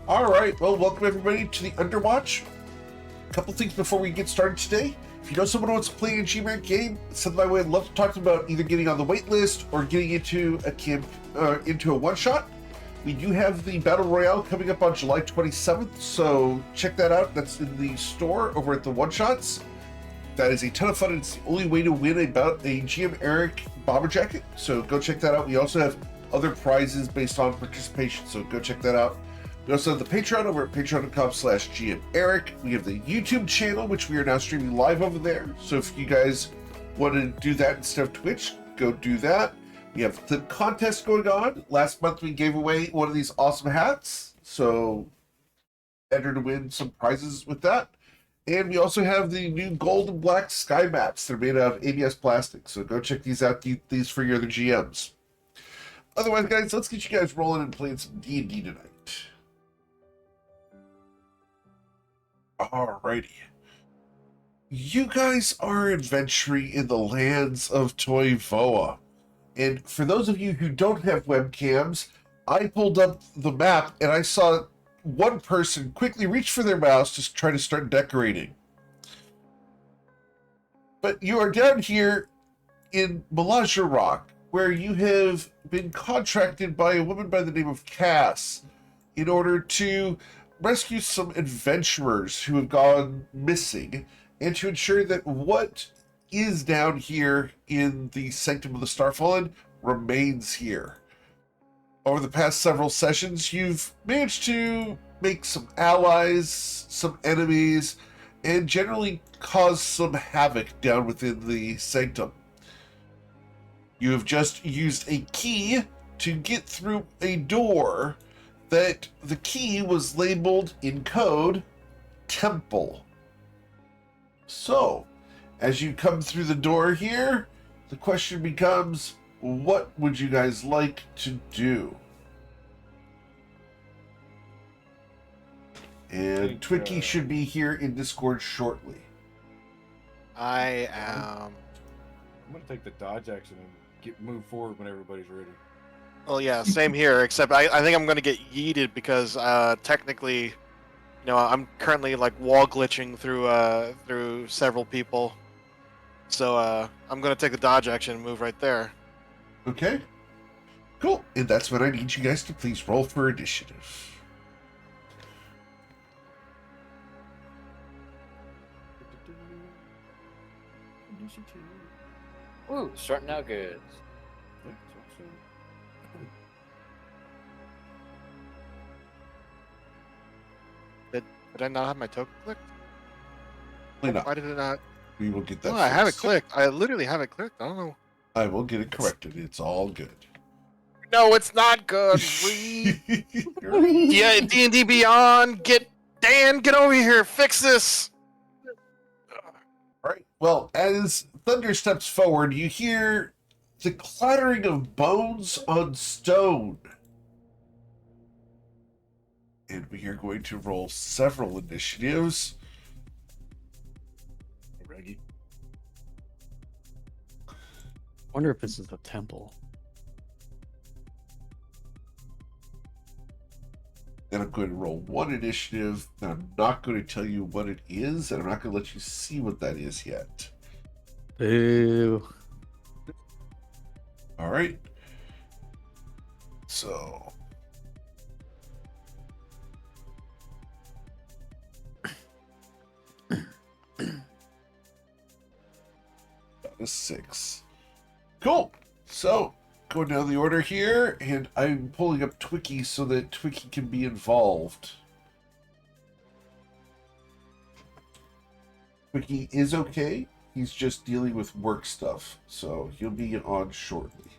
All right, well, welcome everybody to the Underwatch. A couple things before we get started today. If you know someone who wants to play a G-Rank game, send my way. I'd love to talk to them about either getting on the wait list or getting into a one-shot. We do have the Battle Royale coming up on July 27th, so check that out. That's in the store over at the one-shots. That is a ton of fun, and it's the only way to win a GM Eric bomber jacket, so go check that out. We also have other prizes based on participation, so go check that out. We also have the Patreon over at patreon.com/GMEric. We have the YouTube channel, which we are now streaming live over there. So if you guys want to do that instead of Twitch, go do that. We have the contest going on. Last month we gave away one of these awesome hats, so enter to win some prizes with that. And we also have the new gold and black sky maps that are made out of ABS plastic. So go check these out, these for your other GMs. Otherwise, guys, let's get you guys rolling and playing some D&D tonight. Alrighty. You guys are adventuring in the lands of Toivoa. And for those of you who don't have webcams, I pulled up the map and I saw one person quickly reach for their mouse to try to start decorating. But you are down here in Melazha Rock, where you have been contracted by a woman by the name of Cass in order to rescue some adventurers who have gone missing and to ensure that what is down here in the Sanctum of the Starfallen remains here. Over the past several sessions, you've managed to make some allies, some enemies, and generally cause some havoc down within the Sanctum. You have just used a key to get through a door that the key was labeled in code Temple. So, as you come through the door here, the question becomes, what would you guys like to do? And Twinkie should be here in Discord shortly. I am. I'm gonna take the dodge action and move forward when everybody's ready. Well, yeah, same here. Except I think I'm gonna get yeeted because technically, you know, I'm currently like wall glitching through several people. So I'm gonna take the dodge action and move right there. Okay. Cool. And that's when I need you guys to please roll for initiative. Ooh, starting out good. Did I not have my token clicked? Why did it not? We will get that. No, I have it fixed. clicked. I literally have it clicked. I don't know. I will get it corrected. It's all good. No, it's not good. Yeah, D&D Beyond. Dan, get over here. Fix this. All right. Well, as Thunder steps forward, you hear the clattering of bones on stone. And we are going to roll several initiatives. Reggie. Wonder if this is the temple. And I'm going to roll one initiative, and I'm not going to tell you what it is, and I'm not going to let you see what that is yet. Boo. All right. So. That is 6. Cool. So, going down the order here, and I'm pulling up Twinkie so that Twinkie can be involved. Twinkie is okay. He's just dealing with work stuff, so he'll be on shortly.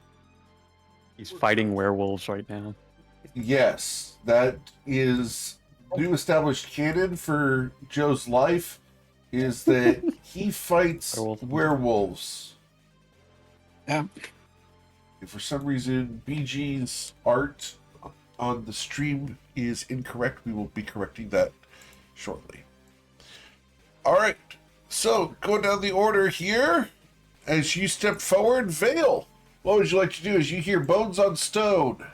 He's fighting werewolves right now. Yes, that is new established canon for Joe's life, is that he fights werewolves. Yeah. If for some reason BG's art on the stream is incorrect, we will be correcting that shortly. All right, so going down the order here, as you step forward, Vale, what would you like to do as you hear bones on stone?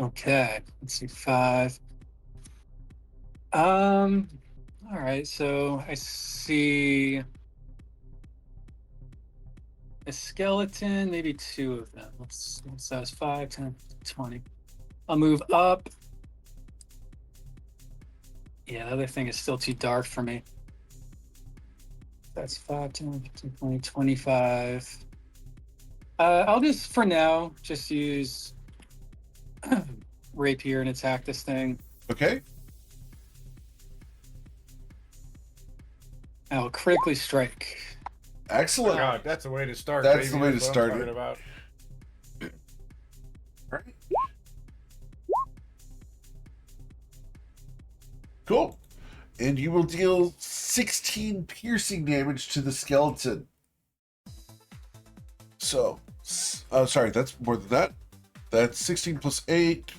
Okay, let's see, 5. All right, so I see a skeleton, maybe 2 of them. So that's 5, 10, 20. I'll move up. Yeah, the other thing is still too dark for me. That's 5, 10, 15, 20, 25. I'll just, for now, just use rapier and attack this thing. Okay. I'll critically strike. Excellent. God, that's the way to start. That's baby. the way to what I'm start talking it. about. Right. Cool. And you will deal 16 piercing damage to the skeleton. So, sorry, that's more than that. That's 16 plus 8.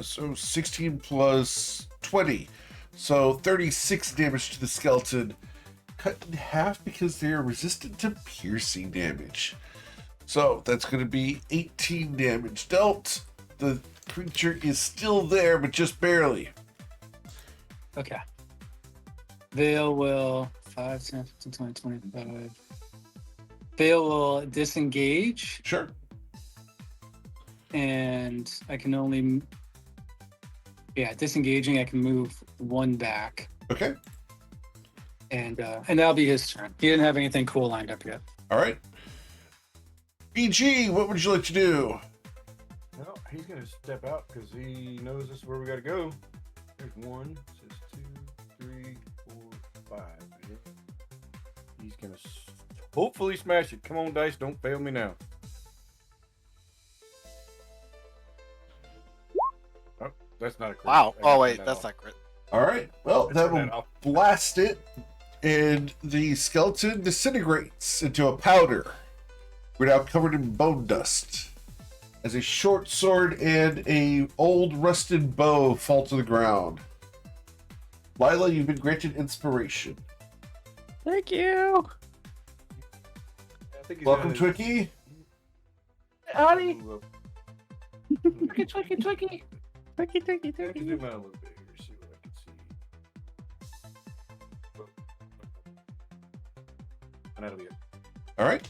So 16 plus 20. So 36 damage to the skeleton. Cut in half because they are resistant to piercing damage. So that's going to be 18 damage dealt. The creature is still there, but just barely. Okay. Veil will 5, 10, 15, 20, 25. Veil will disengage, Sure. and I can only. Yeah, disengaging, I can move 1 back. Okay. And that'll be his turn. He didn't have anything cool lined up yet. All right. BG, what would you like to do? No, he's gonna step out because he knows this is where we gotta go. There's 1, says 2, 3, 4, 5. He's gonna hopefully smash it. Come on, dice, don't fail me now. Oh, that's not a crit. Wow. I Oh can wait, turn that that's off. not crit. All right. Well, Let's that turn will off. blast it, and the skeleton disintegrates into a powder. We're now covered in bone dust. As a short sword and a old rusted bow fall to the ground. Lila, you've been granted inspiration. Thank you. I think he's Welcome, got his- Twiki. Howdy. Move up. Twiki, twiki, twiki. Thank you, thank you, I thank can you. zoom out a little bit here, see what I can see. And that'll be it. All right.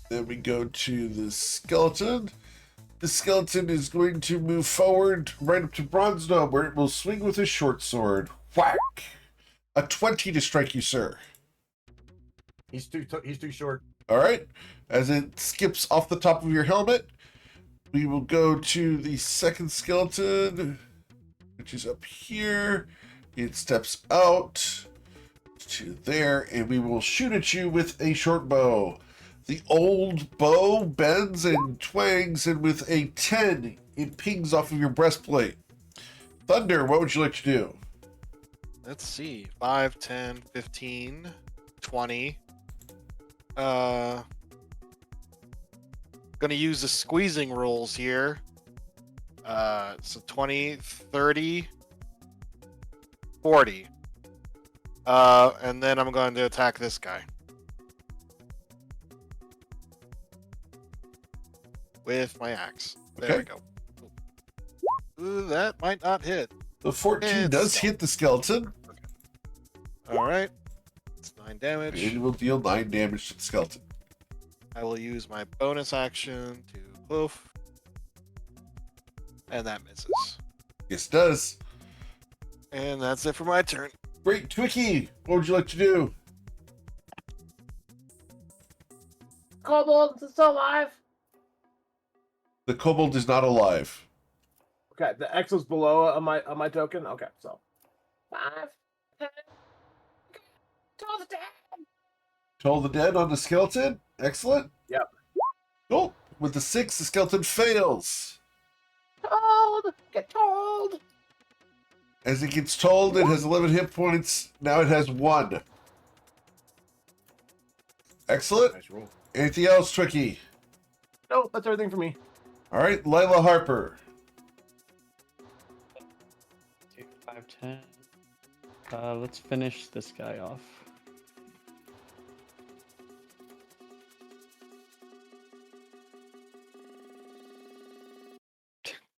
Then we go to the skeleton. The skeleton is going to move forward right up to Bronze where it will swing with his short sword. Whack! A 20 to strike you, sir. He's too short. All right. As it skips off the top of your helmet, we will go to the second skeleton, which is up here. It steps out to there, and we will shoot at you with a short bow. The old bow bends and twangs, and with a 10, it pings off of your breastplate. Thunder, what would you like to do? Let's see. 5, 10, 15, 20. Gonna use the squeezing rules here. So 20, 30, 40. And then I'm going to attack this guy. With my axe. There Okay. we go. Ooh, that might not hit. The 14 It's does so- hit the skeleton, Alright. It's 9 damage. and it will deal 9 damage to the skeleton. I will use my bonus action to poof. And that misses. Yes, it does. And that's it for my turn. Great. Twiki, what would you like to do? Kobold is still alive. The kobold is not alive. Okay, the X was below on my token. Okay, so 5, 10. Okay. Toll the dead. Toll the dead on the skeleton. Excellent. Yep. Cool. With the 6, the skeleton fails. Told. Get told. As it gets told, it has 11 hit points. Now it has 1. Excellent. Nice roll. Anything else, Twiki? No, that's everything for me. All right, Lila Harper. 2, 5, 10. Let's finish this guy off.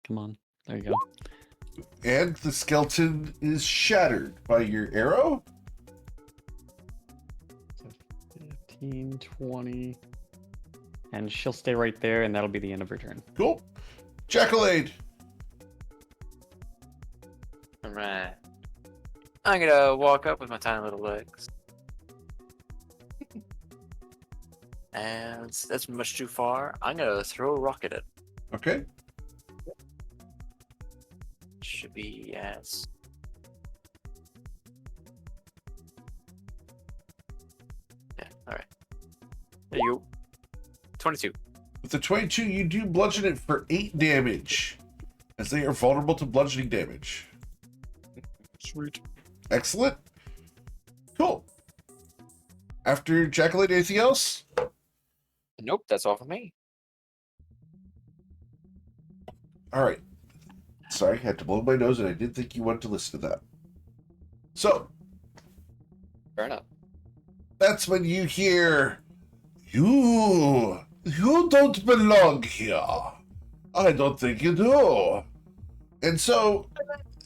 Come on. There you go. And the skeleton is shattered by your arrow. So 15, 20. And she'll stay right there, and that'll be the end of her turn. Cool. Jackalade. Alright. I'm gonna walk up with my tiny little legs. And that's much too far. I'm gonna throw a rock at it. Okay. Should be as. Yeah, alright. There you go. 22. With the 22, you do bludgeon it for 8 damage, as they are vulnerable to bludgeoning damage. Sweet. Excellent. Cool. After Jackalade, anything else? Nope, that's all for me. All right. Sorry, I had to blow my nose, and I did think you wanted to listen to that. So, Fair enough. that's when you hear, You don't belong here. I don't think you do. And so,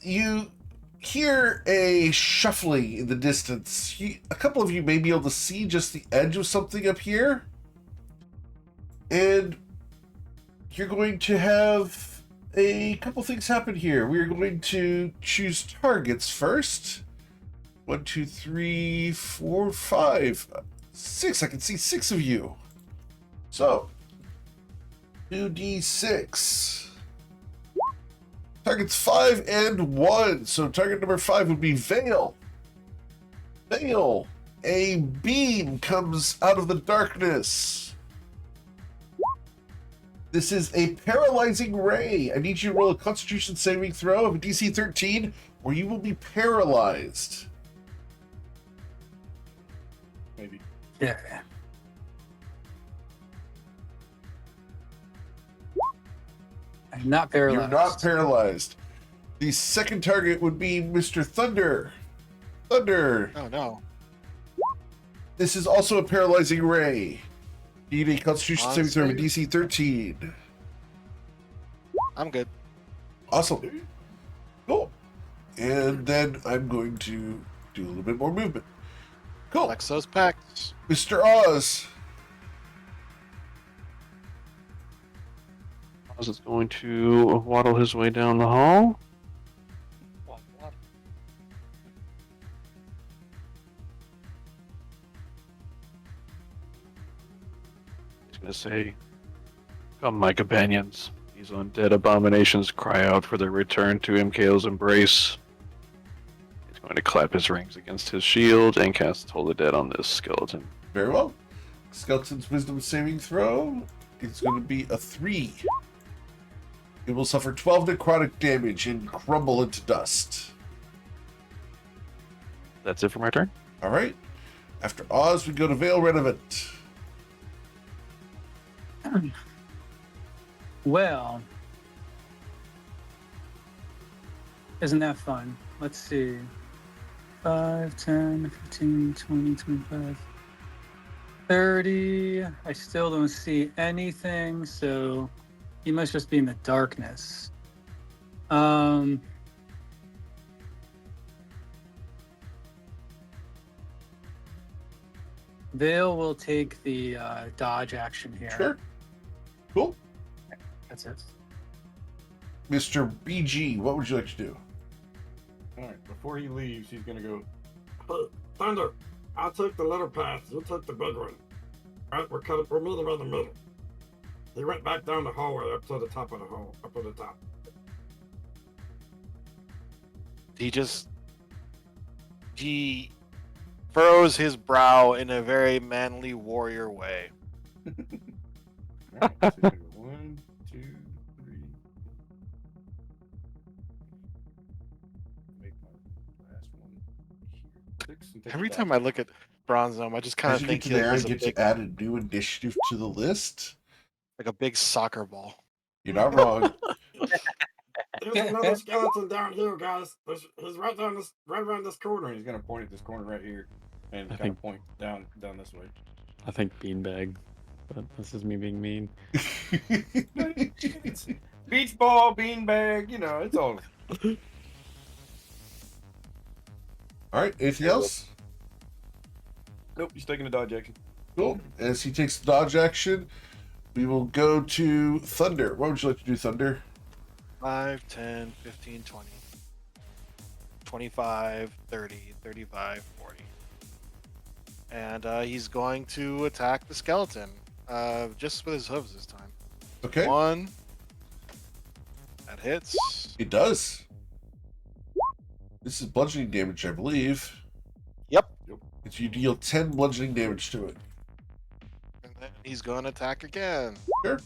you hear a shuffling in the distance. A couple of you may be able to see just the edge of something up here. And you're going to have a couple things happen here. We're going to choose targets first. 1, 2, 3, 4, 5, 6. I can see 6 of you. So, 2d6. Targets 5 and 1. So target number 5 would be Vale. Vale. A beam comes out of the darkness. This is a paralyzing ray. I need you to roll a Constitution saving throw of a DC 13, or you will be paralyzed. Maybe. Yeah. I'm not paralyzed. You're not paralyzed. The second target would be Mr. Thunder. Thunder. Oh no. This is also a paralyzing ray. Need a Constitution saving throw of a Honestly. DC 13. I'm good. Awesome. Cool. And then I'm going to do a little bit more movement. Cool. Flex those packs. Mr. Oz. Oz is going to waddle his way down the hall. He's going to say, "Come, my companions. These undead abominations cry out for their return to MKO's embrace." He's going to clap his rings against his shield and cast Toll the Dead on this skeleton. Very well. Skeleton's wisdom saving throw. It's going to be a 3. It will suffer 12 necrotic damage and crumble into dust. That's it for my turn. All right. After Oz, we go to Vale Renovant. Well, isn't that fun? Let's see. 5, 10, 15, 20, 25, 30. I still don't see anything, so he must just be in the darkness. Vale will take the dodge action here. Sure. Cool. That's it. Mr. BG, what would you like to do? All right. Before he leaves, he's gonna go. Hey, Thunder, I'll take the little path. You take the big one. All right, we're meeting in the middle. He went back down the hallway up to the top of the hall, up at the top. He furrows his brow in a very manly warrior way. All right, so 1, 2, 3. Make my last one here. 6 and take Every the time dodge. I look at Bronze Gnome, I just kind As of you get think to he there, I has a get big, to add a new initiative to the list. like a big soccer ball. You're not wrong. There's another skeleton down here, guys. He's right around this corner. He's gonna point at this corner right here, and I kind think- of point down this way. I think beanbag, but this is me being mean. Beach ball, beanbag, it's all. All right, anything else? Nope, he's taking a dodge action. Cool. As he takes the dodge action, we will go to Thunder. What would you like to do, Thunder? 5, 10, 15, 20, 25, 30, 35, 40. And he's going to attack the skeleton, just with his hooves this time. Okay. 1. That hits. It does. This is bludgeoning damage, I believe. Yep. It's you deal 10 bludgeoning damage to it. And then he's going to attack again. Sure.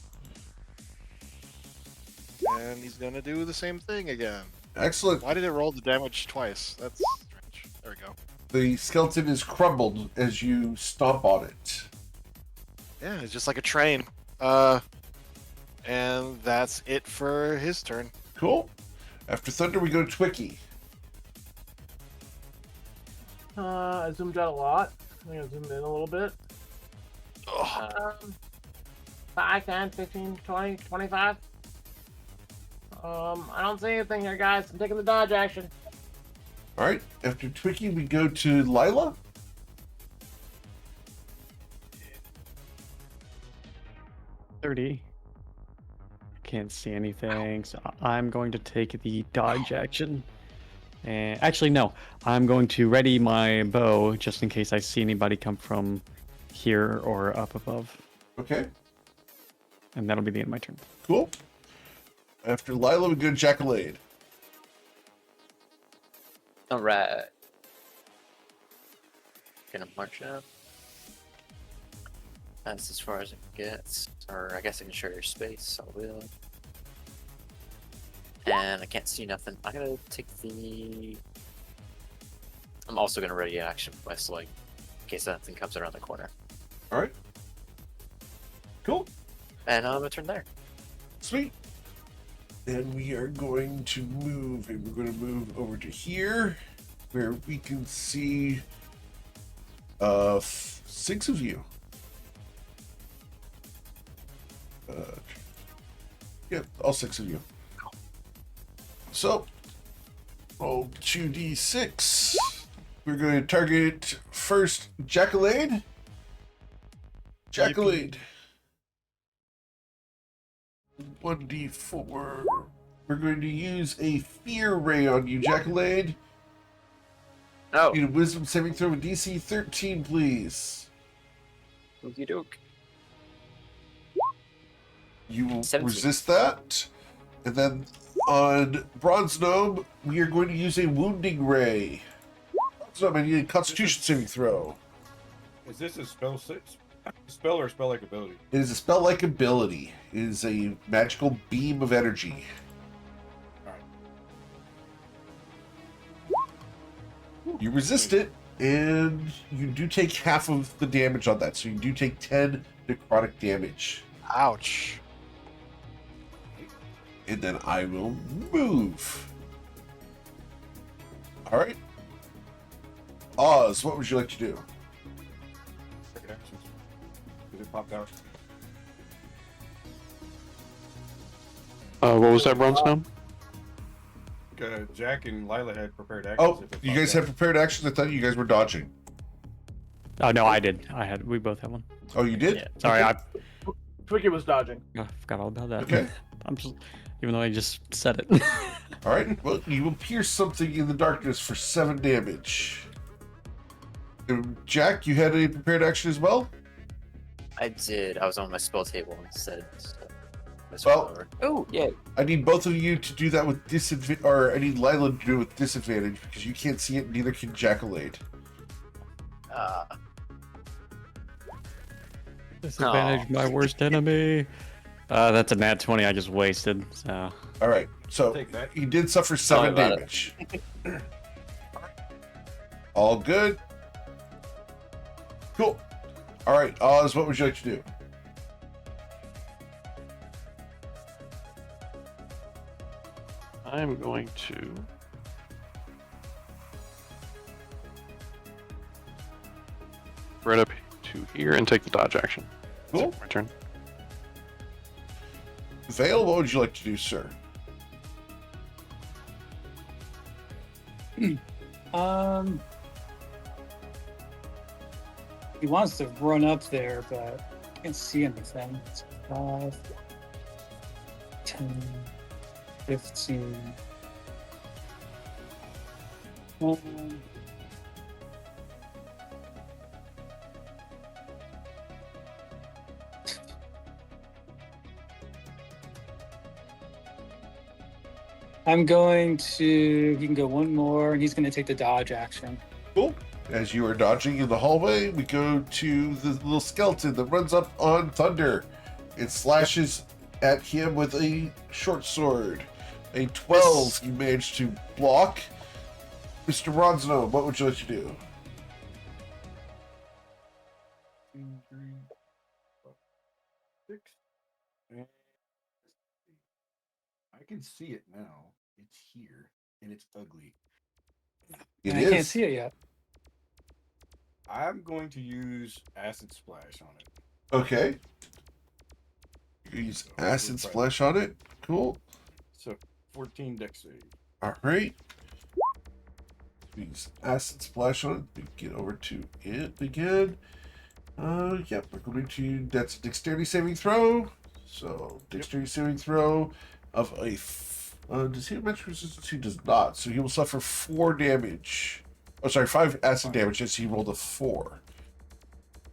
And he's going to do the same thing again. Excellent. Why did it roll the damage twice? That's strange. There we go. The skeleton is crumbled as you stomp on it. Yeah, it's just like a train. And that's it for his turn. Cool. After Thunder, we go to Twicky. I zoomed out a lot. I'm gonna zoom in a little bit. Ugh. 5, 10, 15, 20, 25. I don't see anything here, guys. I'm taking the dodge action. All right. After Twicky, we go to Lila. $30. Can't see anything, so I'm going to take the dodge action. And actually, no, I'm going to ready my bow just in case I see anybody come from here or up above, Okay. and that'll be the end of my turn. Cool. After Lila, we go to Jackalade. All right. Gonna march up. That's as far as it gets. Or I guess I can share your space, so I will. And I can't see nothing. I'm gonna take the... I'm also gonna ready action quest, like, in case something comes around the corner. All right. Cool. And I'm gonna turn there. Sweet. Then we are going to move, and we're going to move over to here, where we can see 6 of you. Yeah, all 6 of you. So, roll 2d6. We're going to target first Jackalade. Jackalade. 1d4. We're going to use a fear ray on you, Jackalade. Oh, Need a wisdom saving throw with DC 13, please. okey doke. You will 17. resist that. And then on Bronze Gnome, we are going to use a wounding ray. Bronze Gnome, I need a constitution saving throw. Is this a spell or spell-like ability? It is a spell-like ability. It is a magical beam of energy. You resist it, and you do take half of the damage on that. So you do take 10 necrotic damage. Ouch. And then I will move. All right. Oz, what would you like to do? Second actions. Because it popped out. What was that, Bronze Gnome? Jack and Lila had prepared actions. Oh, if it you popped guys out. have prepared actions? I thought you guys were dodging. Oh no, I did. We both have one. Oh, you did? Yeah. Sorry, Okay. Twiggy was dodging. I forgot all about that. Okay. I'm just, even though I just said it. All right. Well, you will pierce something in the darkness for 7 damage. Jack, you had a prepared action as well? I did. I was on my spell table instead. So that's Well- over. Oh, yeah. I need both of you to do that with disadvantage, or I need Lila to do it with disadvantage because you can't see it, and neither can Jackalade. Disadvantage, my worst enemy. That's a nat 20 I just wasted. So All right. So Take that. he did suffer 7 about it. damage. All good. Cool. All right, Oz, what would you like to do? I'm going to right up to here and take the dodge action. Cool. My turn. Vale, what would you like to do, sir? He wants to run up there, but I can't see anything. It's 5, 10, 15. I'm going to. He can go one more, and he's going to take the dodge action. Cool. As you are dodging in the hallway, we go to the little skeleton that runs up on Thunder. It slashes at him with a short sword. A 12 you manage to block. Mr. Ronsno, what would you like to do? 2, 3, 4, 6. And I can see it now. It's here, and it's ugly. It I is. can't see it yet. I'm going to use Acid Splash on it. Okay. You use acid splash on it. Cool. So 14 dex save. All right. Use acid splash on it. We get over to it again. Yep. We're going to. That's a dexterity saving throw. So dexterity saving throw of a. Does he have magic resistance? He does not. So he will suffer 4 damage. Oh, sorry, 5 acid damage as he rolled a 4.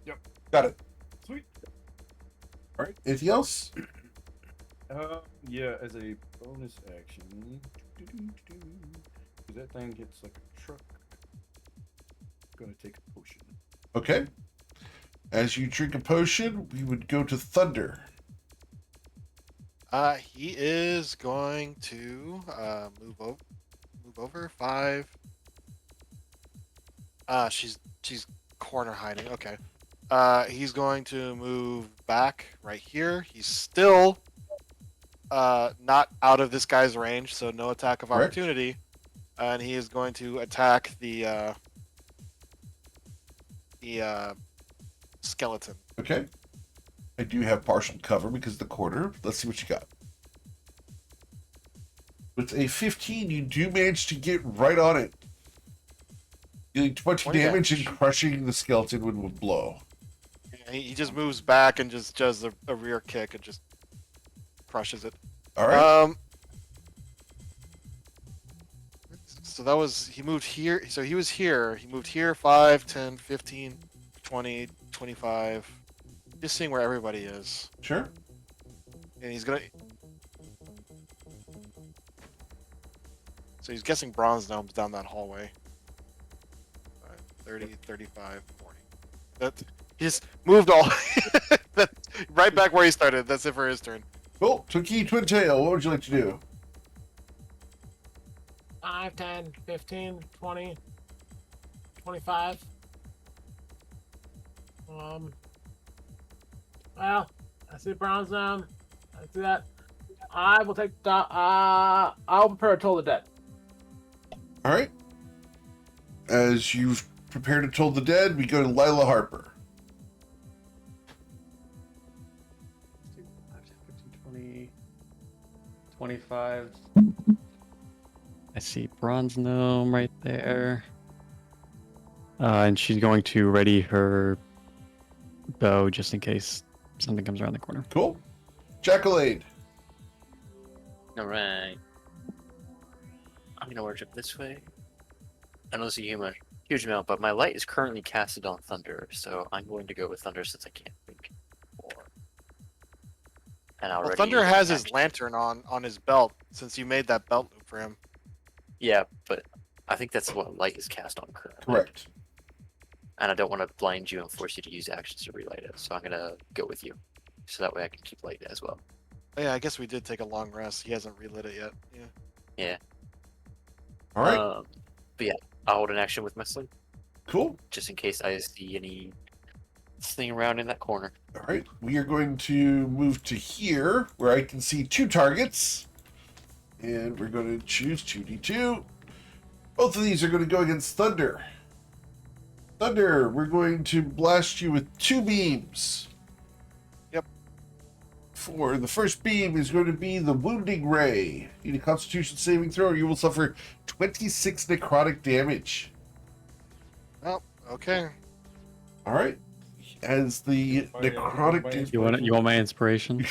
Yep. Got it. Sweet. All right. Anything else? Yeah, as a bonus action, because that thing hits like a truck. I'm gonna take a potion. Okay. As you drink a potion, we would go to Thunder. He is going to move over 5. She's corner hiding. Okay. He's going to move back right here. He's still not out of this guy's range, so no attack of Correct. opportunity. And he is going to attack the skeleton. Okay. I do have partial cover because of the corner. Let's see what you got. With a 15, you do manage to get right on it. Dealing 20 damage and crushing the skeleton with one blow. Yeah, he just moves back and just does a rear kick and just crushes it. All right. So that was, he moved here. So he was here. He moved here 5, 10, 15, 20, 25. Just seeing where everybody is. Sure. And he's going to... So he's guessing bronze gnomes down that hallway. 30, 35, 40. That, he just moved all... right back where he started. That's it for his turn. Cool. Twinkie Twin Tail, what would you like to do? 5, 10, 15, 20, 25. Well, I see bronze gnome. I see that. I will take the. I'll prepare to toll the dead. All right. As you've prepared to toll the dead, we go to Lila Harper. 20, 25. I see bronze gnome right there. And she's going to ready her bow just in case something comes around the corner. Cool. Jackalade. All right. I'm gonna worship this way. I don't see a huge amount, but my light is currently casted on Thunder, so I'm going to go with Thunder since I can't think more. And I'll Well, ready Thunder has his action. lantern on his belt since you made that belt loop for him. Yeah, but I think that's what light is cast on currently. Correct. And I don't want to blind you and force you to use actions to relight it, so I'm gonna go with you, so that way I can keep light as well. Oh, yeah, I guess we did take a long rest. He hasn't relit it yet. Yeah. Yeah. All right. But yeah, I'll hold an action with my sleep, Cool. just in case I see any thing around in that corner. All right. We are going to move to here where I can see 2 targets. And we're going to choose 2d2. Both of these are going to go against Thunder. Thunder, we're going to blast you with 2 beams. Yep. for the first beam is going to be the Wounding Ray. Need a Constitution saving throw, or you will suffer 26 necrotic damage. Oh, okay. All right. As the necrotic damage. You want my inspiration?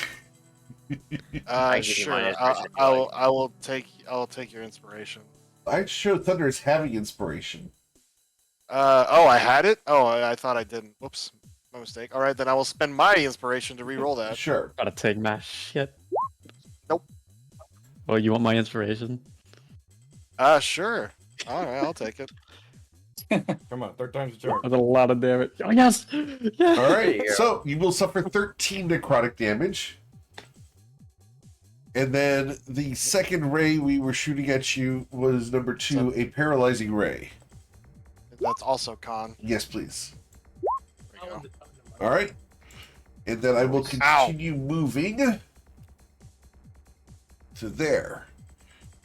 I give you my Sure. inspiration if you like. I will take your inspiration. I show Thunder as having inspiration. Oh, I had it. Oh, I thought I didn't. Whoops, my mistake. All right, then I will spend my inspiration to re-roll that. Sure. Gotta take my shit. Nope. Well, you want my inspiration? Sure. All right, I'll take it. Come on, third time's the charm. That's a lot of damage. Oh yes! Yes! All right. There you go. So you will suffer 13 necrotic damage. And then the second ray we were shooting at you was number 2, a paralyzing ray. That's also con. Yes, please. There you go. All right. And then I will continue moving to there.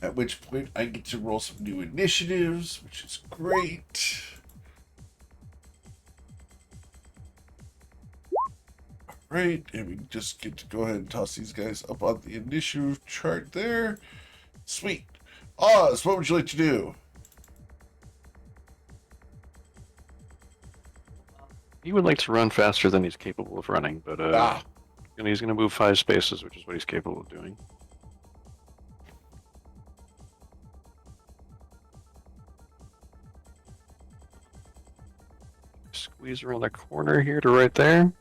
At which point I get to roll some new initiatives, which is great. All right, and we just get to go ahead and toss these guys up on the initiative chart there. Sweet. Oz, what would you like to do? He would like to run faster than he's capable of running, but and he's going to move 5 spaces, which is what he's capable of doing. Squeeze around the corner here to right there. And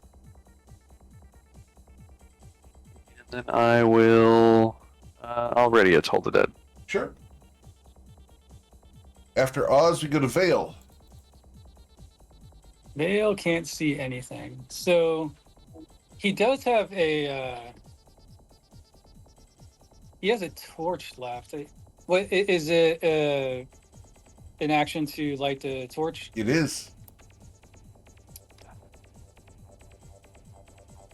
then I will... I'll ready it, Hold the Dead. Sure. After Oz, we go to Vale. Vale can't see anything. So he does have a he has a torch left. What is it an action to light the torch? It is.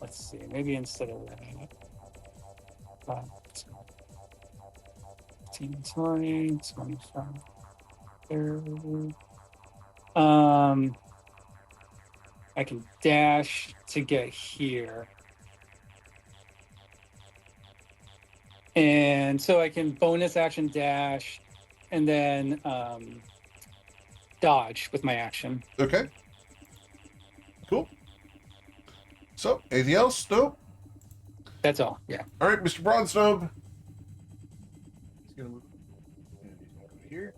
Let's see, maybe instead of that. 15, 20, 25, 30. I can dash to get here. And so I can bonus action dash and then dodge with my action. Okay. Cool. So, anything else? Nope. That's all. Yeah. All right, Mr. Bronstone. He's gonna move. And he's gonna go here.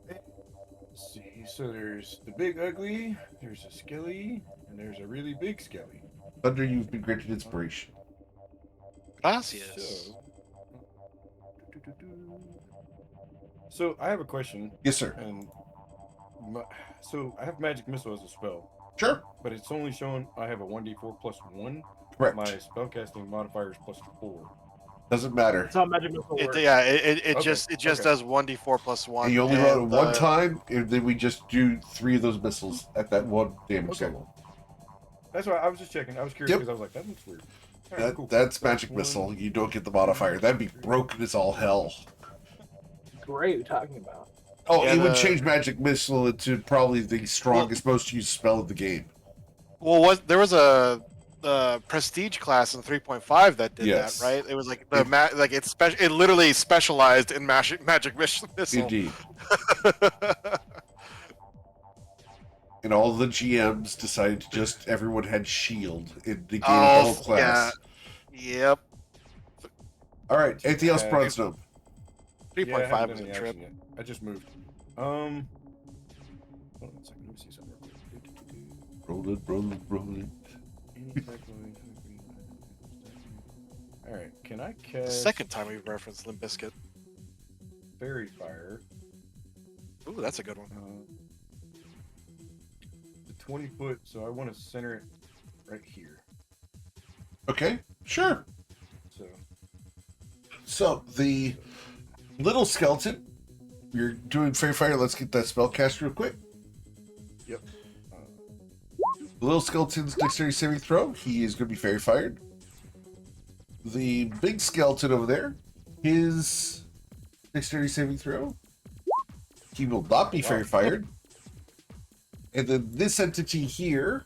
Let's see. So there's the big ugly, there's a skelly, and there's a really big skelly. Thunder, you've been granted inspiration. Gracias. So I have a question, Yes, sir. and so I have magic missile as a spell, Sure. but it's only showing I have a 1d4 plus 1. Correct. My spellcasting modifier is plus 4. Doesn't matter. That's how magic missile works. It Okay, just okay. does 1d4 plus 1. And you only roll it and, one time, and then we just do 3 of those missiles at that one damage Okay. level. That's why I was just checking. I was curious Yep. because I was like, that looks weird. All right, cool. That's So magic 1, missile. You don't get the modifier. That'd be broken as all hell. Great, what are you talking about? Oh, Yeah, it would the- change magic missile into probably the strongest, most used spell of the game. Well, there was a prestige class in 3.5 that did Yes. that, right? It was like it literally specialized in magic missile. Indeed. And all the GMs decided to just everyone had shield in the game the whole class. Yep. All right. Anything else, Yeah. Bronstone? 3.5 haven't was done a any trip. action yet. I just moved. Hold on a second. Let me see something real quick. Roll it, roll it, roll it. All right. Can I The cast second time we referenced Limp Bizkit. Fairy Fire? Ooh, that's a good one. The 20 foot. So I want to center it right here. Okay, sure. So So the little skeleton, you're doing Fairy Fire. Let's get that spell cast real quick. Yep. The little skeleton's dexterity saving throw. He is going to be Fairy Fired. The big skeleton over there, his dexterity saving throw. He will not be Fairy Fired. And then this entity here,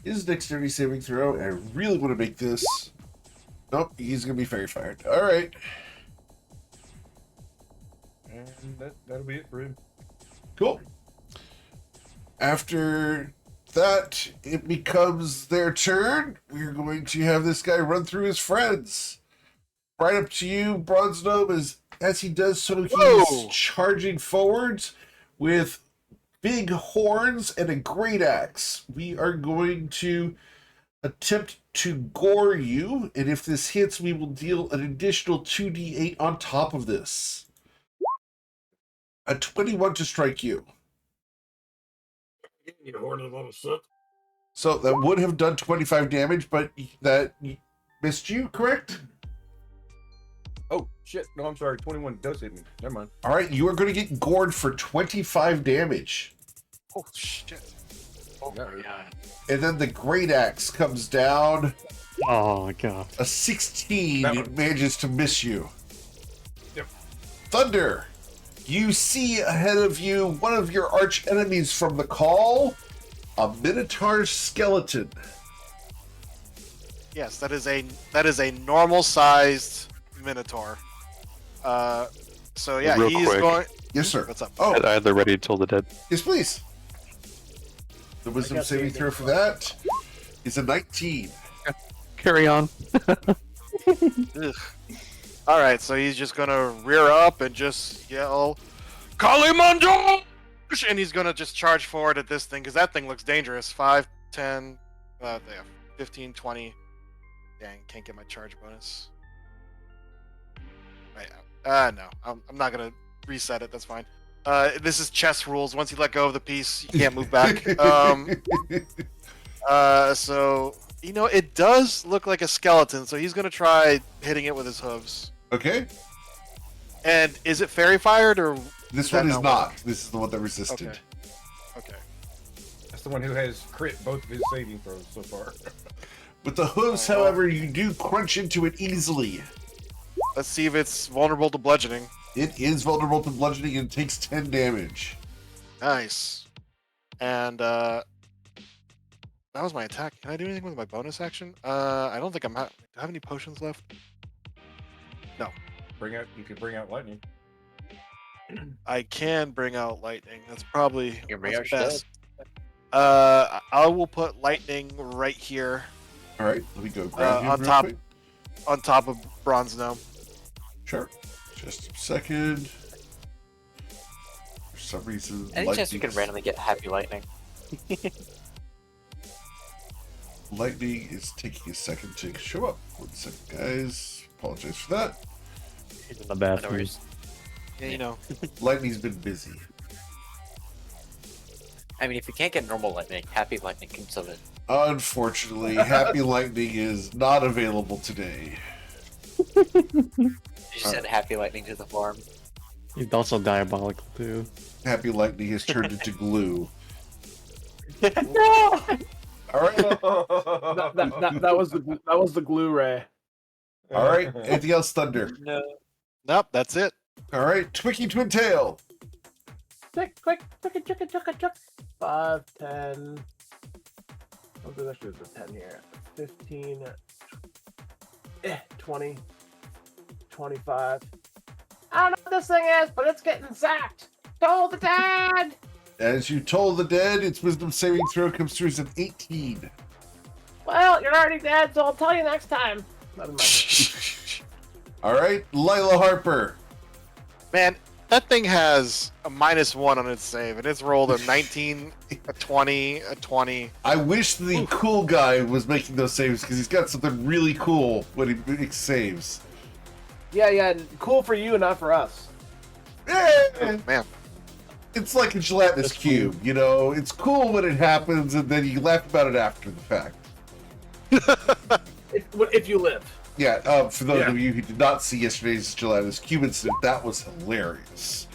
his dexterity saving throw. And I really want to make this Nope, he's gonna be fairy fired. All right. And that'll be it for him. Cool. After that, it becomes their turn. We're going to have this guy run through his friends. Right up to you, Bronze Gnome, as he does so, he's Whoa. charging forwards with big horns and a great axe. We are going to attempt to gore you, and if this hits, we will deal an additional 2d8 on top of this. A 21 to strike you. You horny little shit. So that would have done 25 damage, but that missed you, correct? Oh, shit. No, I'm sorry. 21 does hit me. Never mind. All right, you are going to get gored for 25 damage. Oh shit! Oh That my hurt. god! And then the great axe comes down. Oh god. A 16 That it one. manages to miss you. Yep. Thunder, you see ahead of you one of your arch enemies from the call, a Minotaur skeleton. Yes, that is a normal sized Minotaur. So yeah, Real he's quick. going. Yes, sir. What's up? Oh, I had the ready till the dead. yes, please. The wisdom got the saving throw for that is a 19. Carry on. Ugh. All right, so he's just gonna rear up and just yell, "Kalimundo!" and he's gonna just charge forward at this thing because that thing looks dangerous. 5, 10, 15, 20. Dang, can't get my charge bonus. Right. No, I'm not gonna reset it. That's fine. This is chess rules. Once you let go of the piece, you can't move back. So it does look like a skeleton. So he's gonna try hitting it with his hooves. Okay. And is it fairy fired or? This That one is not not. work? This is the one that resisted. Okay. Okay. That's the one who has crit both of his saving throws so far. With the hooves, however, you do crunch into it easily. Let's see if it's vulnerable to bludgeoning. It is vulnerable to bludgeoning and takes 10 damage. Nice. And that was my attack. Can I do anything with my bonus action? I don't think do I have any potions left? You can bring out lightning. I can bring out lightning. That's probably You can bring what's out best. I will put lightning right here All right, let me go grab him on real top quick. on top of Bronze Gnome. Sure. Just a second. For some reason, Any chance we could randomly get happy lightning? lightning is taking a second to show up. 1 second, guys. Apologize for that. He's in the bathroom. worries. Yeah, Lightning's been busy. I mean, if you can't get normal lightning, happy lightning comes of it. Unfortunately, Happy Lightning is not available today. You just add happy lightning to the farm. He's also diabolical too. Happy Lightning has turned into glue. No! All right. that was the glue ray. All right. Anything else, Thunder? No. nope, that's it. All right. Twicky Twin Tail. Quick, 5, 10. I'll do that shit with 10 here. 15, 20, 25. I don't know what this thing is, but it's getting zapped. Toll the dead! As you toll the dead, its wisdom saving throw comes through as an 18. Well, you're already dead, so I'll tell you next time. Never mind. All right. Lila Harper. Man, that thing has a -1 on its save, and it's rolled a 19, a 20, a 20. I wish the cool guy was making those saves because he's got something really cool when he makes saves. Yeah, cool for you and not for us. Eh, Man, it's like a gelatinous That's cube, you know? It's cool when it happens, and then you laugh about it after the fact. If you live. Yeah, for those Yeah. of you who did not see yesterday's gelatinous cube incident, that was hilarious.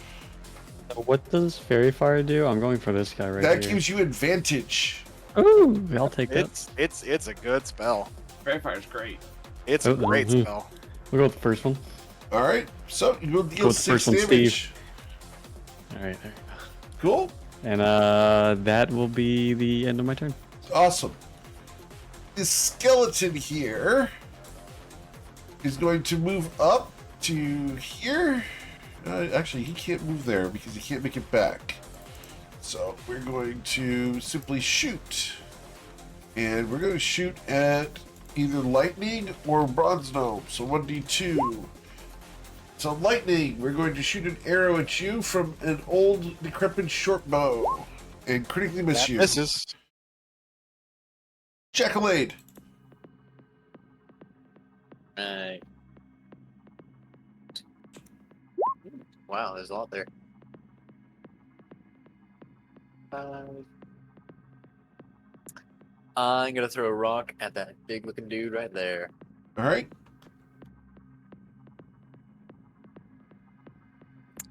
What does Fairy Fire do? I'm going for this guy right That here. gives you advantage. Ooh, I'll take that. it's a good spell. Fairy Fire's great. It's a Oh, great mhm. spell. We'll go with the first one. All right, so you will deal with the 6 first one, damage. All right, there. Cool, And that will be the end of my turn. awesome. This skeleton here is going to move up to here. Actually, he can't move there because he can't make it back. So we're going to simply shoot. And we're going to shoot at either lightning or bronze gnome. So 1d2. So lightning, we're going to shoot an arrow at you from an old decrepit short bow. And critically miss That you. misses. Jackalade. Right. Wow, there's a lot there. I'm gonna throw a rock at that big looking dude right there. Alright.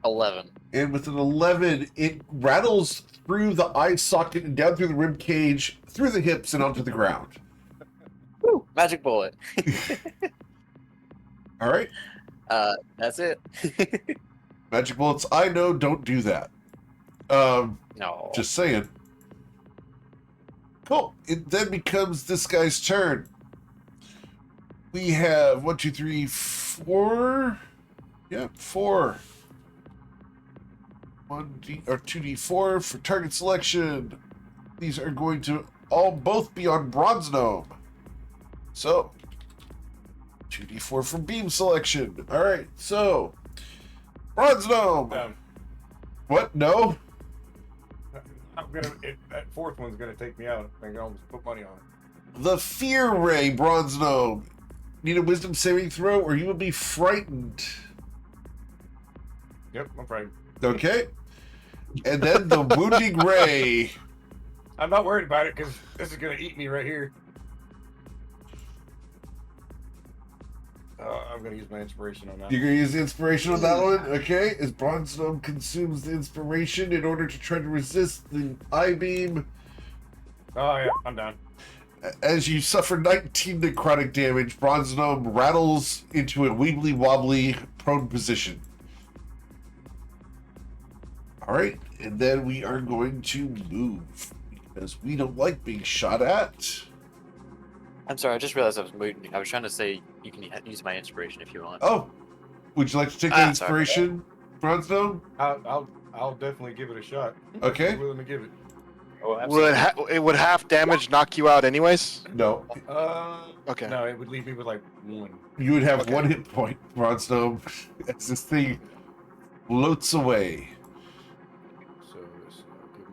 11. And with an 11, it rattles through the eye socket and down through the rib cage, through the hips and onto the ground. Woo! Magic bullet. Alright. That's it. Magic bullets, I know, don't do that. No. Just saying. Cool. It then becomes this guy's turn. We have 1, 2, 3, 4. Yep, 4. 1D or 2d4 for target selection. These are going to both be on bronze gnome. So 2d4 for beam selection. All right, so bronze gnome. What? No. That fourth one's gonna take me out. I can almost put money on it. The fear ray, bronze gnome. Need a wisdom saving throw, or you will be frightened. Yep, I'm frightened. Okay. And then the wounding ray. I'm not worried about it because this is gonna eat me right here. I'm gonna use my inspiration on that. You're gonna use the inspiration on that one, okay? As bronze gnome consumes the inspiration in order to try to resist the eye beam. Oh yeah, I'm done. As you suffer 19 necrotic damage, bronze gnome rattles into a wibbly wobbly prone position. All right, and then we are going to move because we don't like being shot at. I'm sorry, I just realized I was waiting. I was trying to say you can use my inspiration if you want. Oh, would you like to take that Sorry. inspiration, bronze gnome? I'll definitely give it a shot. Okay. I'm willing to give it. Oh, Would half damage knock you out anyways? No, Okay. No, it would leave me with like 1. you would have Okay. 1 hit point, bronze gnome, as this thing floats away. So this, I'll give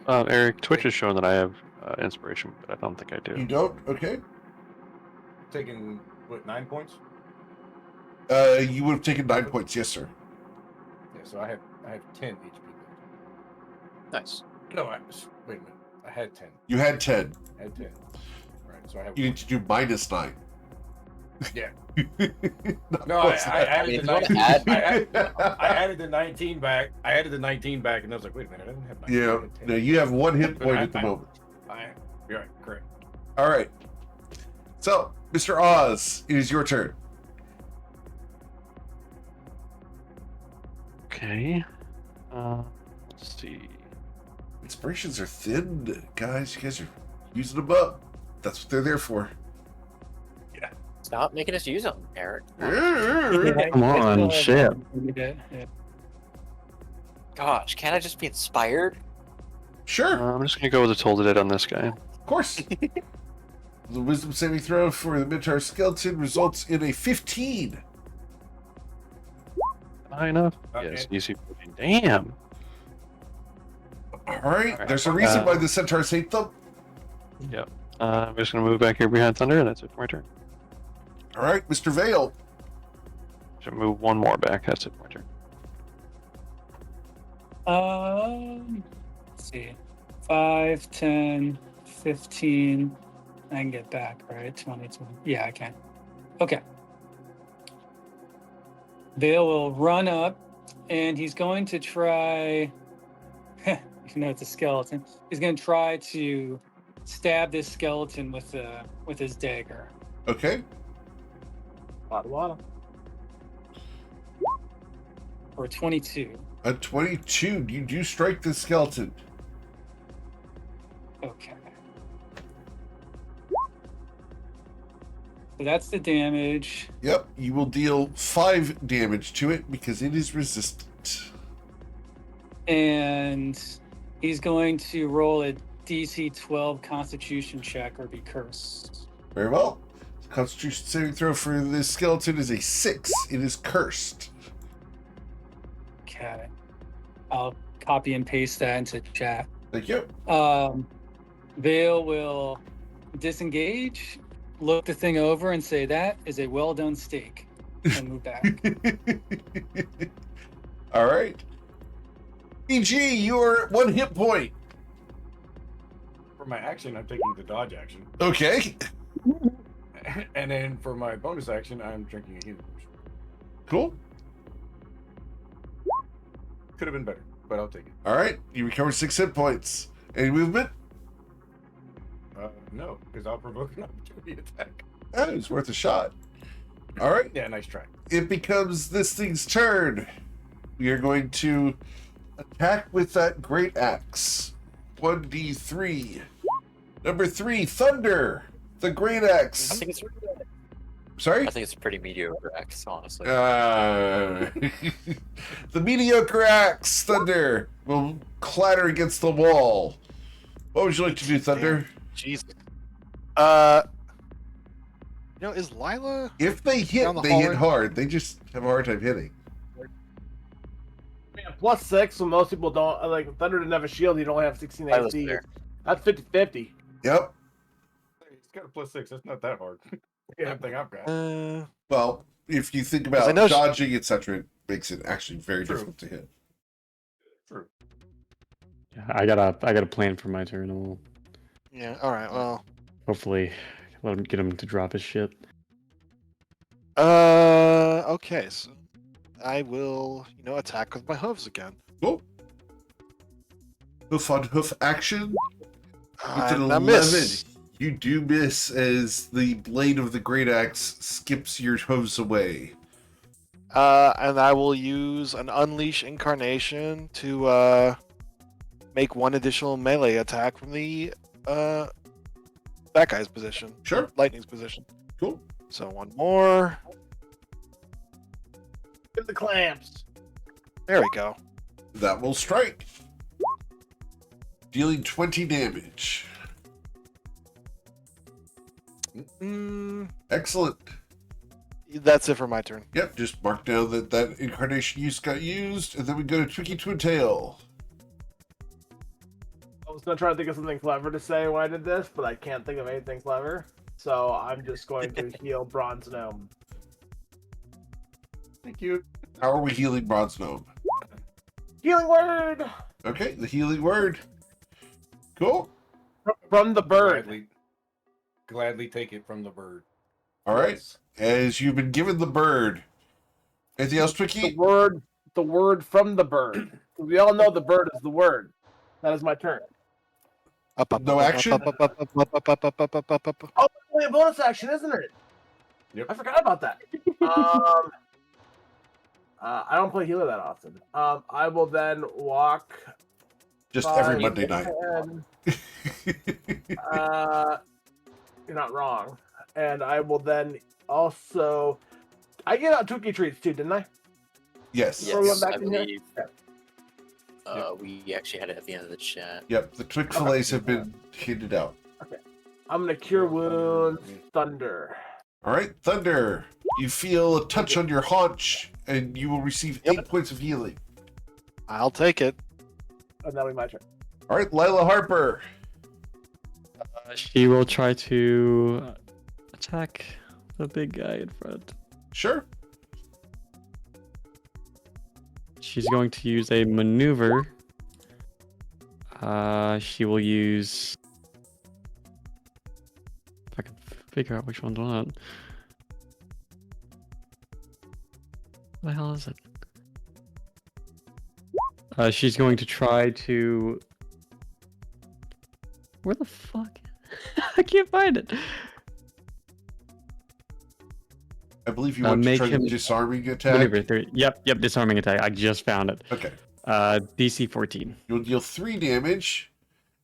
myself back. Eric, Twitch is showing that I have inspiration, but I don't think I You do. don't? Okay. Taking what, 9 points? You would have taken 9 points, yes, sir. Yeah, so I have 10 HP. nice. No, wait a minute. I had 10. You had 10. I had 10. Right, so I have. You need to do minus 9. Yeah. Not No, close I enough. added if the you wanna 19. add- I added the 19 back. I added the 19 back, and I was like, wait a minute, I didn't have 19. I Yeah, had 10. no, you have 1 hit But point at the moment. You're right, correct. All right. So, Mr. Oz, it is your turn. Okay. Let's see. Inspirations are thin, guys. You guys are using them up. That's what they're there for. Stop making us use them, Eric. Come on, shit. Yeah. Gosh, can't I just be inspired? Sure, I'm just gonna go with the Toll the Dead on this guy. of course. The wisdom saving throw for the Minotaur skeleton results in a 15. High enough? Okay. Yes, easy. Damn. All right. Alright. There's a reason why the centaurs hate them. I'm just gonna move back here behind Thunder, and that's it for my turn. All right, Mr. Vale. Should move one more back. That's it for my turn. Let's see. 5, 10, 15. I can get back, right? 20. Yeah, I can. Okay. Vale will run up, and he's going to try. Even though it's a skeleton, he's going to try to stab this skeleton with his dagger. Okay. Wada. Or 22. A 22. You do strike the skeleton. Okay. So that's the damage. Yep, you will deal 5 damage to it because it is resistant. And he's going to roll a DC 12 Constitution check or be cursed. Very well. The Constitution saving throw for this skeleton is a 6. It is cursed. Okay. I'll copy and paste that into chat. Thank you. Vale will disengage, look the thing over, and say, "That is a well done steak," and move back. All right. EG, you're 1 hit point. For my action, I'm taking the dodge action. Okay. And then for my bonus action, I'm drinking a healing potion. Cool. Could have been better, but I'll take it. All right. You recover 6 hit points. Any movement? No, because I'll provoke an opportunity attack. That is worth a shot. All right. Yeah, nice try. It becomes this thing's turn. We are going to attack with that great axe. 1d3. Number 3, Thunder. The great axe. I think it's Sorry? I think it's a pretty mediocre axe, honestly. The mediocre axe, Thunder, will clatter against the wall. What would you like to do, Thunder? Jesus. Is Lila? If they hit, Down the they hit hallway? hard. They just have a hard time hitting. Yeah, +6, so most people don't. Like, Thunder didn't have a shield, he'd only have 16 Lila's AC. there. That's 50-50. Yep. He's got a +6. That's not that hard. Yeah. Same thing I've got. Well, if you think I about know dodging, etc., it makes it actually very True. difficult to hit. True. Yeah, I got a plan for my turn. And we'll Yeah. All right. Well. hopefully get him to drop his shit. Okay. So I will, attack with my hooves again. Cool. Hoof on hoof action. With an I 11. miss. You do miss as the blade of the great axe skips your hooves away. And I will use an Unleash Incarnation to make 1 additional melee attack from the that guy's position. Sure. Lightning's position. Cool. So 1 more. Get the clamps. There we go. That will strike. Dealing 20 damage. Excellent. That's it for my turn. Yep, just mark down that incarnation use got used, and then we go to Tricky Twin Tail. I was gonna try to think of something clever to say when I did this, but I can't think of anything clever. So I'm just going to heal Bronze Gnome. Thank you. How are we healing Bronze Gnome? Healing word Okay, the healing word. Cool. from the bird. Gladly take it from the bird. All right. As you've been given the bird. Anything else, Tricky? The word from the bird. We all know the bird is the word. That is my turn. No action? Oh, it's only a bonus action, isn't it? Yep. I forgot about that. I don't play healer that often. I will then walk. Just every 5, Monday night. 10. You're not wrong. And I will then also. I get out Tuki treats too, didn't I? Yes. Before we Yes, went I back in here? believe. We actually had it at the end of the chat. Yep, the Twig fillets have been handed out. I'm gonna cure wounds. Thunder. All right, Thunder. You feel a touch on your haunch, and you will receive 8 points of healing. I'll take it. And that'll be my turn. All right, Lila Harper. She will try to attack the big guy in front. Sure. She's going to use a maneuver. She will use. If I can figure out which one's what. What the hell is it? She's going to try to. Where the fuck? I can't find it. I believe you want to make try the him- disarming attack. Maneuver 3. Yep, disarming attack. I just found it. Okay. DC 14. You'll deal 3 damage,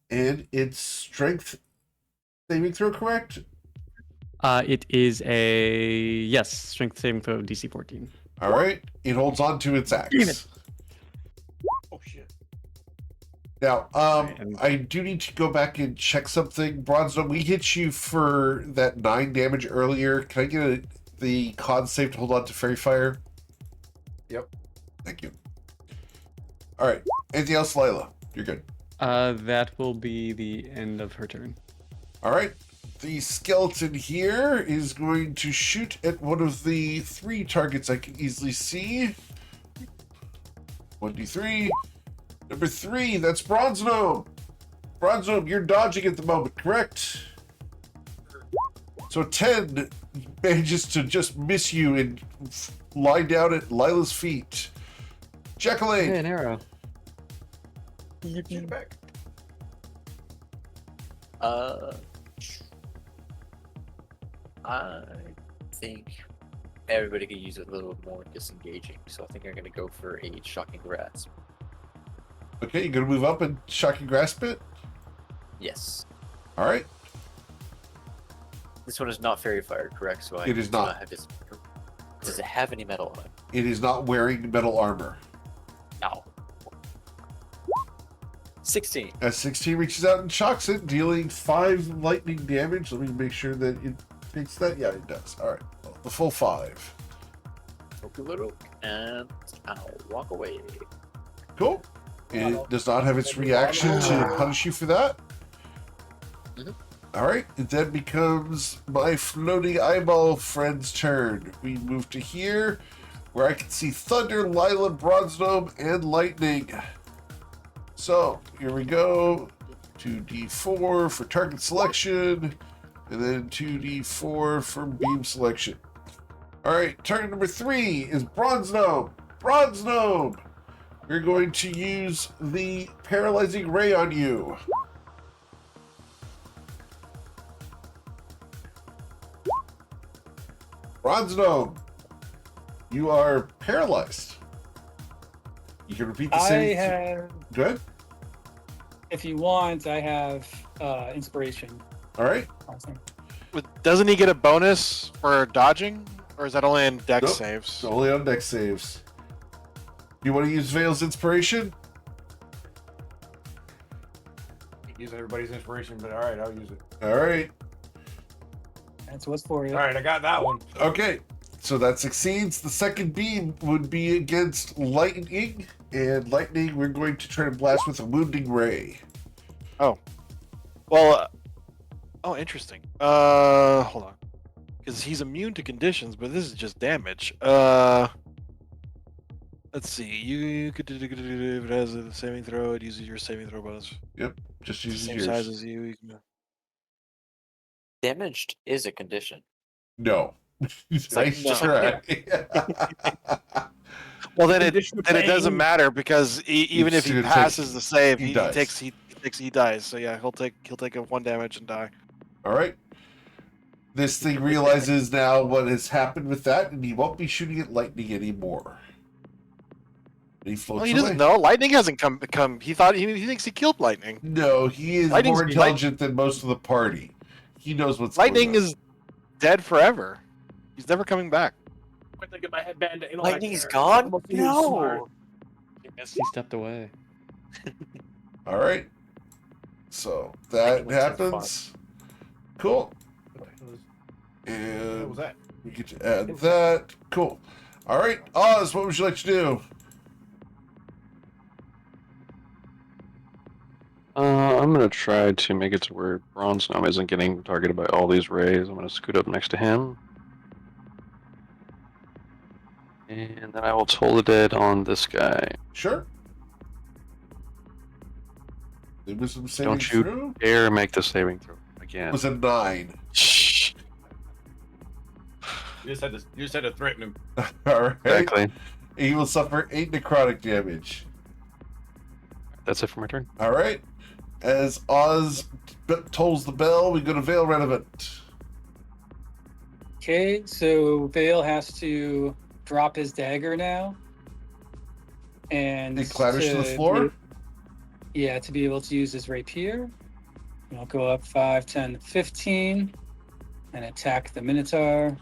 and it's strength saving throw, correct? It is a strength saving throw DC 14. All right. It holds on to its axe. Oh shit. Now, and- I do need to go back and check something. Bronzo, we hit you for that 9 damage earlier. Can I get the con save to hold on to Fairy Fire? Yep. Thank you. All right. Anything else, Lila? You're good. That will be the end of her turn. All right. The skeleton here is going to shoot at one of the 3 targets I can easily see. 1d3. Number 3, that's Bronze Gnome. Bronze Gnome, you're dodging at the moment, correct? So 10 manages to just miss you and lie down at Lila's feet. Jacqueline. Hey, an arrow. Shoot it back. I think everybody could use a little more disengaging, so I think I'm gonna go for a shocking grasp. Okay, you're going to move up and shocking grasp it? Yes. All right. This one is not fairy fire, correct? So I It is do not. have this. Does it have any metal on it? It is not wearing metal armor. No. 16. As 16 reaches out and shocks it, dealing 5 lightning damage. Let me make sure that it takes that. Yeah, it does. All right. Well, the full 5. And I'll walk away. Cool. It does not have its reaction to punish you for that. Mhm. All right. It then becomes my floating eyeball friend's turn. We move to here where I can see Thunder, Lila, Bronze Gnome, and Lightning. So here we go. 2d4 for target selection, and then 2d4 for beam selection. All right, target number 3 is Bronze Gnome. Bronze Gnome, we're going to use the paralyzing ray on you. Bronze Gnome, you are paralyzed. You can repeat the I same. have, Good. if you want, I have inspiration. All right. Awesome. Doesn't he get a bonus for dodging, or is that only in dex Nope. saves? It's only on dex saves. You want to use Vale's inspiration? Use everybody's inspiration, but all right, I'll use it. All right. That's what's for you. All right, I got that one. Okay. So that succeeds. The second beam would be against lightning, and lightning we're going to try to blast with a wounding ray. Well, oh, interesting. Hold on, because he's immune to conditions, but this is just damage. Let's see. You could do if it has a saving throw. It uses your saving throw bonus. Just It's the use same yours. size as you. Damaged is a condition. No. Nice no. try. Well, then it Condition of doesn't pain. matter because even if he gonna take- passes the save, he he dies. dies. So yeah, he'll take a 1 damage and die. All right. This thing realizes now what has happened with that, and he won't be shooting at lightning anymore. And he floats Well, he away. doesn't know. Lightning hasn't come. He thought he thinks he killed lightning. No, he is Lightning's- more intelligent than most of the party. He knows what's Lightning going on. is dead forever. He's never coming back. I'm gonna get my headband to intellect Lightning's there. gone? I'm a fool smart. No. He stepped away. All right. So that Lightning went too happens. Cool. What the hell was And that? we get to add that. Cool. All right, Oz, what would you like to do? I'm gonna try to make it to where Bronze Gnome isn't getting targeted by all these rays. I'm gonna scoot up next to him. And then I will toll the dead on this guy. Sure. There was some saving Don't you through. dare make the saving throw It again. was a 9. Shh. You just had to threaten him. All right. Exactly. He will suffer 8 necrotic damage. That's it for my turn. All right. As Oz tolls the bell, we go to Vale Renovant. Okay, so Vale has to drop his dagger now. And It clatters to the floor. Yeah, to be able to use his rapier. And I'll go up 5, 10, 15. and attack the Minotaur.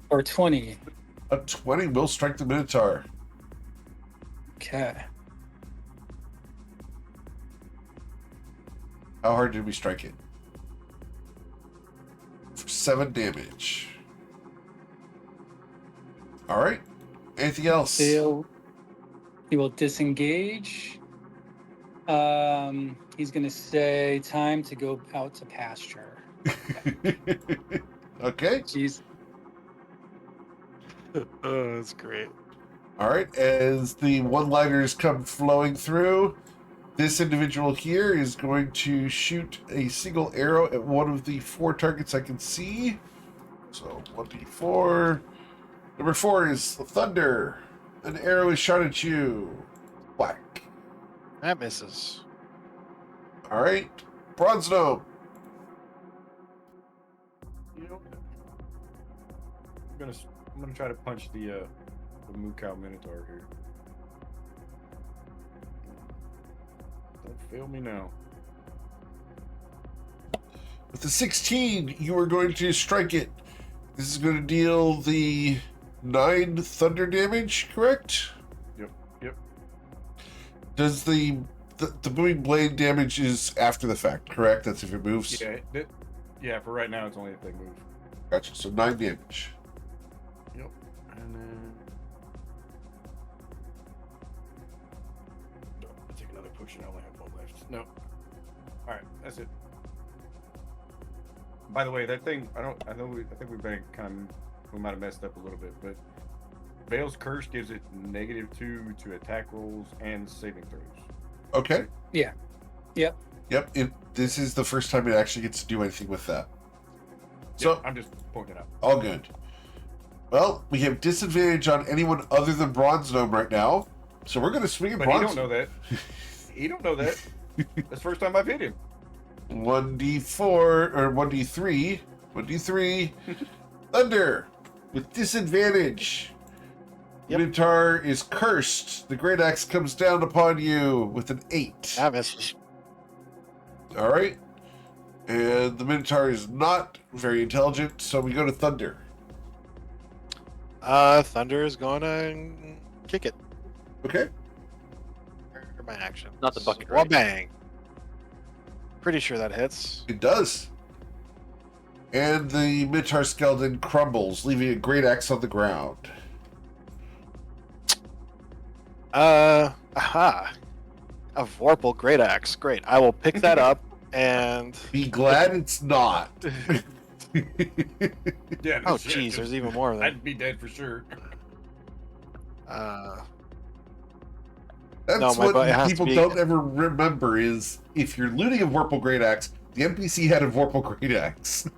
Or 20. A 20 will strike the Minotaur. Okay. How hard did we strike it? For 7 damage. Alright. Anything else? He will disengage. He's going to say, time to go out to pasture. Okay. Jeez. Oh, that's great. Alright, as the one-liners come flowing through, this individual here is going to shoot a single arrow at one of the 4 targets I can see. So, 1d4. Number 4 is Thunder. An arrow is shot at you. Whack. That misses. Alright. Bronze Gnome. I'm gonna try to punch the Mukau Minotaur here. Don't fail me now. With the 16, you are going to strike it. This is going to deal the 9 thunder damage, correct? Yep. Does the booming blade damage is after the fact, correct? That's if it moves? Yeah, for right now, it's only if they move. Gotcha. So 9 damage. Yep. And then... No, I'll take another potion. I only have 1 left. No. Alright, that's it. By the way, that thing, I think we've been we might have messed up a little bit, but Bale's Curse gives it -2 to attack rolls and saving throws. Okay. Yeah. Yep. Yep. This is the first time it actually gets to do anything with that. So, I'm just pointing it out. all good. Well, we have disadvantage on anyone other than Bronze Gnome right now. So we're going to swing at But Bronze. he don't know that. He don't know that. That's the first time I've hit him. 1d4 or 1d3. 1d3. Thunder with disadvantage. Yep. Minotaur is cursed. The great axe comes down upon you with an 8. That misses. All right. And the Minotaur is not very intelligent, so we go to Thunder. Thunder is gonna kick it. Okay. Or my action. Not the bucket, So, right? bang. Pretty sure that hits. It does. And the Minotaur skeleton crumbles, leaving a great axe on the ground. Aha. A Vorpal Great Axe. Great. I will pick that up and. Be glad it's not. Yeah. Oh, jeez, there's even more of them. I'd be dead for sure. That's No, it what has to people be- don't ever remember is if you're looting a Vorpal Great Axe, the NPC had a Vorpal Great Axe.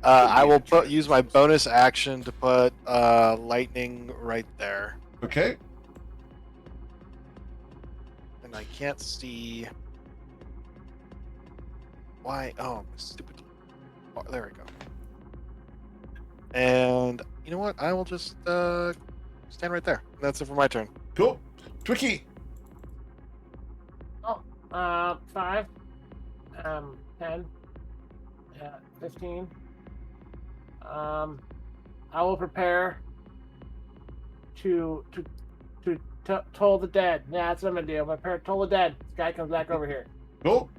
I will use my bonus action to put lightning right there. Okay. And I can't see why. Oh, stupid. Oh, there we go. And you know what? I will just stand right there. That's it for my turn. Cool. Twicky. 5, 10, 15. I will prepare to toll the dead. Yeah, that's what I'm gonna do. I'm gonna prepare to toll the dead. This guy comes back over here. Cool.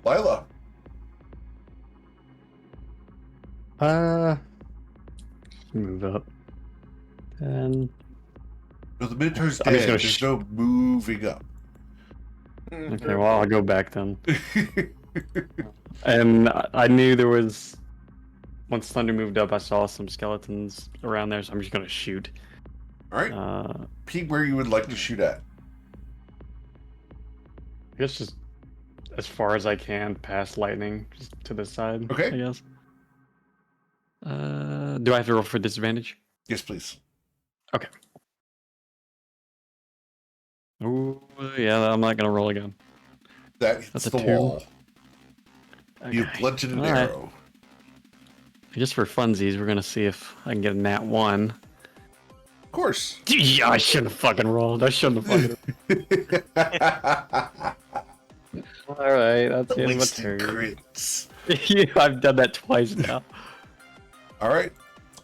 Lila. Move up. And No, the Minotaur's I'm just dead. gonna There's no moving up. okay, well I'll go back then. And I knew there was. Once Thunder moved up, I saw some skeletons around there, so I'm just gonna shoot. All right. Pete, where you would like to shoot at? I guess just as far as I can past lightning, just to the side. Okay. I guess. Do I have to roll for disadvantage? Yes, please. Okay. Oh yeah, I'm not gonna roll again. That hits That's a the 2. wall. You Okay. blunted an All right. arrow. Just for funsies, we're gonna see if I can get a nat 1. Of course. Yeah, I shouldn't have fucking rolled. I shouldn't have fucking. All right, that's At the end of least my in turn. crits. Yeah, I've done that twice now. All right.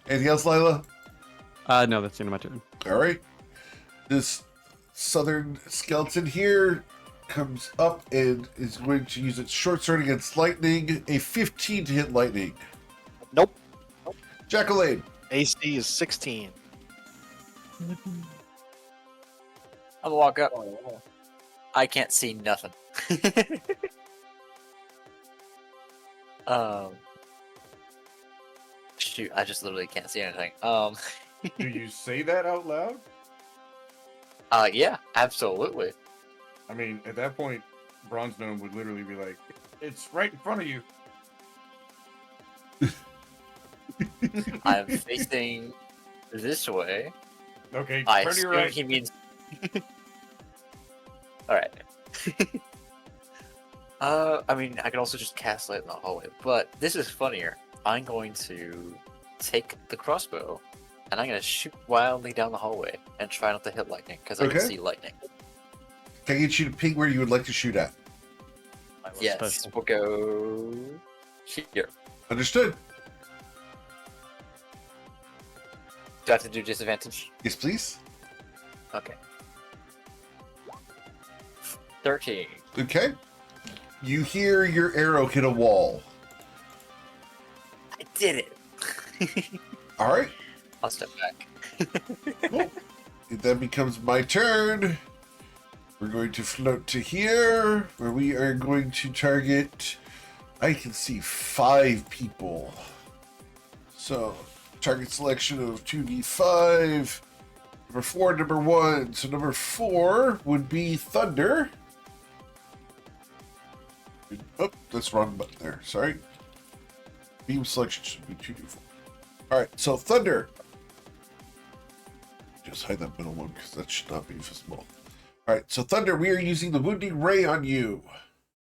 Anything else, Lila? No, that's the end of my turn. All right. This southern skeleton here comes up and is going to use its short sword against lightning. A 15 to hit lightning. Nope. Jacqueline. AC is 16. I'll walk up. I can't see nothing. um, shoot, I just literally can't see anything. Do you say that out loud? Yeah, absolutely. I mean, at that point, Bronze Gnome would literally be like, "It's right in front of you." I'm facing this way. Okay, I turn to your assume right. he means. All right. I mean, I could also just cast light in the hallway, but this is funnier. I'm going to take the crossbow, and I'm going to shoot wildly down the hallway and try not to hit lightning because I Okay. can see lightning. Can I get you to ping where you would like to shoot at? Yes, special. we'll go here. Understood. Do I have to do disadvantage? Yes, please. Okay. 13. Okay. You hear your arrow hit a wall. I did it. All right. I'll step back. Cool. It then becomes my turn. We're going to float to here, where we are going to target. I can see 5 people. So, target selection of 2d5. Number 4, number 1. So, number 4 would be Thunder. Oh, that's the wrong button there. Sorry. Beam selection should be 2d4. Alright, so Thunder. Just hide that middle one because that should not be visible. Alright, so Thunder, we are using the Wounding Ray on you.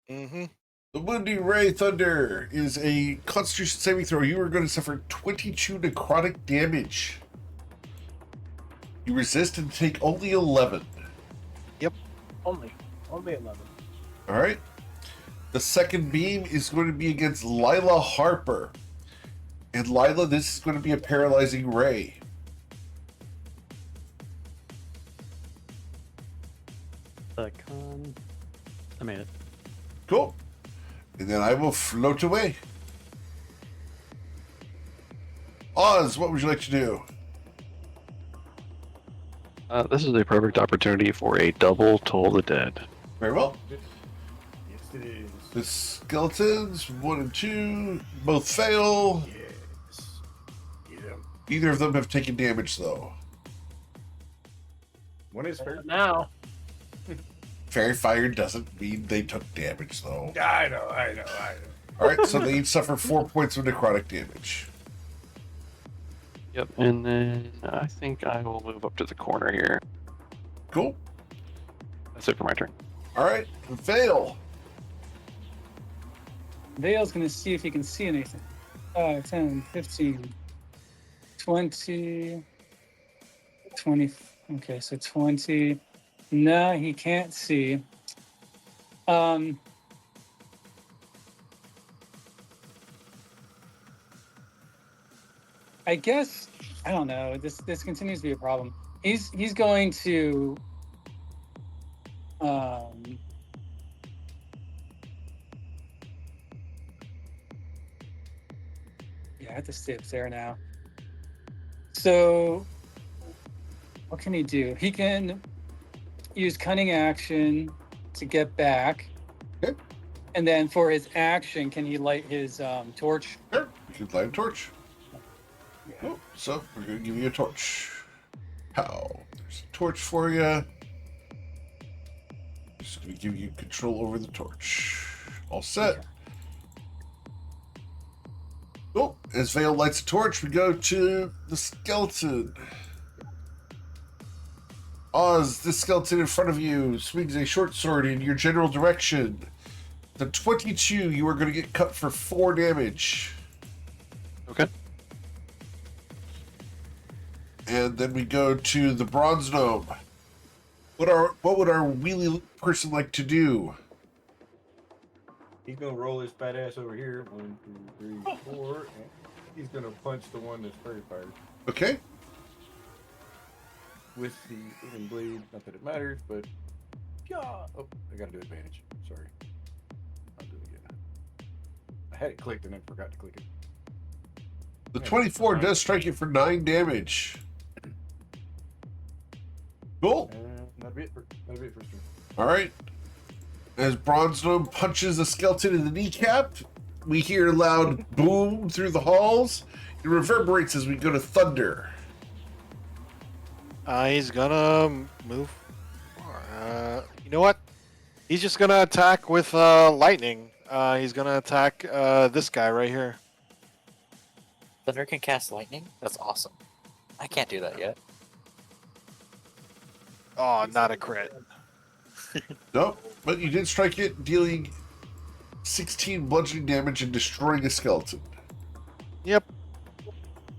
Mm-hmm. The Wounding Ray, Thunder, is a Constitution saving throw. You are going to suffer 22 necrotic damage. You resist and take only 11. Only 11. Alright. The second beam is going to be against Lila Harper. And Lila, this is going to be a paralyzing ray. I made it. Cool. And then I will float away. Oz, what would you like to do? This is a perfect opportunity for a double Toll the Dead. Very well. Yes, it is. The skeletons, 1 and 2, both fail. Yes. Yeah. Neither of them have taken damage, though. One is hurt. Now. Fairy Fire doesn't mean they took damage, though. I know. Alright, so they each suffer 4 points of necrotic damage. Yep, and then I think I will move up to the corner here. Cool. That's it for my turn. Alright, Vale. Vale's gonna see if he can see anything. 5, 10, 15, 20, 20. Okay, so 20. No, he can't see. I guess I don't know. This continues to be a problem. He's going to yeah, I have to stay up there now. So what can he do? He can use cunning action to get back. Okay. And then for his action, can he light his torch? Sure, you can light a torch. Oh, so we're going to give you a torch. How? There's a torch for you. Just going to give you control over the torch. All set. Oh, as Vale lights a torch, we go to the skeleton. Oz, this skeleton in front of you swings a short sword in your general direction. The 22, you are going to get cut for 4 damage. Okay. And then we go to the bronze gnome. What would our wheelie person like to do? He's gonna roll his fat ass over here. 1, 2, 3, 4. And he's gonna punch the one that's fairy fired Okay. with the wooden blade. Not that it matters, but yeah. Oh, I gotta do advantage. Sorry. I'll do it again. I had it clicked and then forgot to click it. The Yeah, 24 nine. does strike you for 9 damage. Cool. And that'll be it for turn. All right. As Bronze Gnome punches the skeleton in the kneecap, we hear a loud boom through the halls. It reverberates as we go to Thunder. He's gonna move. You know what? He's just gonna attack with lightning. He's gonna attack this guy right here. Thunder can cast lightning? That's awesome. I can't do that yet. Oh, not a crit. Nope, but you did strike it, dealing 16 bludgeoning damage and destroying a skeleton. Yep.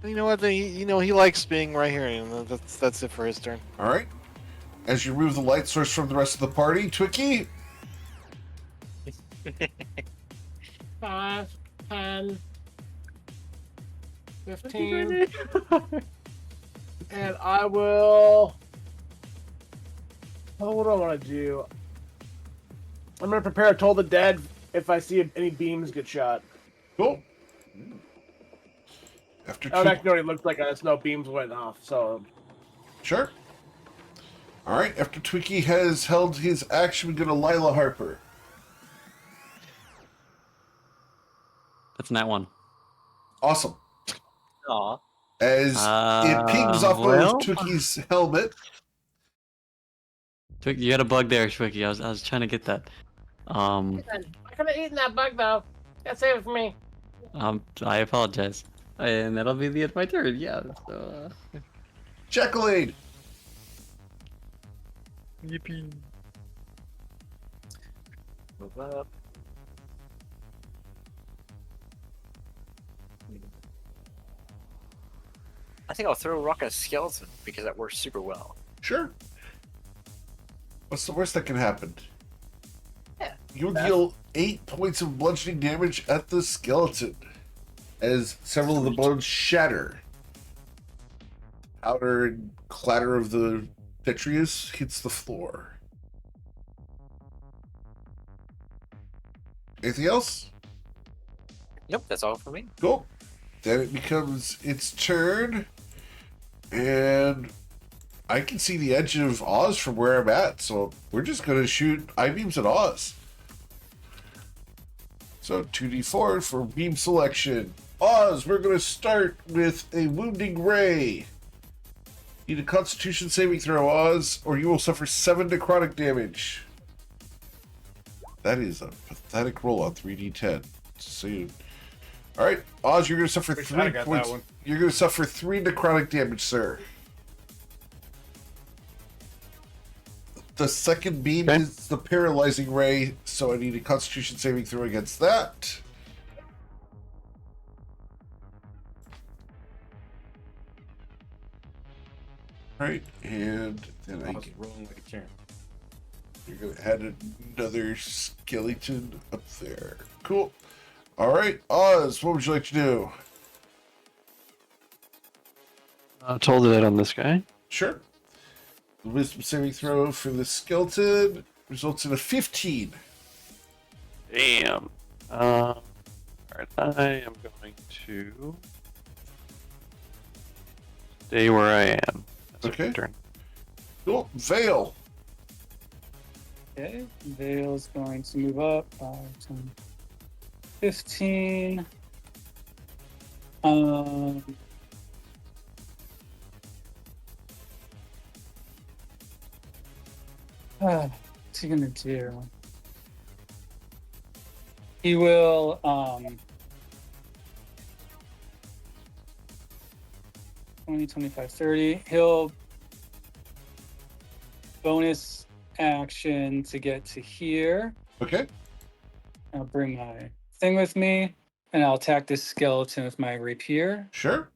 You know what? He likes being right here, and that's it for his turn. All right. As you remove the light source from the rest of the party, Twicky, 5, 10, 15. And I will. Oh, what do I want to do? I'm going to prepare a Toll the Dead if I see any beams get shot. cool. After That would actually already look like no beams went off, so. Sure. All right. After Twicky has held his action, we go to Lila Harper. That's not one. Awesome. Aw. As it pings off well. of Twicky's helmet. Twig, you had a bug there, Twiggy. I was trying to get that. I could have eaten that bug, though. Gotta save it for me. I apologize. And that'll be the end of my turn. Yeah. So. Jacqueline. Yippee. Move up. I think I'll throw a rock at a skeleton because that works super well. Sure. What's the worst that can happen? Yeah. You'll deal 8 points of bludgeoning damage at the skeleton as several of the bones shatter. Powder and clatter of the detritus hits the floor. Anything else? Nope, that's all for me. Cool. Then it becomes its turn. And I can see the edge of Oz from where I'm at, so we're just going to shoot I-beams at Oz. So 2d4 for beam selection. Oz, we're going to start with a wounding ray. Need a constitution saving throw, Oz, or you will suffer 7 necrotic damage. That is a pathetic roll on 3d10. Soon. Alright, Oz, you're going to suffer Wish 3 I'd got points. that one. You're going to suffer 3 necrotic damage, sir. The second beam Okay. is the paralyzing ray, so I need a constitution saving throw against that. Right, and then I was rolling like a champ. you're going to add another skeleton up there. Cool. All right, Oz, what would you like to do? Told that on this guy. Sure. The wisdom saving throw for the skeleton results in a 15. Damn. Alright, I am going to stay where I am. That's Okay. my turn. Cool. Veil. Okay, Vale's going to move up 5, 10, 15. What's he gonna do? He will 20, 25, 30. He'll bonus action to get to here. Okay. I'll bring my thing with me, and I'll attack this skeleton with my rapier. Sure.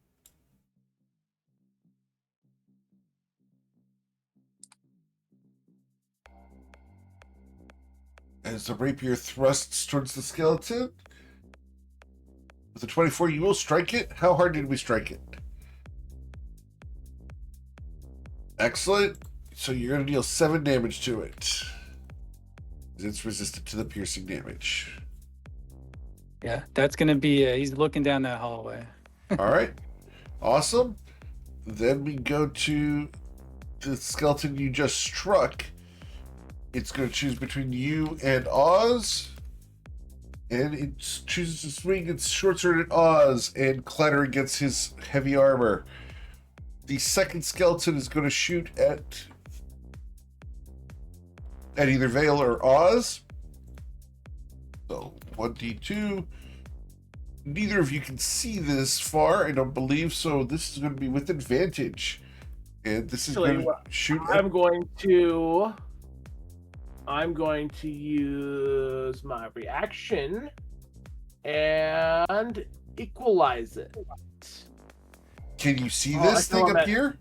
As the rapier thrusts towards the skeleton. With a 24, you will strike it. How hard did we strike it? Excellent. So you're going to deal 7 damage to it. It's resistant to the piercing damage. Yeah, that's gonna be. He's looking down that hallway. All right. Awesome. Then we go to the skeleton you just struck. It's going to choose between you and Oz. And it chooses to swing its short sword at Oz and clatter against his heavy armor. The second skeleton is going to shoot at either Vale or Oz. So 1d2. Neither of you can see this far, I don't believe, so this is going to be with advantage. And this is going to shoot at... I'm going to use my reaction and equalize it. Can you see this thing up here?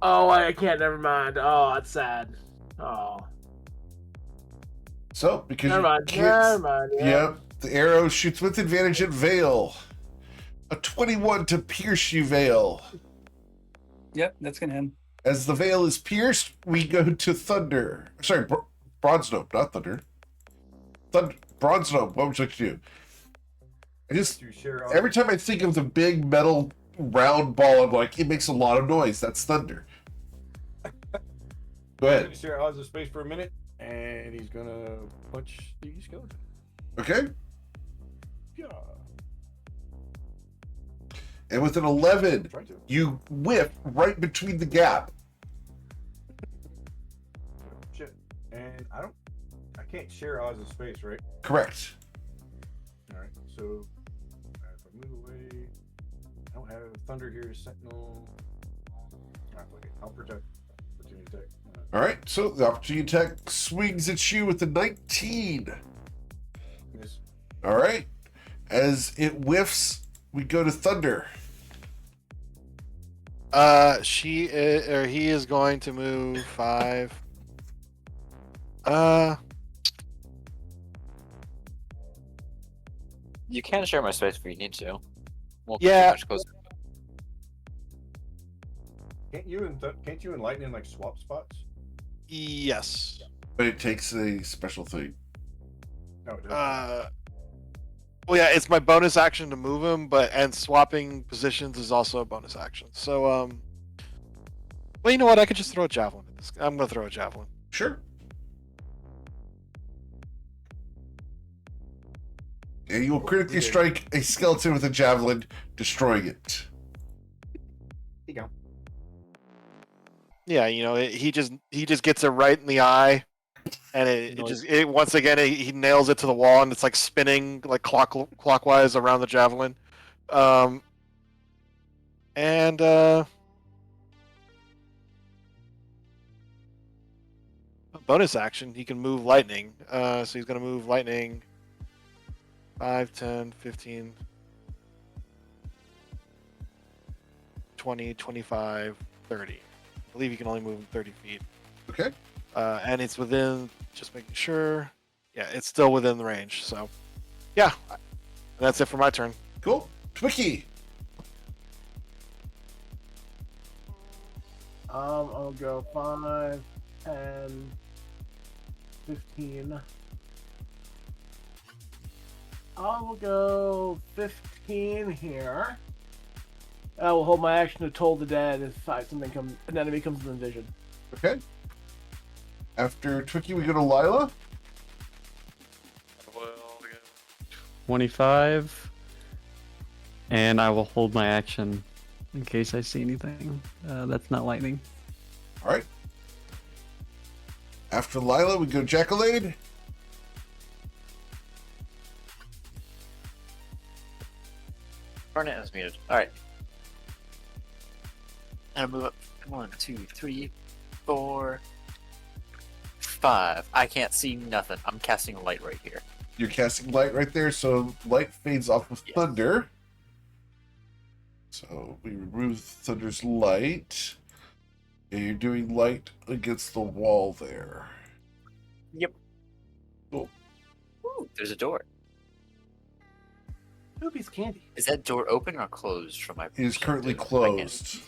Oh, I can't. Never mind. Oh, that's sad. Oh. So, because never mind. Never mind. Yeah. Yep. The arrow shoots with advantage at Vale. A 21 to pierce you, Vale. Yep, that's gonna hit. As the Vale is pierced, we go to Thunder. Sorry, Bronze Gnome, not Thunder. Bronze Gnome, what would you like to do? Every time I think of the big metal round ball, I'm like, it makes a lot of noise. That's Thunder. Go ahead. He's going to share Oz's space for a minute, and he's going to punch the skeleton. Okay. Yeah. And with an 11, you whip right between the gap. Shit. And I can't share Oz's space, right? Correct. Alright, so if I move away, I don't have Thunder here, Sentinel. I'll protect opportunity attack. Alright, so the opportunity attack swings at you with a 19. Miss. Alright. As it whiffs, we go to Thunder. He is going to move 5. You can share my space if you need to. Well, yeah. Can't you and Lightning like swap spots? Yes. But it takes a special thing. No, it doesn't. Well, yeah, it's my bonus action to move him, and swapping positions is also a bonus action. So, well, you know what? I could just throw a javelin at this. I'm going to throw a javelin. Sure. And you will critically strike a skeleton with a javelin, destroying it. There you go. Yeah, you know, he just gets it right in the eye, and it once again he nails it to the wall, and it's like spinning like clockwise around the javelin, and bonus action, he can move lightning. So he's going to move lightning 5, 10, 15, 20, 25, 30. I believe you can only move 30 feet. Okay. And it's within, just making sure. Yeah, it's still within the range. So, yeah. That's it for my turn. Cool. Twiki. I'll go 5, 10, 15. I'll go 15 here. I will hold my action to Toll the Dead if an enemy comes within vision. Okay. After Twiki, we go to Lila. 25. And I will hold my action in case I see anything. That's not lightning. All right. After Lila, we go Jackalade. Barnet is muted. Alright. And I move up 1, 2, 3, 4, 5. I can't see nothing. I'm casting a light right here. You're casting light right there, so light fades off with Thunder. So we remove Thunder's light. And you're doing light against the wall there. Yep. Cool. there's a door. Ruby's candy. Is that door open or closed from my It is currently perspective? I can't- closed.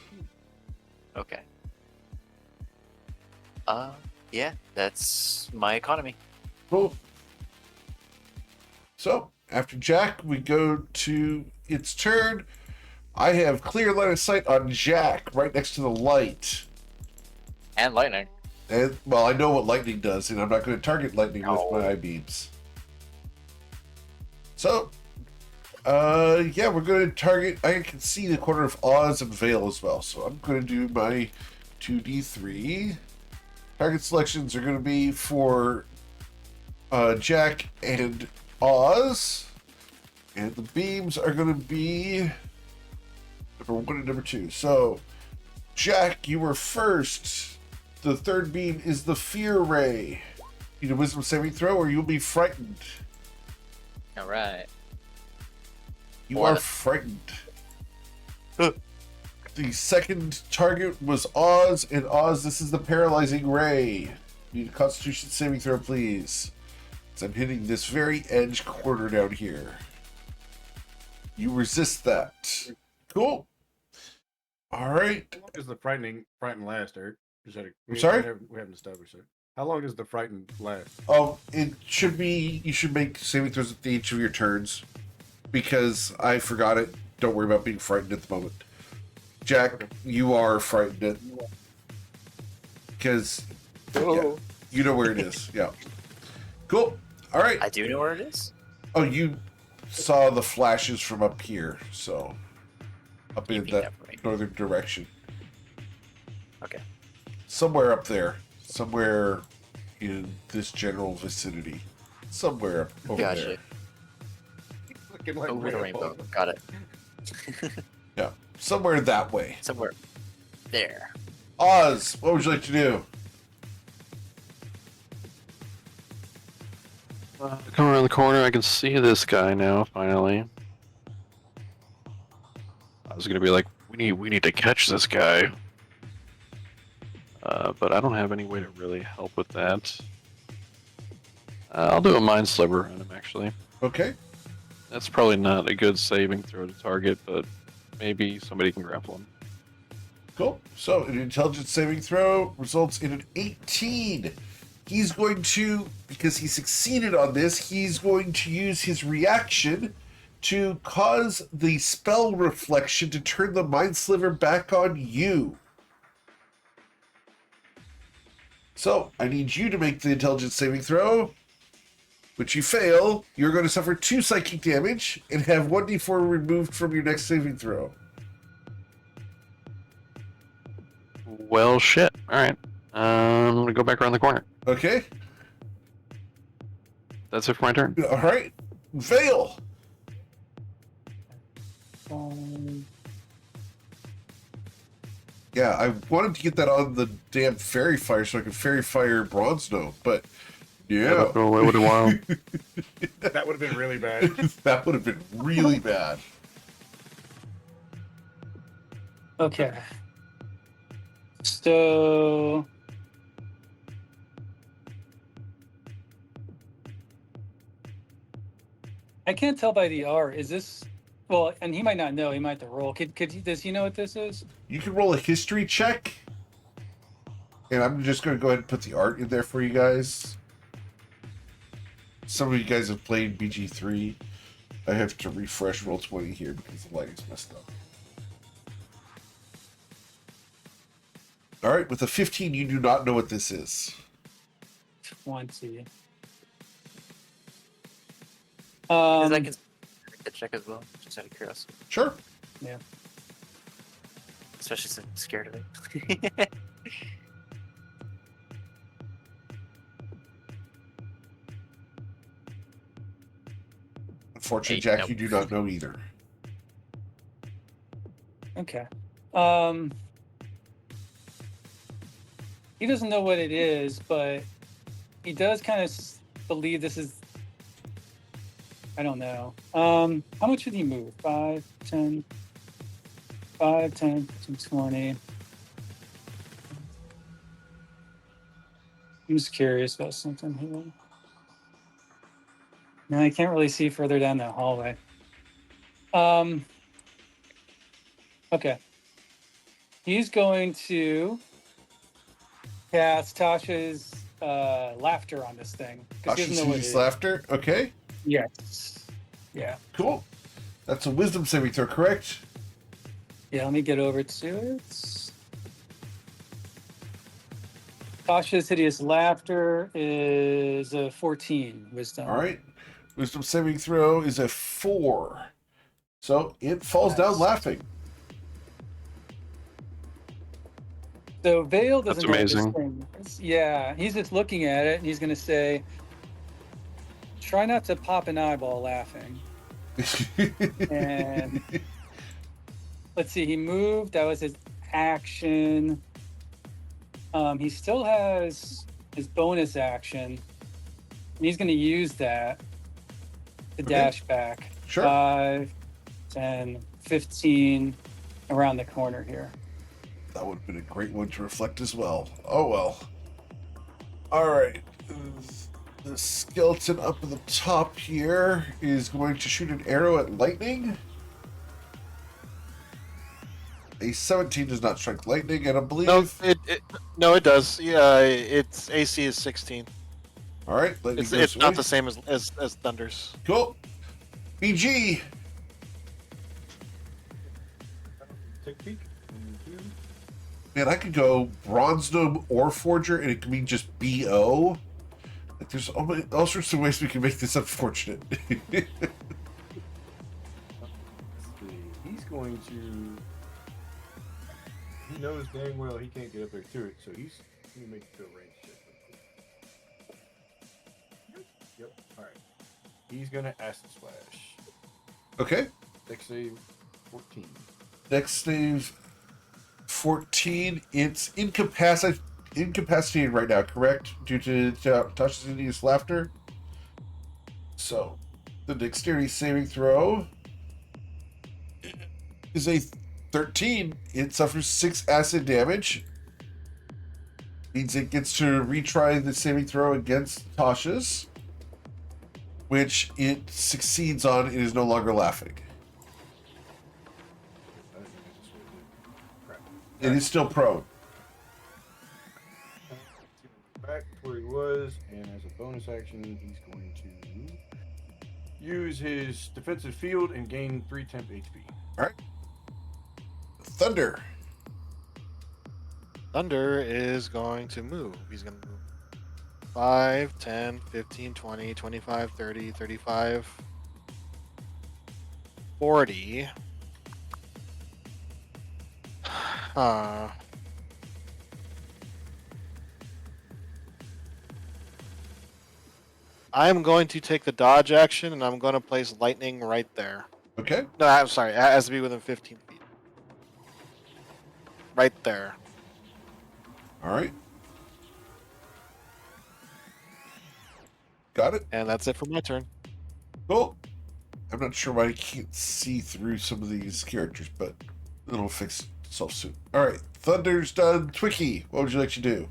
Okay. Yeah, that's my economy. Cool. So, after Jack, we go to its turn. I have clear line of sight on Jack, right next to the light. And lightning. And, well, I know what lightning does, and I'm not going to target lightning No. with my eye beams. So, yeah, we're going to target... I can see the corner of Oz and Vale as well, so I'm going to do my 2d3. Target selections are going to be for Jack and Oz. And the beams are going to be number 1 and number 2. So, Jack, you were first. The third beam is the Fear Ray. Need a Wisdom saving throw or you'll be frightened. All right. You What? are frightened. The second target was Oz, and Oz, this is the Paralyzing Ray. Need a Constitution saving throw, please. As I'm hitting this very edge corner down here. You resist that. Cool. All right. How long does the frighten last, Eric? I'm sorry? We haven't established it. How long does the frighten last? Oh, it should be. You should make saving throws at each of your turns, because I forgot it. Don't worry about being frightened at the moment. Jack, Okay. you are frightened because you know where it is. Yeah. Cool. All right. I do know where it is. Oh, you saw the flashes from up here, so up in Keeping that that right. northern direction. Okay. Somewhere up there. Somewhere in this general vicinity. Somewhere over Gotcha. there. Looking like Over the way rainbow. above. Got it. Yeah. Somewhere that way. Somewhere there. Oz, what would you like to do? Come around the corner, I can see this guy now, finally. I was gonna be like, we need to catch this guy. But I don't have any way to really help with that. I'll do a Mind Sliver on him, actually. Okay. That's probably not a good saving throw to target, but maybe somebody can grapple him. Cool. So, an intelligence saving throw results in an 18. He's going to, because he succeeded on this, he's going to use his reaction to cause the spell reflection to turn the Mind Sliver back on you. So, I need you to make the intelligence saving throw, which you fail. You're going to suffer 2 psychic damage and have 1d4 removed from your next saving throw. Well, shit. Alright. I'm gonna go back around the corner. Okay? That's it for my turn. All right. Vale. Yeah, I wanted to get that on the damn fairy fire so I could fairy fire Bronze Snow, but yeah. Go away with a while. That would have been really bad. That would have been really bad. Okay. So I can't tell by the art. Is this well? And he might not know. He might have to roll. Does he know what this is? You can roll a history check, and I'm just going to go ahead and put the art in there for you guys. Some of you guys have played BG3. I have to refresh Roll20 here because the lighting's messed up. All right, with a 15, you do not know what this is. 20. Because I can check as well, just out of curiosity. Sure. Yeah. Especially since I'm scared of it. Unfortunately, Hey, Jack, nope. you do not know either. Okay. He doesn't know what it is, but he does kind of believe this is. I don't know. How much would he move? 5, 10, 5, 10, 15, 20. I'm just curious about something here. No, I can't really see further down that hallway. Okay. He's going to cast Tasha's laughter on this thing. 'Cause he Tasha's doesn't know what it hideous is. laughter. Okay, Yes. Yeah. cool. That's a wisdom saving throw, correct? Yeah, let me get over to it. Tasha's hideous laughter is a 14 wisdom. All right. Wisdom saving throw is a 4. So it falls down Nice. laughing. So Vale doesn't That's know amazing. what this thing is. Yeah, he's just looking at it and he's going to say, try not to pop an eyeball laughing. And let's see, he moved. That was his action. He still has his bonus action. And he's going to use that to Okay. dash back. Sure. 5, 10, 15 around the corner here. That would have been a great one to reflect as well. Oh well. All right. The skeleton up at the top here is going to shoot an arrow at lightning. A 17 does not strike lightning, and I believe. No, it does. Yeah, its AC is 16. All right, lightning It's goes not away. the same as Thunder's. Cool. BG. Take a peek. 1, 2. Man, I could go Bronze Gnome or Forger, and it could mean just BO. Like, there's all sorts of ways we can make this unfortunate. Let's see. He's going to. He knows dang well he can't get up there to it, so he's going to make it to a range check. Yep. All right. He's going to acid slash. Okay. Dex save 14. Next save 14. It's incapacitated right now, correct? Due to Tasha's hideous laughter. So, the dexterity saving throw is a 13. It suffers 6 acid damage. Means it gets to retry the saving throw against Tasha's, which it succeeds on. It is no longer laughing. I think I just went to- Crap. It is still prone. Back to where he was, and as a bonus action, he's going to use his defensive field and gain 3 temp HP. Thunder. Thunder is going to move. He's going to move 5, 10, 15, 20, 25, 30, 35, 40. I'm going to take the dodge action and I'm going to place lightning right there. Okay. No, I'm sorry. It has to be within 15 feet. Right there. All right. Got it. And that's it for my turn. Cool. I'm not sure why I can't see through some of these characters, but it'll fix itself soon. All right. Thunder's done. Twicky, what would you like to do?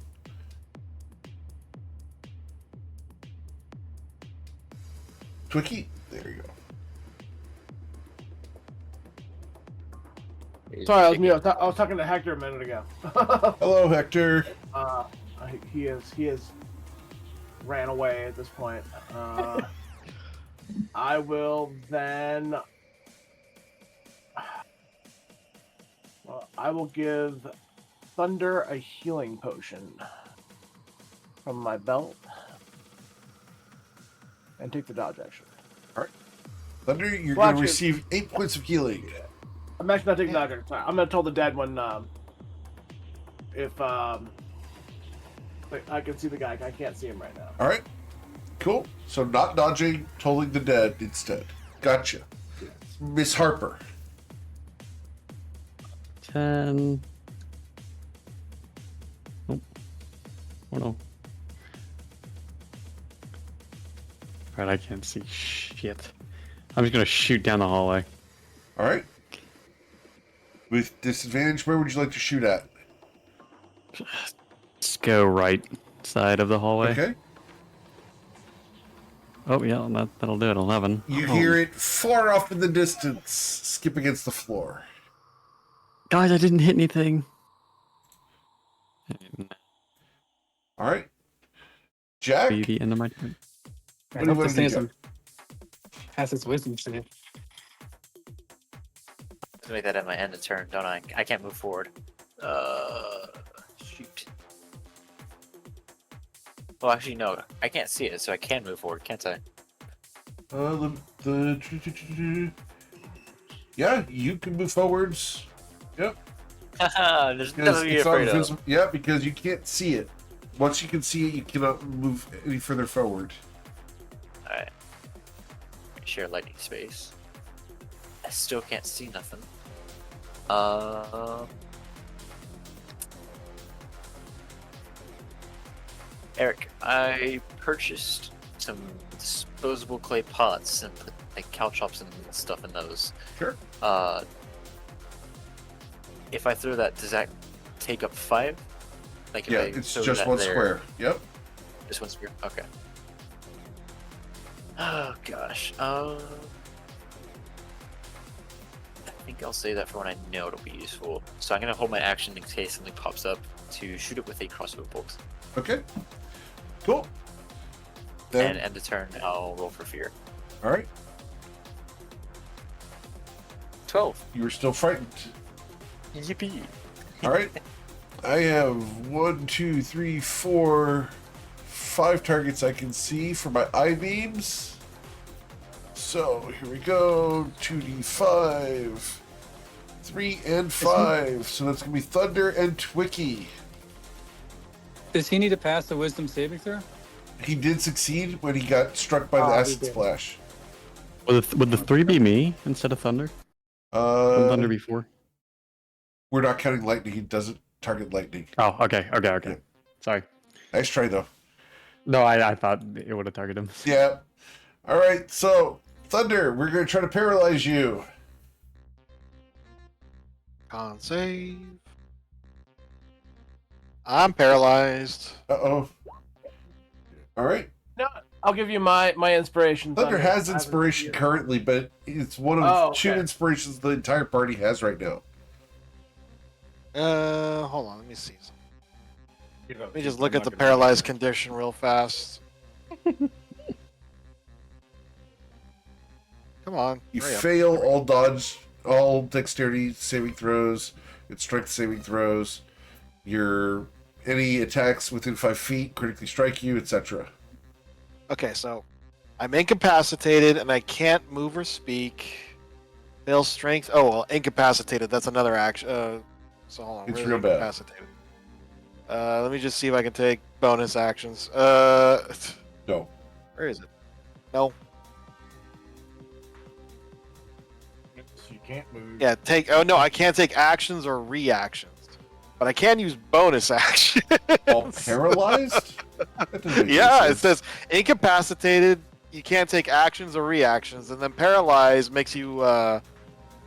Twicky? There you go. Sorry, I was mute. I was talking to Hector a minute ago. Hello, Hector. He has ran away at this point. I will then. Well, I will give Thunder a healing potion from my belt and take the dodge action. Thunder, you're Well, going to actually- receive 8 points of healing. I'm actually not taking the dodge action. Sorry. I'm going to tell the dead one if I can see the guy. I can't see him right now. All right. Cool. So not dodging, tolling the dead instead. Gotcha. Miss Harper. 10. Oh. Oh no. Alright, I can't see shit. I'm just gonna shoot down the hallway. All right. With disadvantage, where would you like to shoot at? Let's go right side of the hallway. Okay. Oh yeah, that'll do it. 11. You Oh. hear it far off in the distance, skip against the floor. Guys, I didn't hit anything. All right, Jack. Be the end of my turn. I What do you hope wanna this do, thing Jack? some passes wisdom save. Let's make that at my end of turn, don't I? I can't move forward. Shoot. Well, actually, no. I can't see it, so I can move forward, can't I? Yeah, you can move forwards. Yep. Haha, there's Because nothing to be it's not afraid of. visible. Yeah, because you can't see it. Once you can see it, you cannot move any further forward. Alright. Share lightning space. I still can't see nothing. Eric, I purchased some disposable clay pots and put like caltrops and stuff in those. Sure. If I throw that, does that take up 5? Like if Yeah, I it's throw just that one there- square. Yep. Just one square. Okay. Oh gosh. I think I'll save that for when I know it'll be useful. So I'm gonna hold my action in case something pops up to shoot it with a crossbow bolt. Okay. Cool. And Then, end the turn, I'll roll for fear. all right. 12. You were still frightened. Yippee. All right. I have 1, 2, 3, 4, 5 targets I can see for my eye beams. So here we go. 2d5, 3 and 5. So that's gonna be Thunder and Twicky. Does he need to pass the wisdom saving throw? He did succeed when he got struck by the he acid did. splash. Would the 3 be me instead of Thunder? Wouldn't Thunder be 4? We're not counting lightning. He doesn't target lightning. Oh, okay. Yeah. Sorry. Nice try though. No, I thought it would have targeted him. Yeah. All right. So Thunder, we're gonna try to paralyze you. Con save. I'm paralyzed. Uh-oh. All right. No, I'll give you my inspiration. Thunder has I haven't inspiration used it. currently, but it's one of Oh, 2 okay. inspirations the entire party has right now. Hold on, let me see. Give up. Let me just I'm look at not the gonna- paralyzed condition real fast. Come on. You hurry up. fail all dexterity saving throws, and strength saving throws. Your any attacks within 5 feet critically strike you, etc. Okay, so I'm incapacitated and I can't move or speak. Fail strength. Oh, well, incapacitated. That's another action. So hold on. It's where's real bad. incapacitated? Let me just see if I can take bonus actions. No. Where is it? No. So you can't move. Yeah, take. Oh no, I can't take actions or reactions, but I can use bonus actions. All paralyzed? That doesn't make any Yeah, it sense. says incapacitated. You can't take actions or reactions, and then paralyzed makes you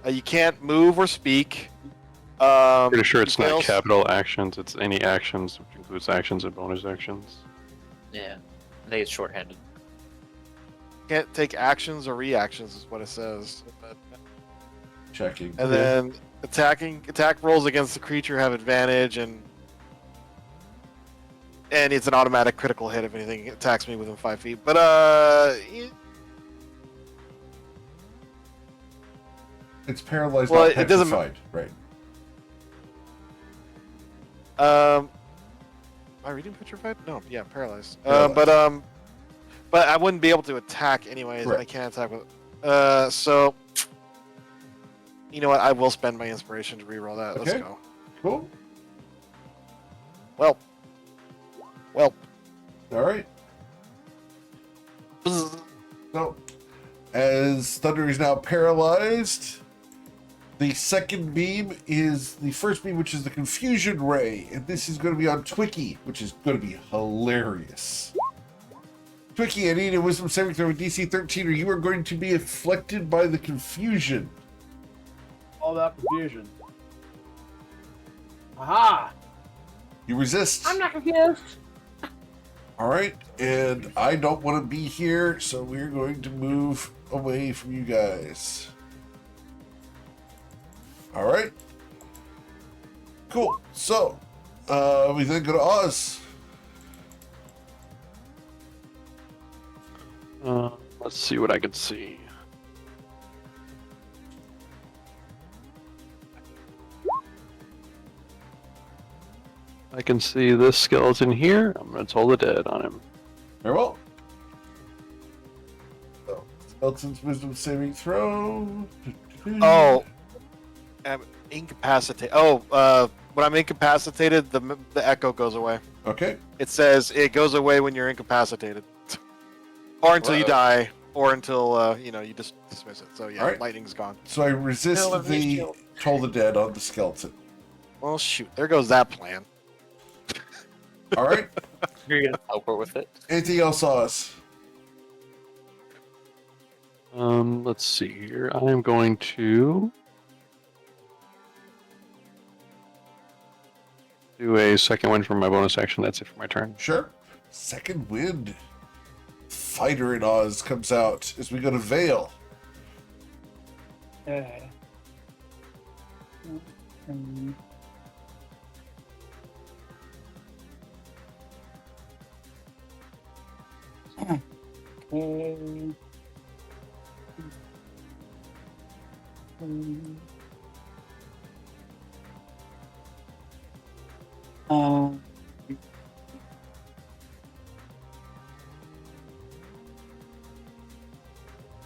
you can't move or speak. Pretty sure it's not fails- capital actions, it's any actions, which includes actions and bonus actions. Yeah. I think it's shorthanded. Can't take actions or reactions is what it says. But, Checking. and then attack rolls against the creature have advantage, and it's an automatic critical hit if anything attacks me within 5 feet. But It's paralyzed, Well, not it doesn't- petrified. Right. am I reading petrified? No, yeah, paralyzed. Paralyzed. But I wouldn't be able to attack anyways, and I Correct. can't attack with. So you know what? I will spend my inspiration to reroll that. Let's Okay. go. Cool. Well. All right. So, as Thunder is now paralyzed, the second beam is the first beam, which is the Confusion Ray, and this is going to be on Twicky, which is going to be hilarious. Twicky, I need a Wisdom saving throw with DC 13, or you are going to be afflicted by the confusion. All that confusion. Aha! You resist. I'm not confused. All right, and I don't want to be here, so we're going to move away from you guys. All right. Cool. So, we then go to Oz. Let's see what I can see. I can see this skeleton here. I'm going to toll the dead on him. Very well. So, skeleton's wisdom saving throw. Oh, I'm incapacitated. Oh, when I'm incapacitated, the echo goes away. Okay. It says it goes away when you're incapacitated, or until you Right. die, or until you just dismiss it. So yeah, All right. lightning's gone. So I resist No, I'm the shield. toll the dead on the skeleton. Well, shoot, there goes that plan. All right. You're gonna teleport with it. Anything else, Oz? Let's see here. I am going to do a second wind for my bonus action. That's it for my turn. Sure. Second wind. Fighter in Oz comes out as we go to Vale. Okay. Okay. Um,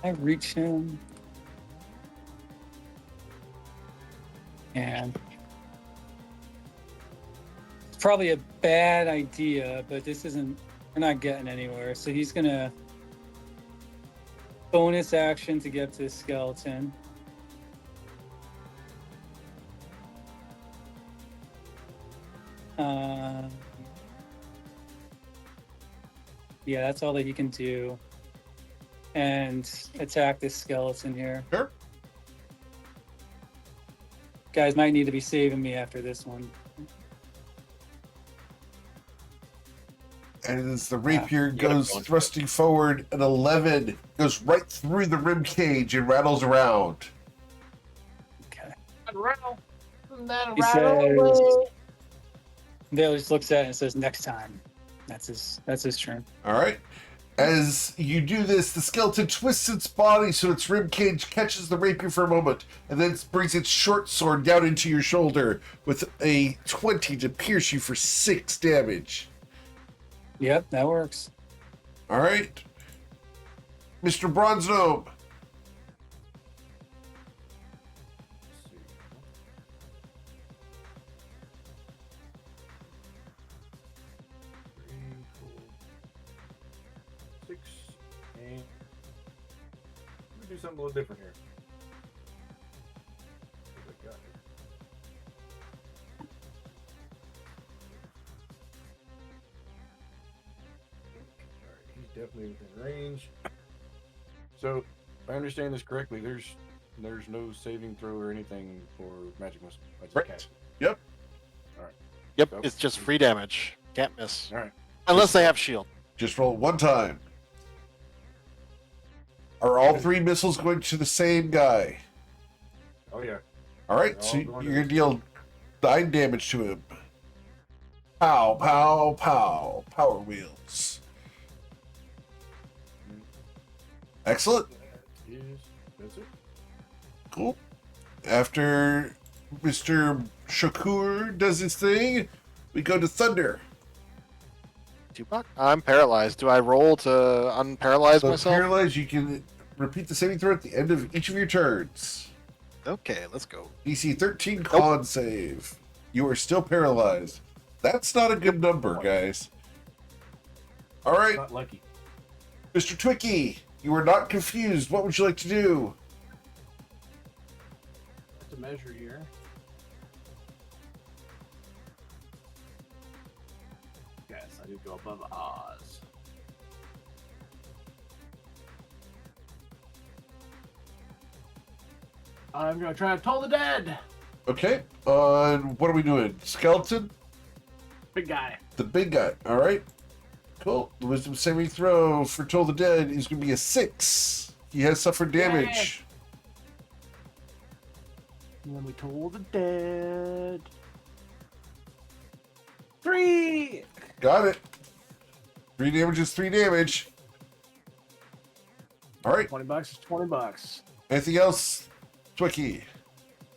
I reach him and it's probably a bad idea, but this isn't, we're not getting anywhere. So he's gonna bonus action to get to the skeleton. Yeah, that's all that he can do. And attack this skeleton here. Sure. Guys might need to be saving me after this one. And as the rapier you gotta goes go into thrusting forward, an 11 goes right through the rib cage and rattles around. Okay. Rattle. Then He rattle says- away. Dale just looks at it and says, "Next time." That's his turn. All right. As you do this, the skeleton twists its body so its rib cage catches the rapier for a moment, and then brings its short sword down into your shoulder with a 20 to pierce you for 6 damage. Yep, that works. All right. Mr. Bronze Gnome. Let's see. 3, 4, 6, and let me do something a little different here. What I got here? Alright, he's definitely within range. So, if I understand this correctly, there's no saving throw or anything for magic missile. I just Right. cast it. Yep. Yep, Nope. it's just free damage. Can't miss. All right. Unless they have shield. Just roll it one time. Are all 3 missiles going to the same guy? Oh yeah. All right, They're so all going to you're going to deal 9 damage to him. Pow, pow, pow. Power wheels. Excellent. That's it. Cool. After Mr. Shakur does his thing, we go to Thunder. Tupac? I'm paralyzed. Do I roll to unparalyze So myself? paralyzed, you can repeat the saving throw at the end of each of your turns. Okay, let's go. DC 13 con save. You are still paralyzed. That's not a good number, guys. All right, Not lucky. Mr. Twicky, you are not confused. What would you like to do? To measure here. Yes, I did go above Oz. I'm gonna try to toll the dead. Okay, what are we doing? Skeleton? Big guy. The big guy, all right? Cool. The wisdom saving throw for Toll the Dead is going to be a 6. He has suffered damage. And then we told the dead. 3. Got it. 3 damage is 3 damage. All right. $20 is $20. Anything else, Twicky?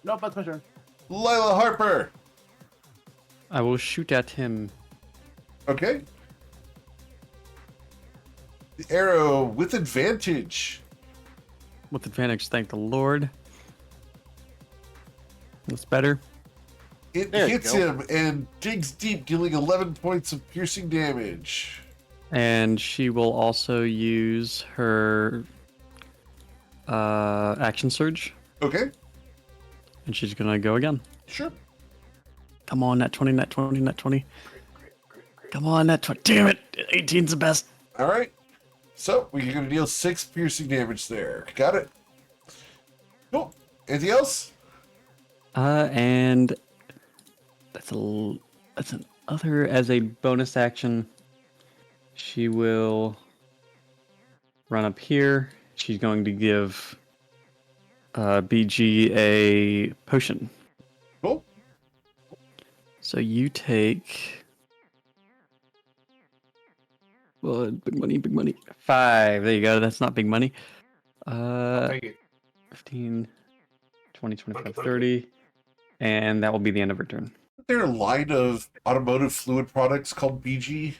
Nope, that's my turn. Lila Harper. I will shoot at him. Okay. The arrow with advantage. With advantage, thank the Lord. That's better. It There you hits go. him and digs deep, dealing 11 points of piercing damage. And she will also use her action surge. Okay, And she's going to go again. sure. Come on, net 20, net 20, net 20. Come on, net 20. Damn it. 18's the best. All right. So we're going to deal 6 piercing damage there. Got it. Cool. Anything else? And that's an other as a bonus action. She will run up here. She's going to give BG a potion. Cool. So you take. Well, big money, big money. 5. There you go. That's not big money. Take it. 15, 20, 25, 30. And that will be the end of her turn. Is there a line of automotive fluid products called BG?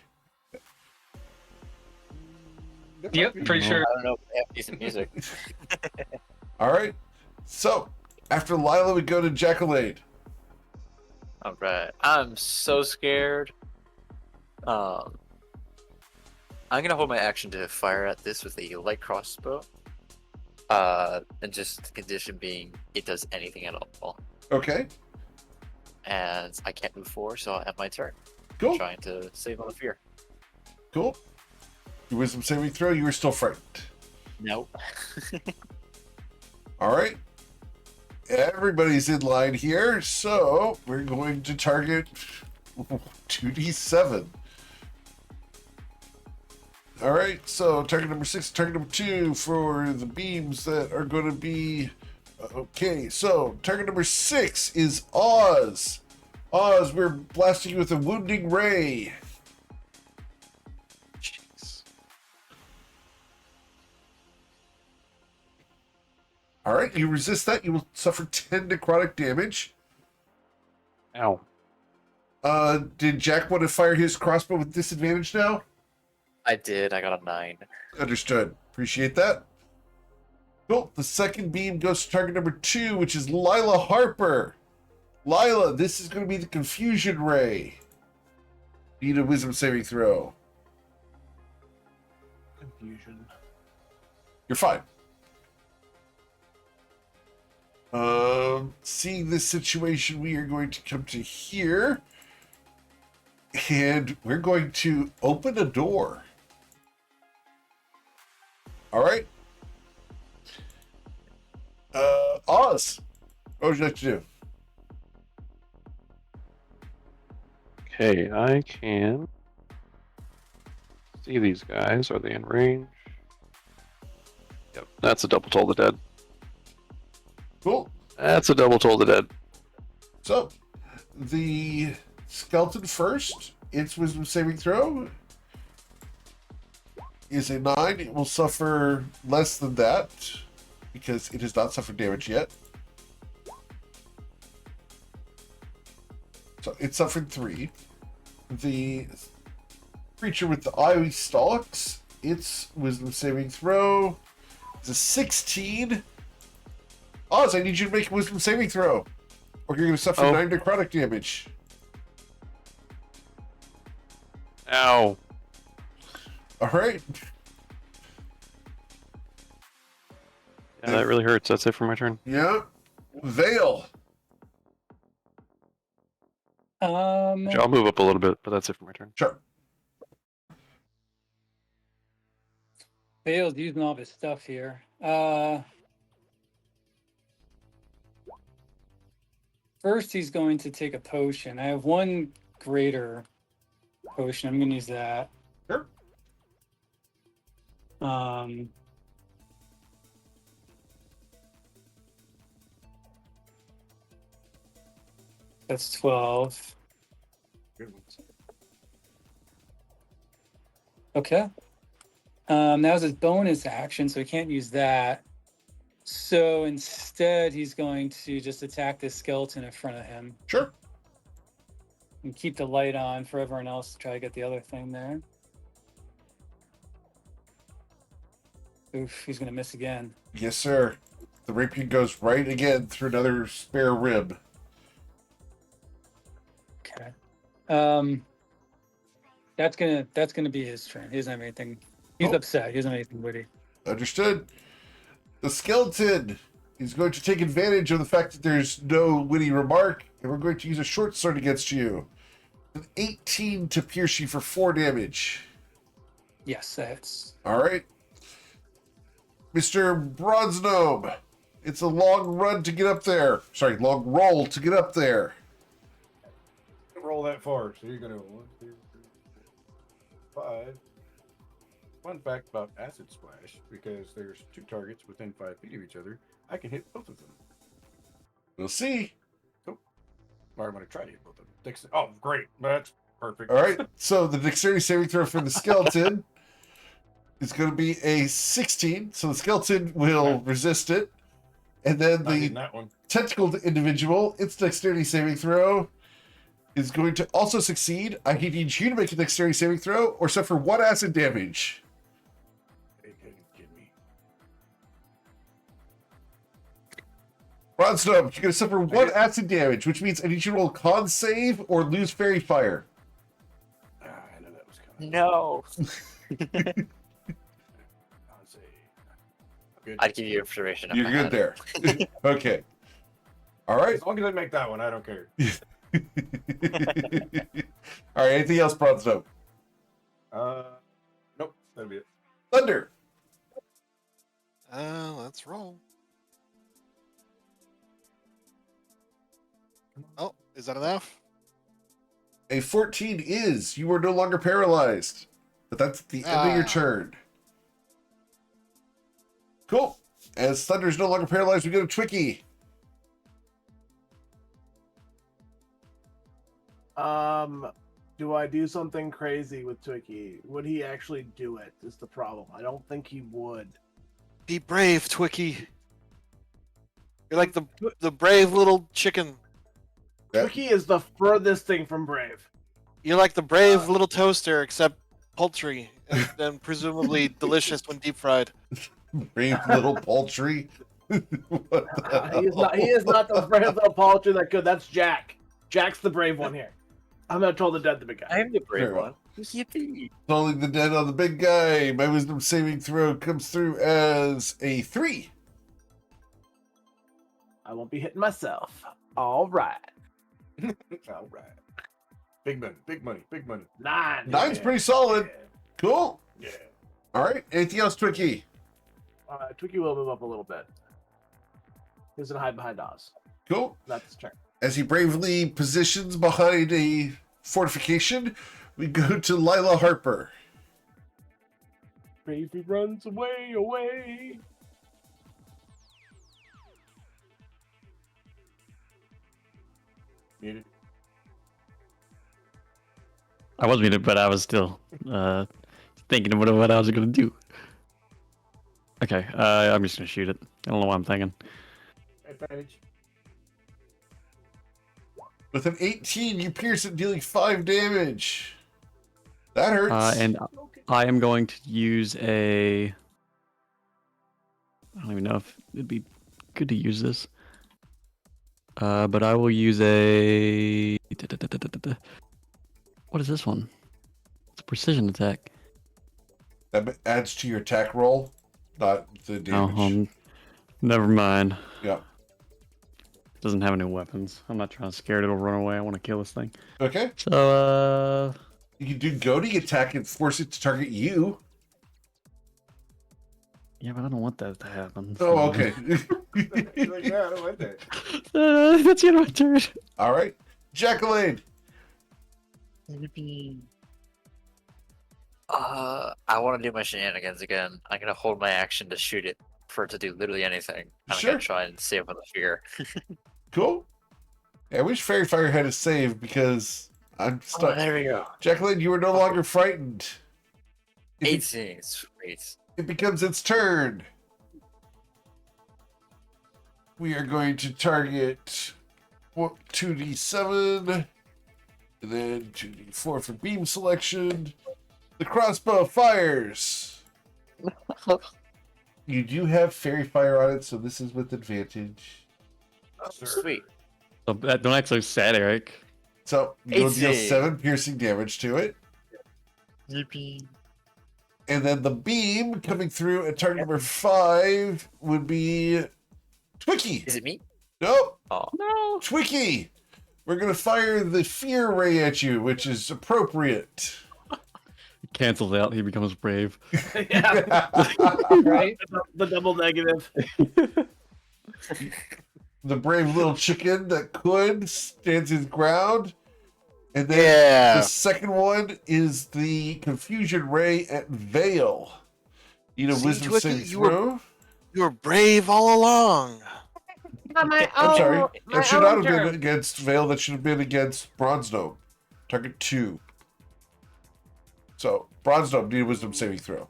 Yep, pretty sure. I don't know if they have decent music. All right. So after Lila, we go to Jacqueline. All right. I'm so scared. I'm gonna hold my action to fire at this with a light crossbow. And just the condition being it does anything at all. Okay. And I can't move forward, so I'll have my turn. Cool. Trying to save on the fear. Cool. Your wisdom saving throw. You were still frightened. Nope. All right. Everybody's in line here, so we're going to target 2d7. All right, so target number 6, target number 2 for the beams that are going to be... Okay, so target number 6 is Oz. Oz, we're blasting you with a wounding ray. Jeez. All right, you resist that, you will suffer 10 necrotic damage. Ow. Did Jack want to fire his crossbow with disadvantage now? I did. I got a 9. Understood. Appreciate that. Cool. The second beam goes to target number 2, which is Lila Harper. Lila, this is going to be the confusion ray. Need a wisdom saving throw. Confusion. You're fine. Seeing this situation, we are going to come to here. And we're going to open a door. All right. Oz, what would you like to do? Okay, I can see these guys. Are they in range? Yep, that's a double toll the dead. Cool. That's a double toll the dead. So, the skeleton first, its wisdom saving throw is a 9. It will suffer less than that because it has not suffered damage yet. So it suffered 3. The creature with the ivy stalks, its wisdom saving throw is a 16. Oz, I need you to make a wisdom saving throw, or you're going to suffer 9 necrotic damage. Ow. All right. Yeah, that really hurts. That's it for my turn. Yeah. Vale. I'll move up a little bit, but that's it for my turn. Sure. Bale's using all of his stuff here. First, he's going to take a potion. I have one greater potion. I'm going to use that. Sure. Um, that's 12. Good ones. Okay. That was his bonus action, so he can't use that. So instead, he's going to just attack this skeleton in front of him Sure. and keep the light on for everyone else to try to get the other thing there. Oof, he's going to miss again. Yes, sir. The rapier goes right again through another spare rib. Okay. That's gonna be his turn. He doesn't have anything. He's Oh. upset. He doesn't have anything witty. Understood. The skeleton is going to take advantage of the fact that there's no witty remark, and we're going to use a short sword against you. An 18 to pierce you for 4 damage. Yes, that's All right. Mr. Bronze Gnome, it's a long run to get up there. Sorry, long roll to get up there. Don't roll that far, so you're gonna 1, 2, 3, 4, 5. Fun fact about acid splash: because there's 2 targets within 5 feet of each other, I can hit both of them. We'll see. Or I'm gonna try to hit both of them. Oh, great! That's perfect. All right. So the dexterity saving throw for the skeleton is going to be a 16. So the skeleton will resist it. And then Not hitting the that one. tentacled individual, its dexterity saving throw is going to also succeed. I need you to make a dexterity saving throw or suffer 1 acid damage. Hey, kid me. Bronze Gnome, you're going to suffer 1 acid damage, which means I need you to roll con save or lose fairy fire. I know that was coming. No. I'll say. Good. I'd give you information. if You're I good had there. Okay. All right. As long as I make that one, I don't care. All right. Anything else, Bronze Gnome? Nope. That'll be it. Thunder. Let's roll. Oh, is that enough? A 14 is. You are no longer paralyzed. But that's at the end of your turn. Cool. As Thunder's no longer paralyzed, we go to Twicky. Do I do something crazy with Twicky? Would he actually do it? Is the problem. I don't think he would. Be brave, Twicky. You're like the brave little chicken. Yeah. Twicky is the furthest thing from brave. You're like the brave little toaster, except poultry, and then presumably delicious when deep fried. Brave little poultry. What the He is not the brave little poultry that good. That's Jack. Jack's the brave one here. I'm gonna troll the dead, the big guy. I am the brave Very well. one. Yippee. Tolling the dead on the big guy. My wisdom saving throw comes through as a 3. I won't be hitting myself. All right. All right. Big money. Big money. Big money. 9. Nine's pretty solid. Cool. Yeah. All right. Anything else, Twicky? Twicky will move up a little bit. He's gonna hide behind Oz. Cool. That's his turn. As he bravely positions behind a fortification, we go to Lila Harper. Bravely runs away. Muted. I was muted, but I was still thinking of what I was going to do. Okay, I'm just going to shoot it. I don't know what I'm thinking. Advantage. With an 18, you pierce it, dealing 5 damage. That hurts. And I am going to use a... I don't even know if it'd be good to use this. But I will use a... What is this one? It's a precision attack. That adds to your attack roll, not the damage. Never mind. Yeah. Doesn't have any weapons. I'm not trying to scare it. It'll run away. I want to kill this thing. Okay. So, You can do goading attack and force it to target you. yeah, but I don't want that to happen. Oh, okay. Like, yeah, I don't like that. That's the end of my turn. All right. Jacqueline. I want to do my shenanigans again. I'm gonna hold my action to shoot it for it to do literally anything. I'm Sure. gonna try and save on the fear. Cool. Yeah, I wish Fairy Fire had a save because I'm Oh, stuck. there we go. Jacqueline, you are no longer frightened. It, be- 18. Sweet. it becomes its turn. We are going to target 2d7 and then 2d4 for beam selection. The crossbow fires. You do have Fairy Fire on it, so this is with advantage. Sweet. So don't actually set Eric. So you'll deal 18. 7 piercing damage to it. Yippee. And then the beam coming through at target number 5 would be Twicky. Is it me? Nope. Oh. No. Twicky. We're going to fire the fear ray at you, which is appropriate. Cancels out. He becomes brave. Yeah, Right? the double negative. The brave little chicken that could stands his ground. And then Yeah. the second one is the confusion ray at Vale. Need a See, wisdom Twicky, saving you were- throw. You were brave all along. On my I'm sorry. own- my That should not own have been turn. against Vale. That should have been against Bronze Dome. Target 2. So, Bronze Dome, need a wisdom saving throw.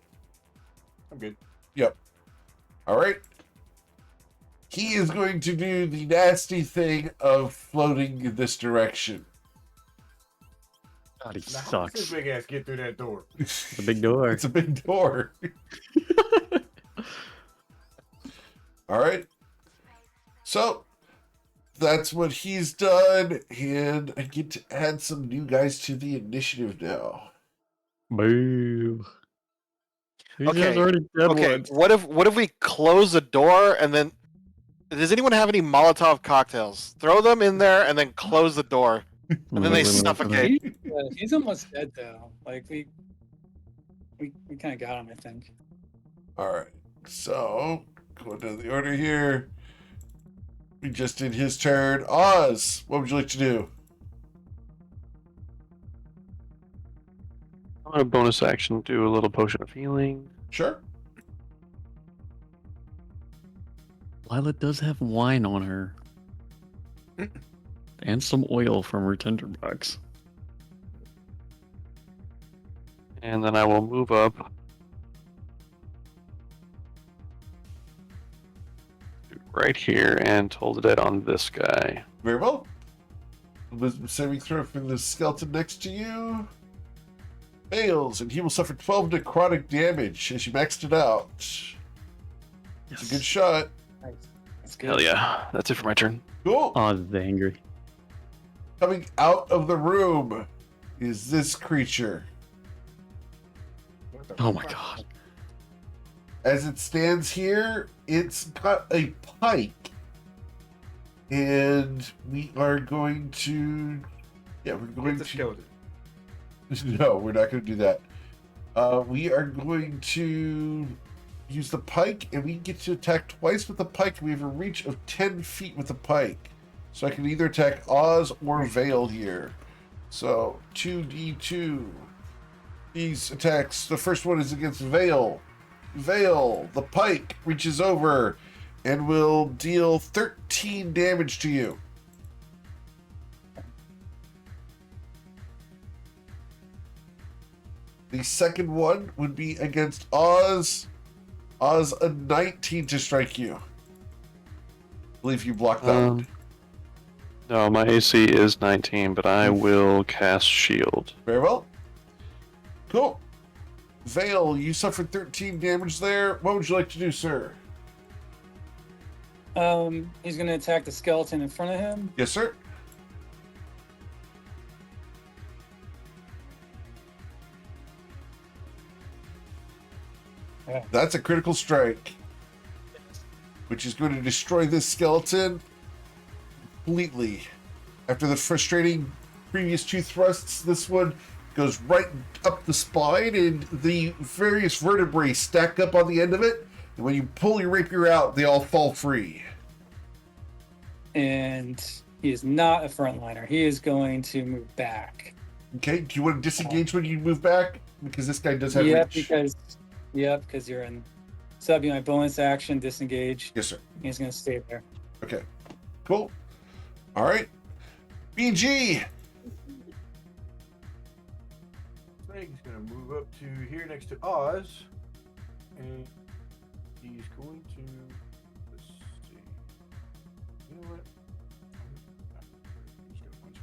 I'm good. Yep. All right. He is going to do the nasty thing of floating in this direction. God, he Now, how does sucks. this big ass get through that door? The big door. It's a big door. All right. So, that's what he's done. And I get to add some new guys to the initiative now. Boo. These Okay, guys are already dead Okay, ones. what if we close the door and then does anyone have any Molotov cocktails? Throw them in there and then close the door. And then they suffocate. He's almost dead though. Like we kind of got him, I think. All right. So, going down the order here. We just did his turn. Oz, what would you like to do? I'm gonna bonus action do a little potion of healing. Sure. Lila does have wine on her. And some oil from her tinderbox. And then I will move up. Right here and toll the dead on this guy. Very well. Wisdom saving throw from the skeleton next to you. Fails, and he will suffer 12 necrotic damage as you maxed it out. It's a good shot. Nice. That's good. Hell yeah. That's it for my turn. Cool. Oz is angry. Coming out of the room is this creature. What the Oh my fuck? god. As it stands here, it's got a pike. And we are going to... Yeah, we're going It's a to... skeleton. No, we're not going to do that. We are going to use the pike, and we get to attack twice with the pike. We have a reach of 10 feet with the pike. So I can either attack Oz or Vale here. So, 2d2. These attacks, the first one is against Vale. Vale, the pike, reaches over and will deal 13 damage to you. The second one would be against Oz. Oz, a 19 to strike you. I believe you blocked that one. No, my AC is 19, but I will cast Shield. Very well. Cool. Vale, you suffered 13 damage there. What would you like to do, sir? He's gonna attack the skeleton in front of him. Yes, sir. Yeah. That's a critical strike, which is going to destroy this skeleton completely. After the frustrating previous 2 thrusts, this one goes right up the spine, and the various vertebrae stack up on the end of it. And when you pull your rapier out, they all fall free. And he is not a frontliner. He is going to move back. Okay, do you want to disengage when you move back? Because this guy does have Yep, reach. because you're in. So that'd be my bonus action, disengage. Yes, sir. He's gonna stay there. Okay. Cool. All right. BG. Snake's gonna move up to here next to Oz, and he's going to. Let's see. You know what? I'm just gonna punch him.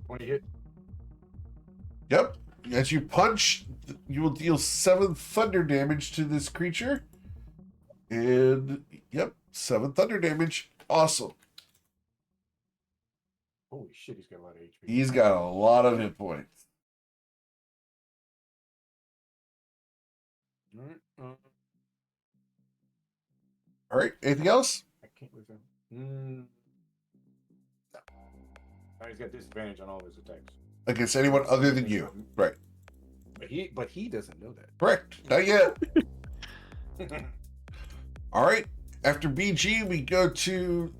When you hit, Yep. As you punch, you will deal 7 thunder damage to this creature. And, yep, 7 thunder damage. Awesome. holy shit, he's got a lot of HP. He's got a lot of hit points. All right. All right. Anything else? I can't believe him. No. Oh, he's got disadvantage on all his attacks. Against anyone other than you. Right. But he doesn't know that. Correct. Not yet. All right. After BG, we go to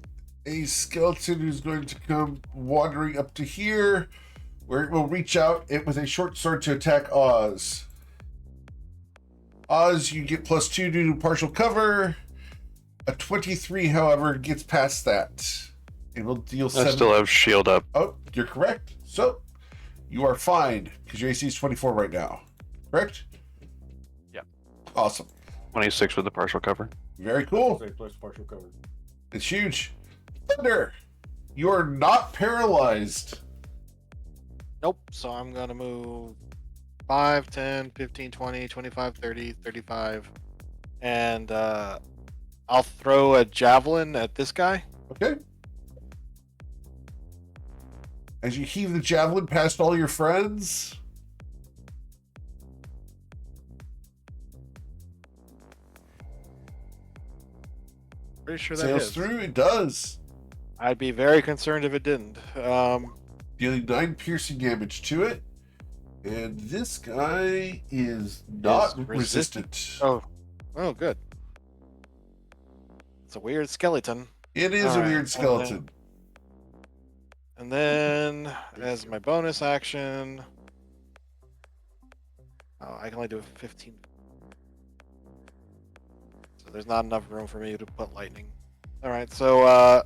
a skeleton who's going to come wandering up to here, where it will reach out it with a short sword to attack Oz. Oz, you get +2 due to partial cover. A 23, however, gets past that. It will deal 7. I still have shield up. Oh, you're correct. So, you are fine, because your AC is 24 right now. Correct? Yeah. Awesome. 26 with the partial cover. Very cool. Say plus partial cover. It's huge. Thunder, you are not paralyzed. Nope. So I'm going to move 5, 10, 15, 20, 25, 30, 35. And I'll throw a javelin at this guy. Okay. As you heave the javelin past all your friends. Pretty sure that Sails is. through. It does. I'd be very concerned if it didn't. Dealing 9 piercing damage to it. And this guy is not resistant. Oh, good. It's a weird skeleton. It is All a right, weird skeleton. And then, as my bonus action, I can only do 15. So there's not enough room for me to put lightning. All right, so have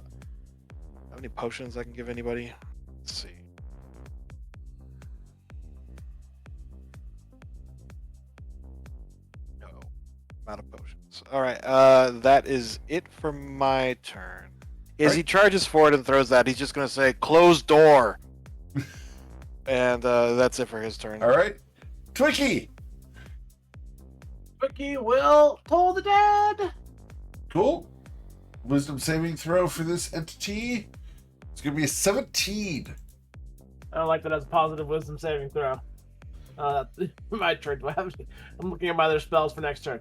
any potions I can give anybody? Let's see. No, not a potions. All right, that is it for my turn. As he charges forward and throws that, he's just going to say, "Close door." And that's it for his turn. All right. Twiki. Wiki will toll the dead. Cool. Wisdom saving throw for this entity. It's going to be a 17. I don't like that as a positive wisdom saving throw. My turn. I'm looking at my other spells for next turn.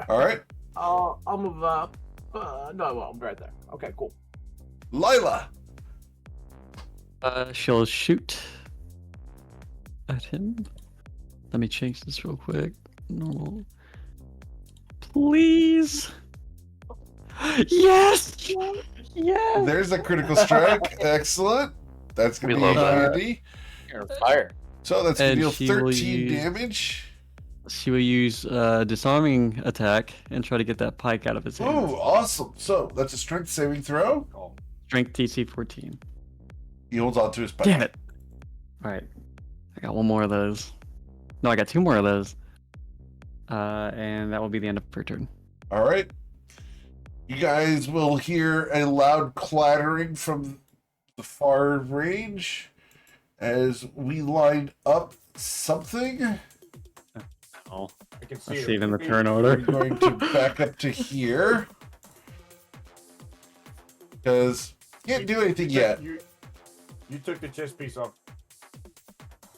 All right. I'll move up. No, I won't. I'll be right there. Okay, cool. Lila. She'll shoot at him. Let me change this real quick. Normal. Please. Yes. Yes. There's a critical strike. Excellent. That's going to We be love that. handy. You're on fire. So that's going And to deal she will 13 use- damage. She will use disarming attack and try to get that pike out of his hand. Oh, awesome. So that's a strength saving throw. Strength DC 14. He holds on to his pike. Damn it. All right. I got one more of those. No, I got 2 more of those. And that will be the end of her turn. All right. You guys will hear a loud clattering from the far range as we line up something. Oh, I can see let's it. see it in the turn We're order. going to back up to here. Because can't do anything yet. You took the chest piece off.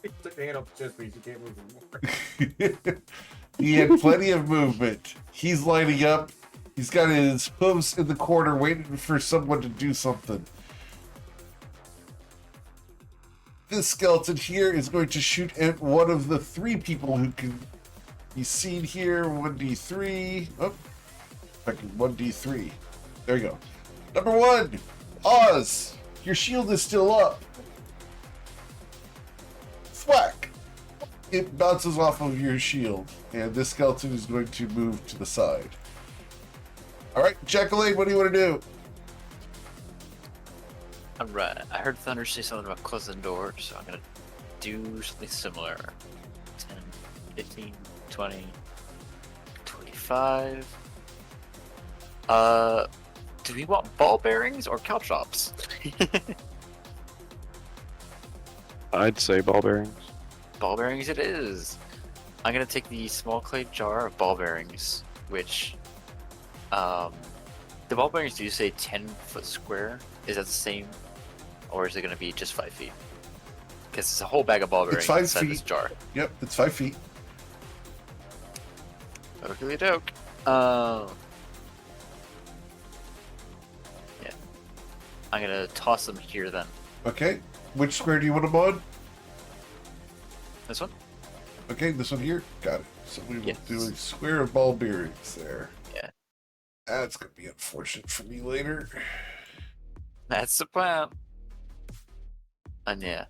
You took the hand off the chest piece. You can't move anymore. He had plenty of movement. He's lining up. He's got his hooves in the corner waiting for someone to do something. This skeleton here is going to shoot at one of the 3 people who can be seen here. 1d3. Oh. If I can 1d3. There you go. Number 1, Oz. Your shield is still up. Thwack. It bounces off of your shield, and this skeleton is going to move to the side. All right, Jacqueline, what do you want to do? Alright, I heard Thunder say something about closing the door, so I'm gonna do something similar. 10, 15, 20, 25. Do we want ball bearings or caltrops? I'd say ball bearings. Ball bearings it is. I'm gonna take the small clay jar of ball bearings, which, the ball bearings do say 10-foot square. Is that the same, or is it gonna be just 5 feet? Because it's a whole bag of ball bearings It's 5 inside feet. this jar. Yep, it's 5 feet. Okey doke. Yeah. I'm gonna toss them here then. Okay. Which square do you want them on? This one? Okay, this one here. Got it. So we will Yes. do a square of ball bearings there. Yeah. That's going to be unfortunate for me later. That's the plan. And yeah.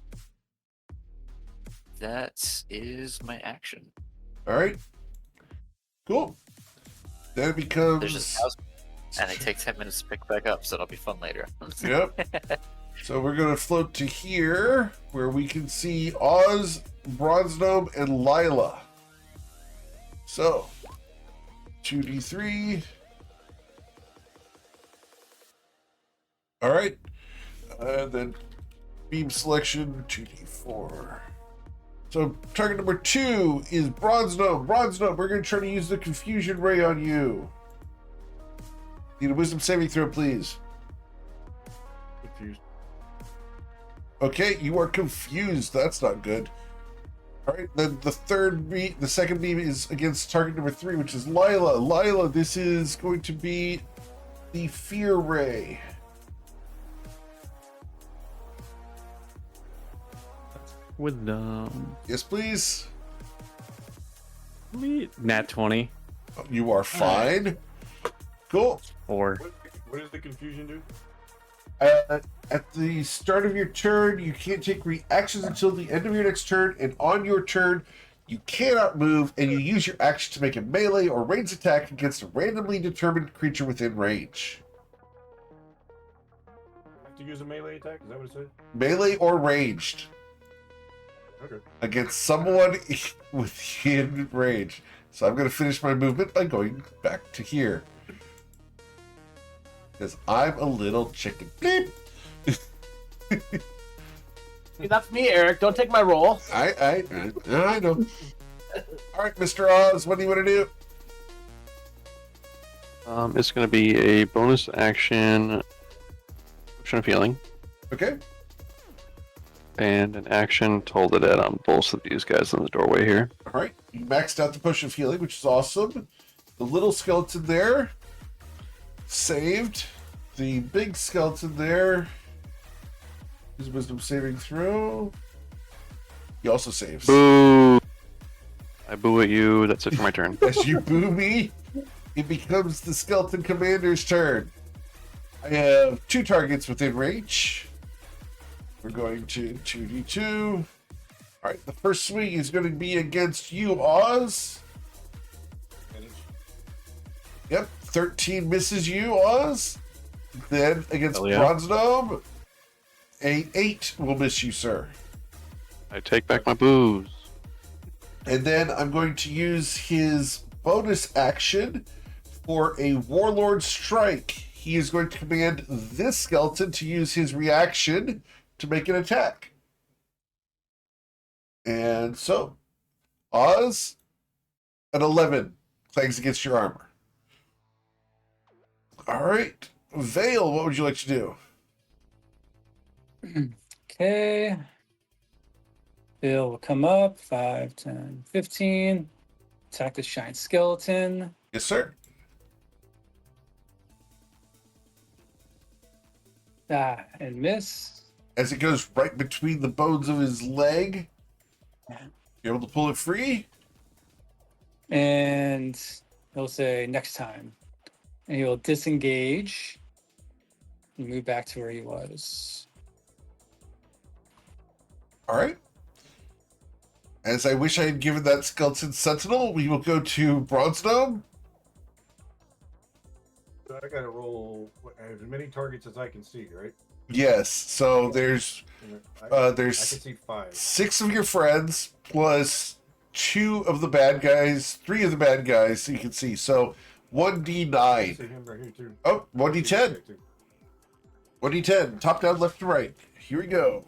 That is my action. All right. Cool. Then it becomes. There's this house, and they take 10 minutes to pick back up, so it'll be fun later. Yep. So we're going to float to here where we can see Oz, Bronze Gnome, and Lila. So 2d3. All right. Then beam selection 2d4. So target number 2 is Bronze Gnome. Bronze Gnome, we're going to try to use the confusion ray on you. Need a wisdom saving throw, please. Confused. Okay, you are confused. That's not good. All right, then the second beam is against target number 3, which is Lila. Lila, this is going to be the fear ray. Wisdom. Yes, please. Nat 20. You are fine. Cool. Or What does the confusion do? At the start of your turn, you can't take reactions until the end of your next turn, and on your turn, you cannot move, and you use your action to make a melee or ranged attack against a randomly determined creature within range. Have to use a melee attack? Is that what it said? Melee or ranged. Okay. Against someone within range. So I'm going to finish my movement by going back to here. Because I'm a little chicken. Bleep. Hey, that's me, Eric. Don't take my role. I know. All right, Mr. Oz, what do you want to do? It's going to be a bonus action potion of healing Okay. and an action toll the dead on both of these guys in the doorway here. All right. You maxed out the potion of healing, which is awesome. The little skeleton there saved. The big skeleton there is wisdom saving throw. He also saves. Boo! I boo at you. That's it for my turn. As you boo me, it becomes the skeleton commander's turn. I have 2 targets within range. We're going to 2d2. All right, the first swing is going to be against you, Oz. Yep, 13 misses you, Oz. Then against Hell yeah. Bronze Gnome, a 8 will miss you, sir. I take back my boos. And then I'm going to use his bonus action for a Warlord Strike. He is going to command this skeleton to use his reaction to make an attack. And so, Oz, an 11 clangs against your armor. All right. Vale, what would you like to do? Okay. Bill will come up. 5, 10, 15. Attack the giant skeleton. Yes, sir. And miss. As it goes right between the bones of his leg, you're able to pull it free. And he'll say next time. And he will disengage and move back to where he was. All right. As I wish I had given that skeleton sentinel, we will go to Bronze Dome. So I gotta roll as many targets as I can see, right? Yes. So there's I there's can see 5. 6 of your friends plus 2 of the bad guys, 3 of the bad guys. So you can see. So I 1d9. see him right here too. Oh, I see him 1d10. right too. 1d10. Top down, left to right. Here we go.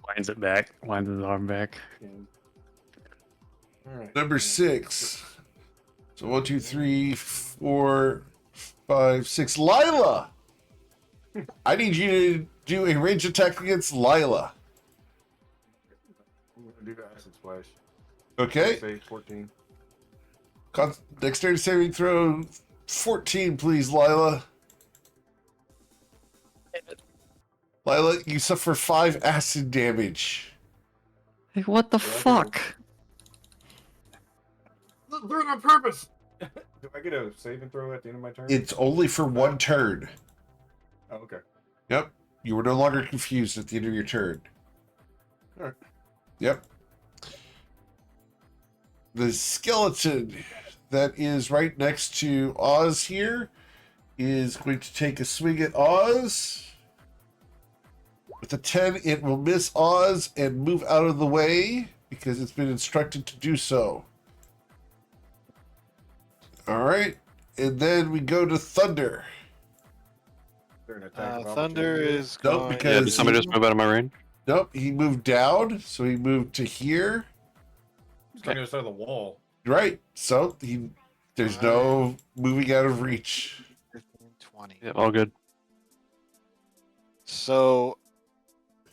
Winds it back. Winds his arm back. All right. Number 6. So 1, 2, 3, 4, 5, 6. Lila! I need you to do a range attack against Lila. I'm gonna do acid splash. Okay? Say 14. Dexterity saving throw 14, please, Lila. Lila, you suffer 5 acid damage. Like, what the Yeah, I do. fuck? Do it on purpose. Do I get a save and throw at the end of my turn? It's only for 1 turn. Oh, okay. Yep. You were no longer confused at the end of your turn. Alright. Yep. The skeleton that is right next to Oz here is going to take a swing at Oz. With a 10, it will miss Oz and move out of the way because it's been instructed to do so. All right. And then we go to Thunder. They're an attack of Thunder opportunity. is Nope, going. because- Yeah, did somebody just move out of my range? Nope, he moved down, so he moved to here. He's on the other side of the wall. Right. So there's no moving out of reach. 15, 20. Yeah, all good. So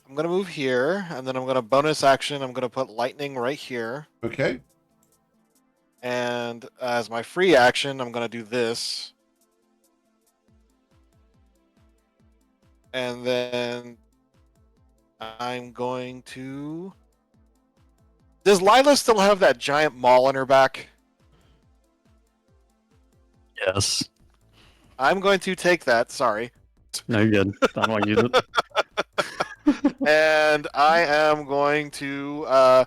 I'm gonna move here, and then I'm gonna bonus action. I'm gonna put lightning right here, Okay. and as my free action, I'm gonna do this, and then I'm going to. Does Lila still have that giant maul on her back? Yes. I'm going to take that. Sorry. No, you're good. I don't want to use it. And I am going to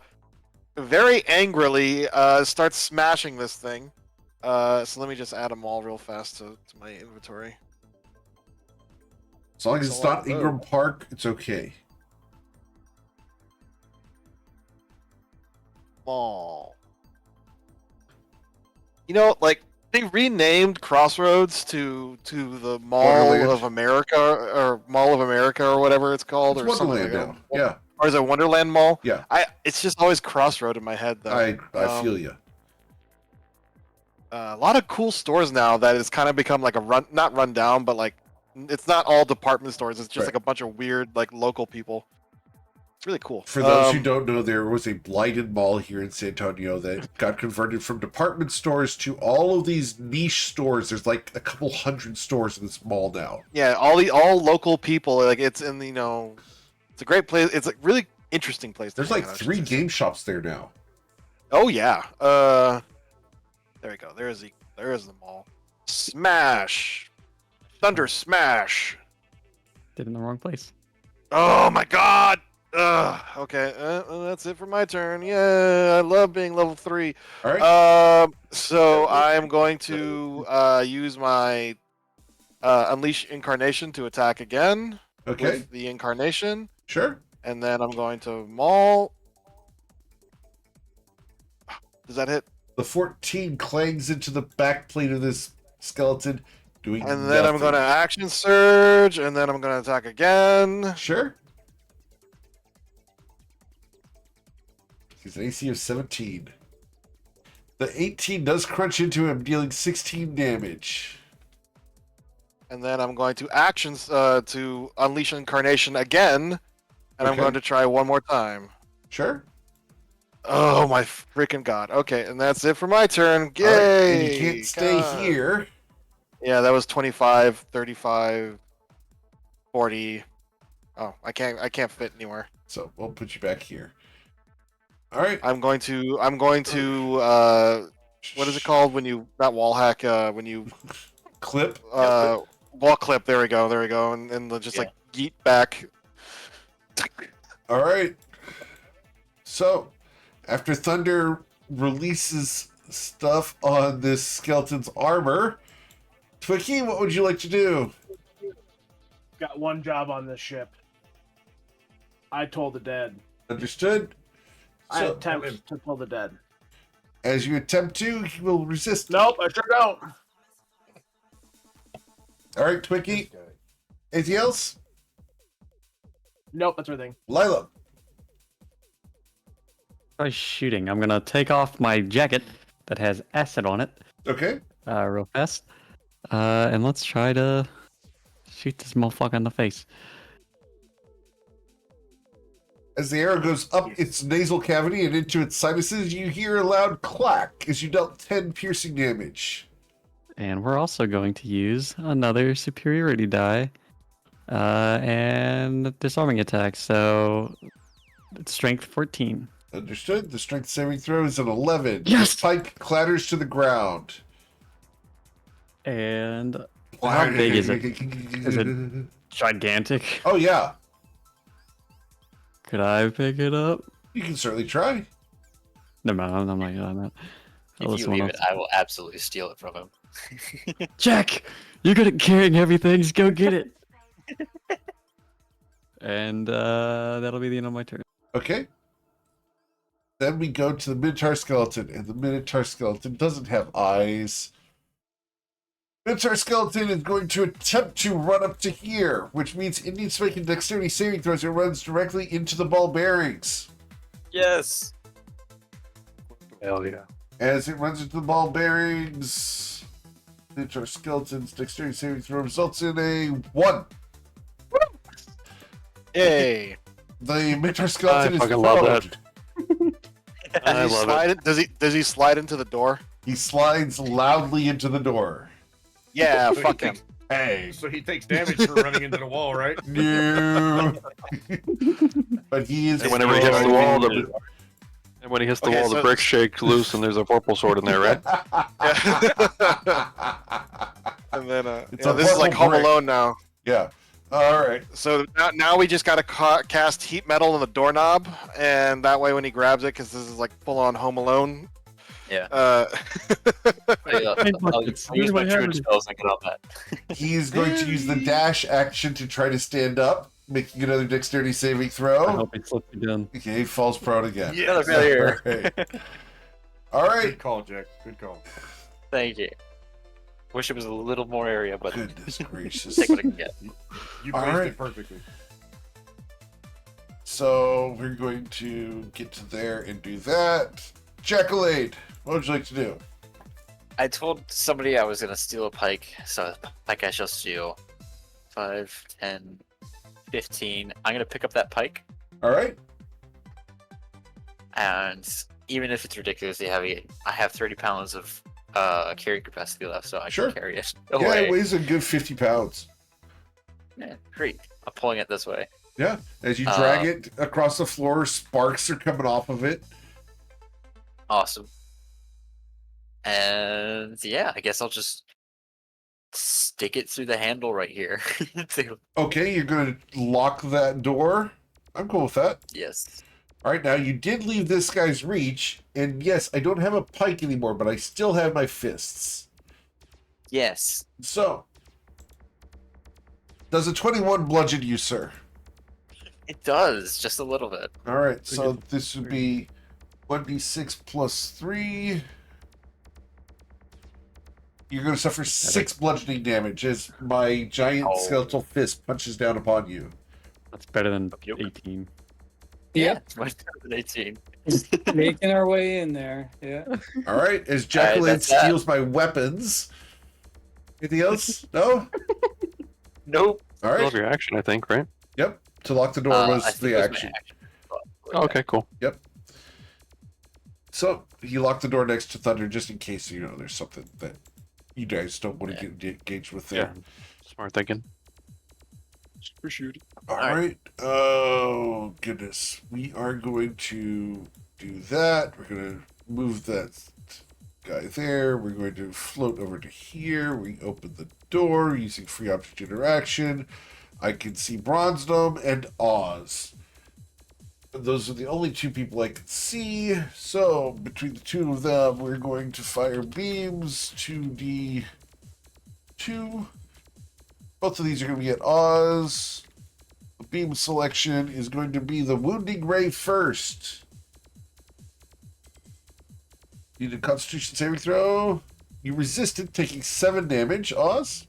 very angrily start smashing this thing. So let me just add them all real fast to my inventory. As long as it's not Select Ingram Park, it's okay. Mall. You know, like they renamed Crossroads to the Mall Wonderland. of America or Mall of America or whatever it's called, It's or something Wonderland like now. that. Yeah. Or is it Wonderland Mall? Yeah. It's just always Crossroad in my head though. I feel you. A lot of cool stores now that it's kind of become like not run down, but like it's not all department stores. It's just Right. like a bunch of weird like local people. It's really cool. For those who don't know, there was a blighted mall here in San Antonio that got converted from department stores to all of these niche stores. There's like a couple hundred stores in this mall now. Yeah, all local people. Like it's in it's a great place. It's a really interesting place. to There's hang like out, I should 3 say. game shops there now. Oh yeah. There we go. There's the mall. Smash. Thunder smash. Did it in the wrong place. Oh my god. Okay. That's it for my turn. Yeah, I love being level 3. All right. So I'm going to use my Unleash Incarnation to attack again Okay. with the Incarnation, Sure. and then I'm going to Maul. Does that hit? The 14 clangs into the back plate of this skeleton, doing And then I'm nothing. going to Action Surge, and then I'm going to attack again. Sure. He's an AC of 17. The 18 does crunch into him, dealing 16 damage. And then I'm going to Actions to Unleash Incarnation again, and I'm Okay. going to try one more time. Sure. Oh my freaking god. Okay, and that's it for my turn. Yay! All right, and you can't stay God. here. Yeah, that was 25, 35, 40. Oh, I can't fit anywhere. So we'll put you back here. All right. I'm going to what is it called when you not wall hack? When you Clip. wall clip. There we go, and they'll just Yeah. like yeet back. All right. So, after Thunder releases stuff on this skeleton's armor, Twiki, what would you like to do? Got one job on this ship. I told the dead. Understood? I So, attempt to kill the dead. as you attempt to, he will resist. Nope, I sure don't. All right, Twiki. Anything else? Nope, that's everything. Lila. Try shooting. I'm gonna take off my jacket that has acid on it, Okay. real fast, and let's try to shoot this motherfucker in the face. As the arrow goes up its nasal cavity and into its sinuses, you hear a loud clack as you dealt 10 piercing damage. And we're also going to use another superiority die, and disarming attack. So it's strength 14. Understood. The strength saving throw is an 11. Yes! The pike clatters to the ground. And how big is it? Is it gigantic? Oh, yeah. Could I pick it up? You can certainly try. No, I'm not doing that. If Unless you someone leave it, else- I will absolutely steal it from him. Jack, you're good at carrying heavy things. Go get it. And that'll be the end of my turn. Okay. Then we go to the Minotaur skeleton, and the Minotaur skeleton doesn't have eyes. Minotaur skeleton is going to attempt to run up to here, which means it needs to make a dexterity saving throw as it runs directly into the ball bearings. Yes. Hell yeah. As it runs into the ball bearings, Minotaur skeleton's dexterity saving throw results in a 1. Yay! The Minotaur skeleton is fucking love prone. that. I Does he love slide it. Does he slide into the door? He slides loudly into the door. Yeah, So he fuck him. takes- Hey. So he takes damage for running into the wall, right? No. But he is. And whenever he hits the wall, prone. and when he hits the Okay, wall, so- the bricks shake loose, and there's a purple sword in there, right? And then It's yeah, a this is like purple Home brick. Alone now. Yeah. All right. So now we just gotta cast heat metal on the doorknob, and that way when he grabs it, because this is like full on Home Alone. Yeah. look, I'll it's use my literally druid happening. spells and get on that. He's going to use the dash action to try to stand up, making another dexterity saving I throw. hope it slips again. Okay, he falls prone again. Another failure. All right. All right. Good call, Jack. Good call. Thank you. Wish it was a little more area, but Goodness gracious. take what I can get. You All placed right. it perfectly. So we're going to get to there and do that. Jackalade, what would you like to do? I told somebody I was gonna steal a pike, so pike I shall steal. 5, 10, 15. I'm gonna pick up that pike, All right. and even if it's ridiculously heavy, I have 30 pounds of carrying capacity left, so I Sure. can carry it Yeah, away. it weighs a good 50 pounds. Yeah, great. I'm pulling it this way. Yeah. As you drag it across the floor, sparks are coming off of it. Awesome. And yeah, I guess I'll just stick it through the handle right here. Okay, you're going to lock that door. I'm cool with that. Yes. All right, now you did leave this guy's reach, and yes, I don't have a pike anymore, but I still have my fists. Yes. So, does a 21 bludgeon you, sir? It does, just a little bit. All right, so this would be 1d6 plus 3. You're going to suffer 6 bludgeoning damage as my giant Oh. skeletal fist punches down upon you. That's better than Yep. 18. Yep. It's much better than 18. Making our way in there. Yeah. All right, as All right, Jacqueline that's that. steals my weapons. Anything else? No? Nope. All Love right. your action, I think, right? Yep. To lock the door I was think the it was my action. Oh, okay, cool. So he locked the door next to Thunder just in case, there's something that you guys don't want to get engaged with there. Yeah. Smart thinking. Appreciate it. All right. Oh, goodness. We are going to do that. We're going to move that guy there. We're going to float over to here. We open the door using free object interaction. I can see Bronze Gnome and Oz. Those are the only two people I can see. So between the two of them, we're going to fire beams 2d2. Both of these are going to be at Oz. The beam selection is going to be the Wounding Ray first. Need a Constitution saving throw. You resisted, taking 7 damage, Oz.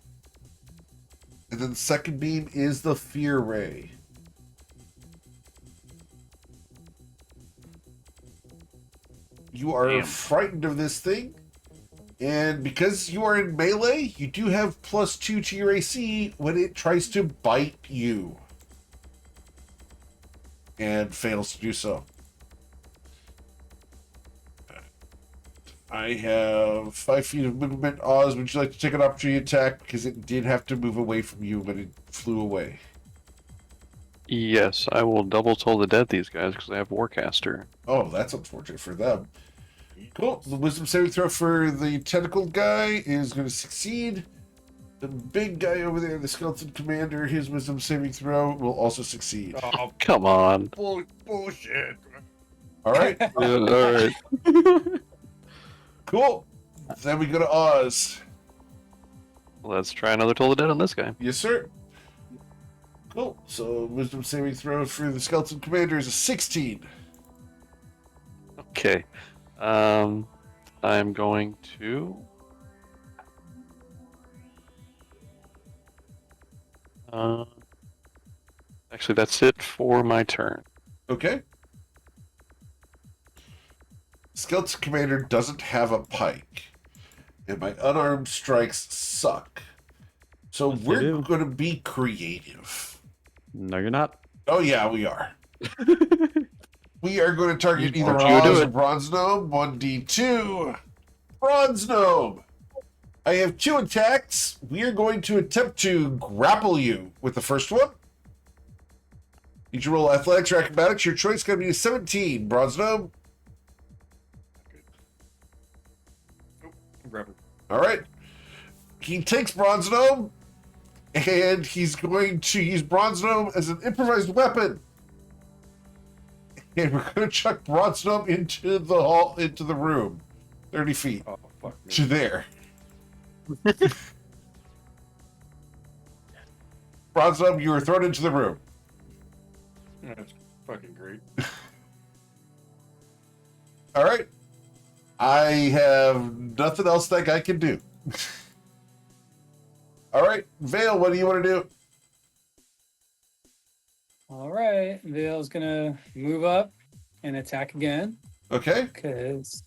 And then the second beam is the Fear Ray. You are frightened of this thing. And because you are in melee, you do have +2 to your AC when it tries to bite you. And fails to do so. I have 5 feet of movement. Oz, would you like to take an opportunity attack? Because it did have to move away from you when it flew away. Yes, I will double toll the dead these guys because I have Warcaster. Oh, that's unfortunate for them. Cool. The wisdom saving throw for the tentacle guy is going to succeed. The big guy over there, the skeleton commander, his wisdom saving throw will also succeed. Oh, come on. Bullshit. All right. All right. Cool. Then we go to Oz. Let's try another toll the dead on this guy. Yes, sir. Cool. So wisdom saving throw for the skeleton commander is a 16. Okay. I'm going to... actually, that's it for my turn. Okay. Skeleton commander doesn't have a pike. And my unarmed strikes suck. So Yes, they we're do. going to be creative. No, you're not. Oh, yeah, we are. We are going to target either Why don't you do Oz or it? Bronze Gnome. 1d2. Bronze Gnome. I have 2 attacks. We are going to attempt to grapple you with the first one. Need you roll athletics or acrobatics. Your choice is going to be a 17. Bronze Gnome. Grab it. All right. He takes Bronze Gnome, and he's going to use Bronze Gnome as an improvised weapon. And we're going to chuck Bronze Gnome into the hall, into the room, 30 feet Oh, fuck me. to there. Bronze Gnome, you were thrown into the room. That's fucking great. All right. I have nothing else that guy can do. All right, Vale, what do you want to do? All right, Vale's gonna move up and attack again Okay. because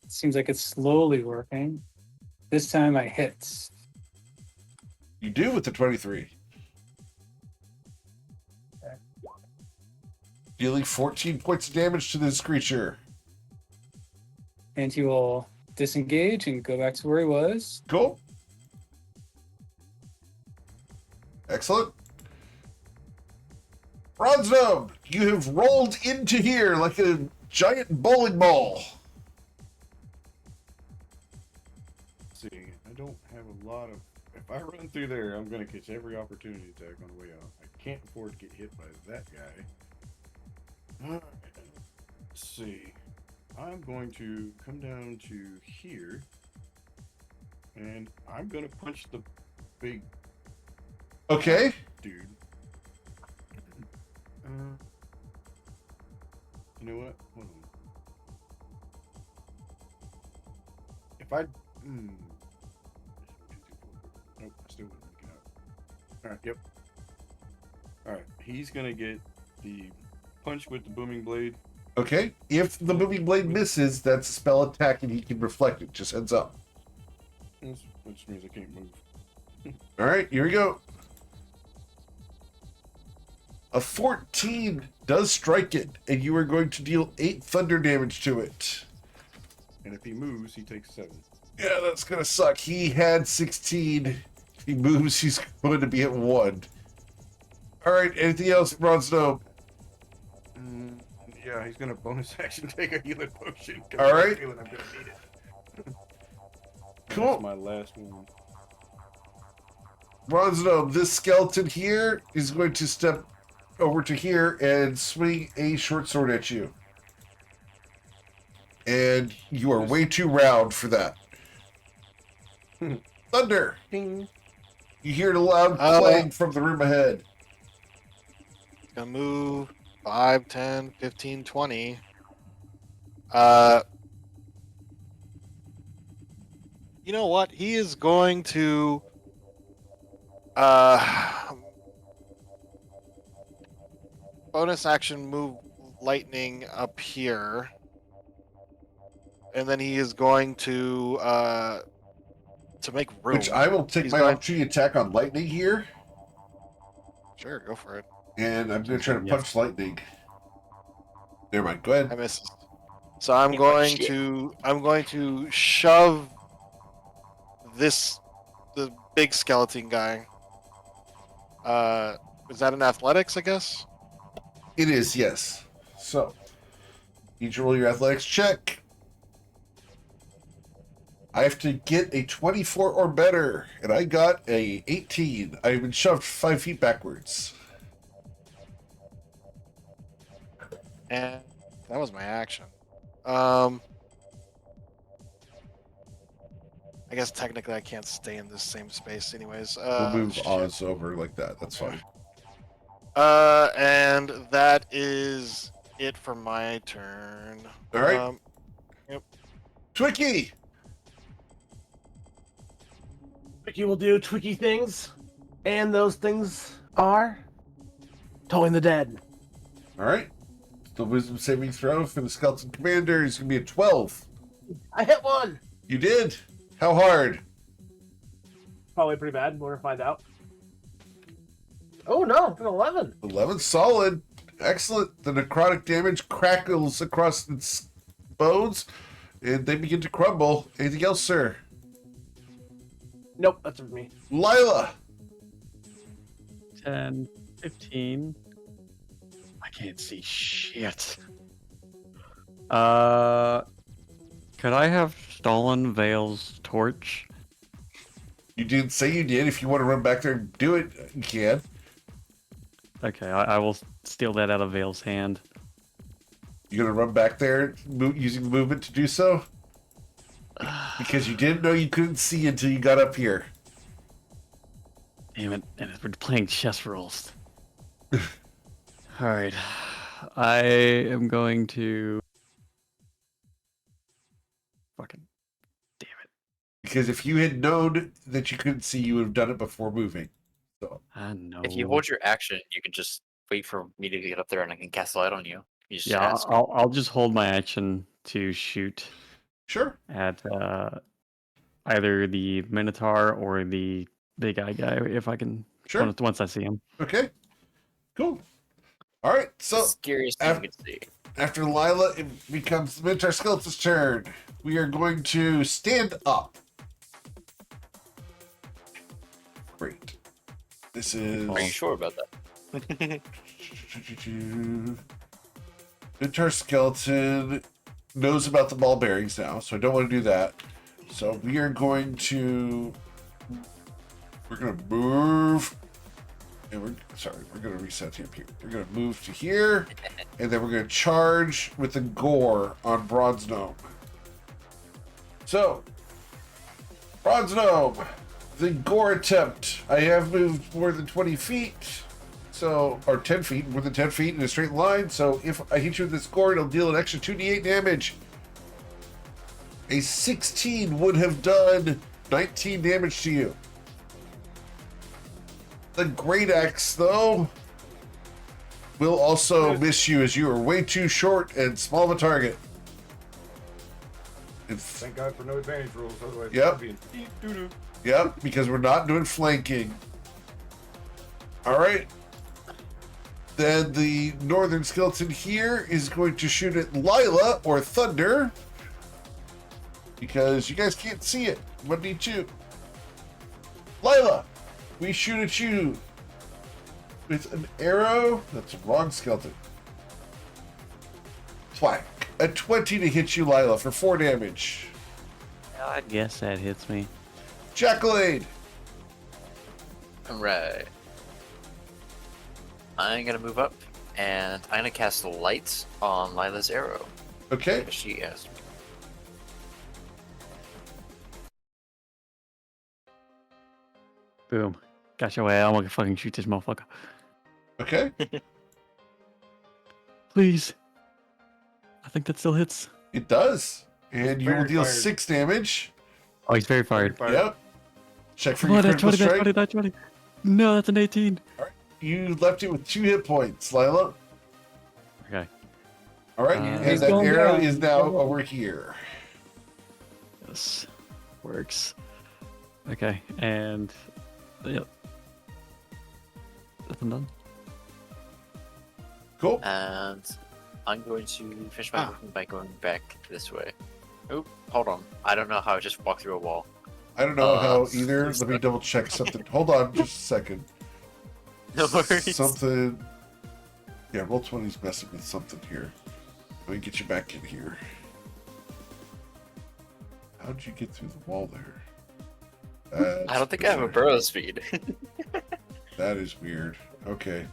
it seems like it's slowly working. This time I hit. You do with the 23. Dealing 14 points of damage to this creature. And he will disengage and go back to where he was. Cool. Excellent. Bronze Gnome, you have rolled into here like a giant bowling ball. Let's see, I don't have a lot of. If I run through there, I'm going to catch every opportunity attack on the way out. I can't afford to get hit by that guy. Alright, let's see. I'm going to come down to here, and I'm going to punch the big Okay. dude. You know what? Hold on. If I. Nope, I still wouldn't make it out. Alright, yep. Alright, he's gonna get the punch with the booming blade. Okay. If the moving blade misses, that's a spell attack and he can reflect it. Just heads up. Which means I can't move. All right, here we go. A 14 does strike it, and you are going to deal 8 thunder damage to it. And if he moves, he takes 7. Yeah, that's going to suck. He had 16. If he moves, he's going to be at 1. All right, anything else, Bronze Gnome? Yep. Yeah, he's gonna bonus action take a healing potion. 'cause All I have a right. feeling I'm gonna need it. Cool. That's my last one. Bronzo, this skeleton here is going to step over to here and swing a short sword at you. And you are way too round for that. Thunder! Ding. You hear the loud Uh, clang from the room ahead. Gonna move 5, 10, 15, 20. You know what? He is going to bonus action move lightning up here. And then he is going to make room. Which I will take He's my going- opportunity attack on lightning here. Sure, go for it. And I'm going to try to Yes. punch lightning. Never mind. Go I ahead. misses. So I'm Yeah, going shit. to shove the big skeleton guy. Is that an athletics, I guess? It is, yes. So, you need to roll your athletics check. I have to get a 24 or better, and I got a 18. I've been shoved 5 feet backwards. And that was my action. I guess technically I can't stay in this same space anyways. We'll move shit. Oz over like that. That's fine. And that is it for my turn. All right. Twicky! Twiki will do Twiki things, and those things are towing the dead. All right. The wisdom saving throw for the skeleton commander is going to be a 12. I hit one. You did? How hard? Probably pretty bad. We're gonna find out. Oh no, it's an 11. 11 solid. Excellent. The necrotic damage crackles across its bones, and they begin to crumble. Anything else, sir? Nope, that's for me. Lila! 10, 15. I can't see shit. Could I have stolen Vale's torch? You didn't say you did. If you want to run back there and do it, you can. Okay, I will steal that out of Vale's hand. You're going to run back there using the movement to do so? Because you didn't know you couldn't see until you got up here. Damn it, and we're playing chess rules. Alright. I am going to... Fucking... Damn it. Because if you had known that you couldn't see, you would have done it before moving. So I know. If you hold your action, you can just wait for me to get up there and I can cast light on you. You just Yeah, ask. I'll just hold my action to shoot sure. at either the Minotaur or the big eye guy if I can. Sure. Once I see him. Okay. Cool. All right. So Scariest thing you can see. after Lila, it becomes the Minotaur Skeleton's turn. We are going to stand up. Great. This is... Are you sure about that? Minotaur Skeleton knows about the ball bearings now, so I don't want to do that. So we are going to... We're going to move... And we're going to reset him here. We're going to move to here, and then we're going to charge with the gore on Bronze Gnome. So, Bronze Gnome, the gore attempt. I have moved more than 20 feet, so, or 10 feet, more than 10 feet in a straight line. So if I hit you with this gore, it'll deal an extra 2d8 damage. A 16 would have done 19 damage to you. The Great Axe, though, will also miss you as you are way too short and small of a target. Thank God for no advantage rules. Otherwise, Yep. it'd be doo-doo. Yep, because we're not doing flanking. All right. Then the northern skeleton here is going to shoot at Lila or Thunder. Because you guys can't see it. 1d2. Lila, we shoot at you with an arrow. That's a wrong skeleton. Thwack. A 20 to hit you, Lila, for 4 damage. I guess that hits me. Jackalade. Alright. I'm gonna move up and I'm gonna cast lights on Lila's arrow. Okay. As she asked me. Boom. Got your way. I'm gonna fucking shoot this motherfucker. Okay. Please. I think that still hits. It does. And you will Very deal fired. 6 damage. Oh, he's very fired. Yep. Check for Come your on, that's critical 20, that's strike. 20, that's 20. No, that's an 18. You left it with 2 hit points, Lila. Okay. All right. Yeah, and he's that going arrow down. is now over here. This works. Okay, and yep. That's done. Cool. And I'm going to finish my Ah. movement by going back this way. Oh, hold on. I don't know how I just walked through a wall. I don't know how please either. Let me don't. double check something. Hold on just a second. No worries. Something. Yeah, Roll20's messing with something here. Let me get you back in here. How'd you get through the wall there? I don't think I have a bizarre. burrow speed. That is weird. Okay.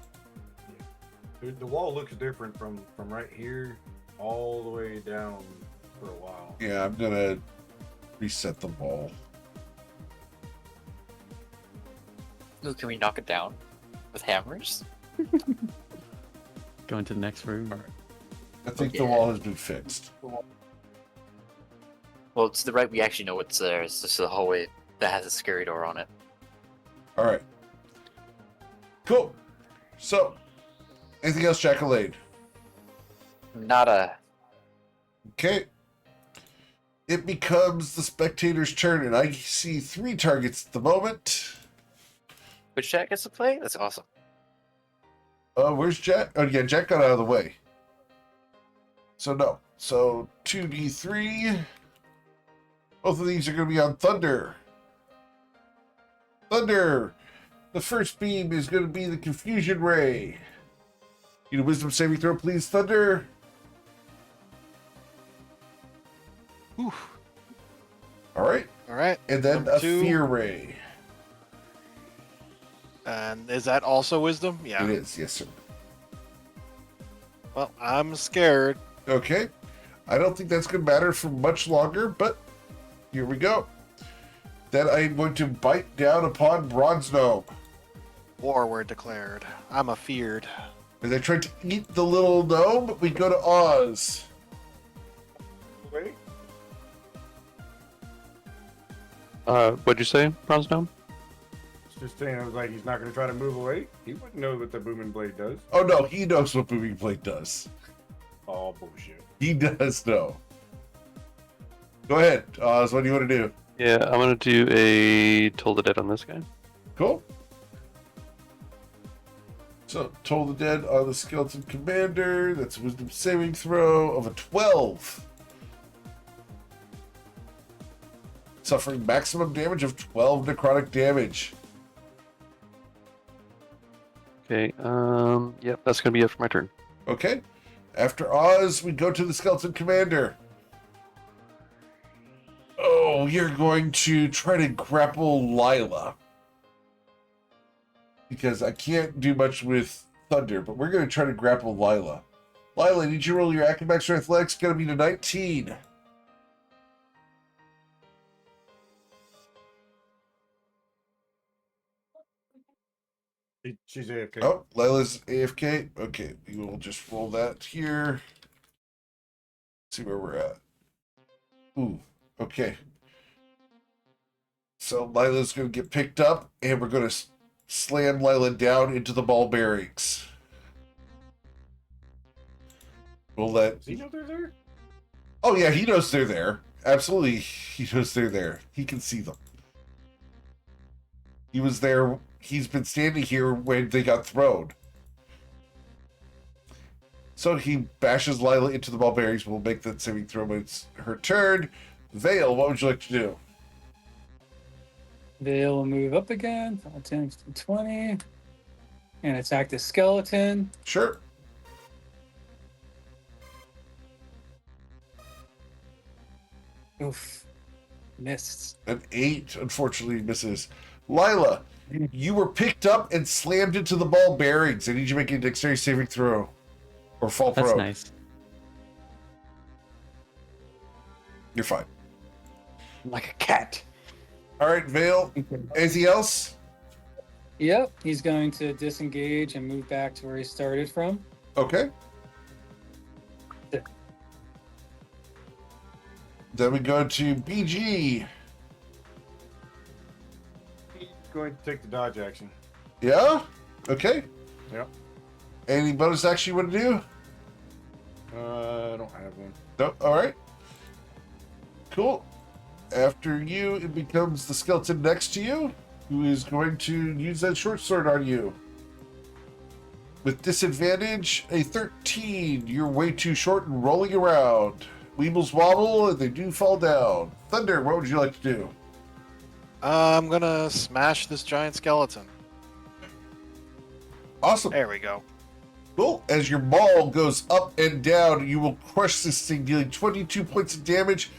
Dude, the wall looks different from right here all the way down for a while. Yeah, I'm gonna reset the wall. Ooh, can we knock it down with hammers? Go into the next room. I think the Okay. wall has been fixed. Well, to the right, we actually know what's there. It's just the hallway that has a scary door on it. All right. Cool. So, anything else, Jackalade? Nada. Okay. It becomes the spectator's turn, and I see 3 targets at the moment. Which Jack gets to play? That's awesome. Where's Jack? Oh, yeah, Jack got out of the way. So, no. So, 2d3. Both of these are going to be on Thunder. Thunder! The first beam is going to be the Confusion Ray. Need a Wisdom saving throw, please, Thunder. Whew. All right. All right. And then Number a 2. Fear Ray. And is that also wisdom? Yeah. It is, yes, sir. Well, I'm scared. Okay. I don't think that's going to matter for much longer, but here we go. Then I'm going to bite down upon Bronze Gnome. War were declared. I'm afeared. As I try to eat the little gnome, we go to Oz. Wait. What'd you say, Bronze Gnome? It's just saying, I was like, he's not going to try to move away. He wouldn't know what the booming blade does. Oh no, he knows what Booming Blade does. Oh, bullshit. He does know. Go ahead, Oz. What do you want to do? Yeah, I'm gonna do a Toll the Dead on this guy. Cool. So, Toll the Dead on the Skeleton Commander. That's a Wisdom saving throw of a 12. Suffering maximum damage of 12 necrotic damage. Okay, yep, that's gonna be it for my turn. Okay. After Oz, we go to the Skeleton Commander. Oh, you're going to try to grapple Lila. Because I can't do much with Thunder, but we're going to try to grapple Lila. Lila, need you roll your acrobatics or athletics? Going to be to 19. She's AFK. Oh, Lila's AFK. Okay, we will just roll that here. See where we're at. Ooh, okay. So Lila's going to get picked up, and we're going to slam Lila down into the ball bearings. We'll let... Does he know they're there? Oh, yeah, he knows they're there. Absolutely, he knows they're there. He can see them. He was there. He's been standing here when they got thrown. So he bashes Lila into the ball bearings. We'll make that saving throw when it's her turn. Vale, what would you like to do? They'll move up again. 10, 20. And attack the skeleton. Sure. Oof. Missed. An 8, unfortunately, misses. Lila, you were picked up and slammed into the ball bearings. I need you to make a dexterity saving throw. Or fall That's prone. nice. You're fine. Like a cat. All right, Vale. Anything else? Yep, he's going to disengage and move back to where he started from. Okay. Yeah. Then we go to BG. He's going to take the dodge action. Yeah? Okay. Yep. Any bonus action you want to do? I don't have one. No? All right. Cool. After you, it becomes the skeleton next to you, who is going to use that short sword on you. With disadvantage, a 13. You're way too short and rolling around. Weebles wobble, and they do fall down. Thunder, what would you like to do? I'm gonna smash this giant skeleton. Awesome. There we go. Cool. As your maul goes up and down, you will crush this thing, dealing 22 points of damage.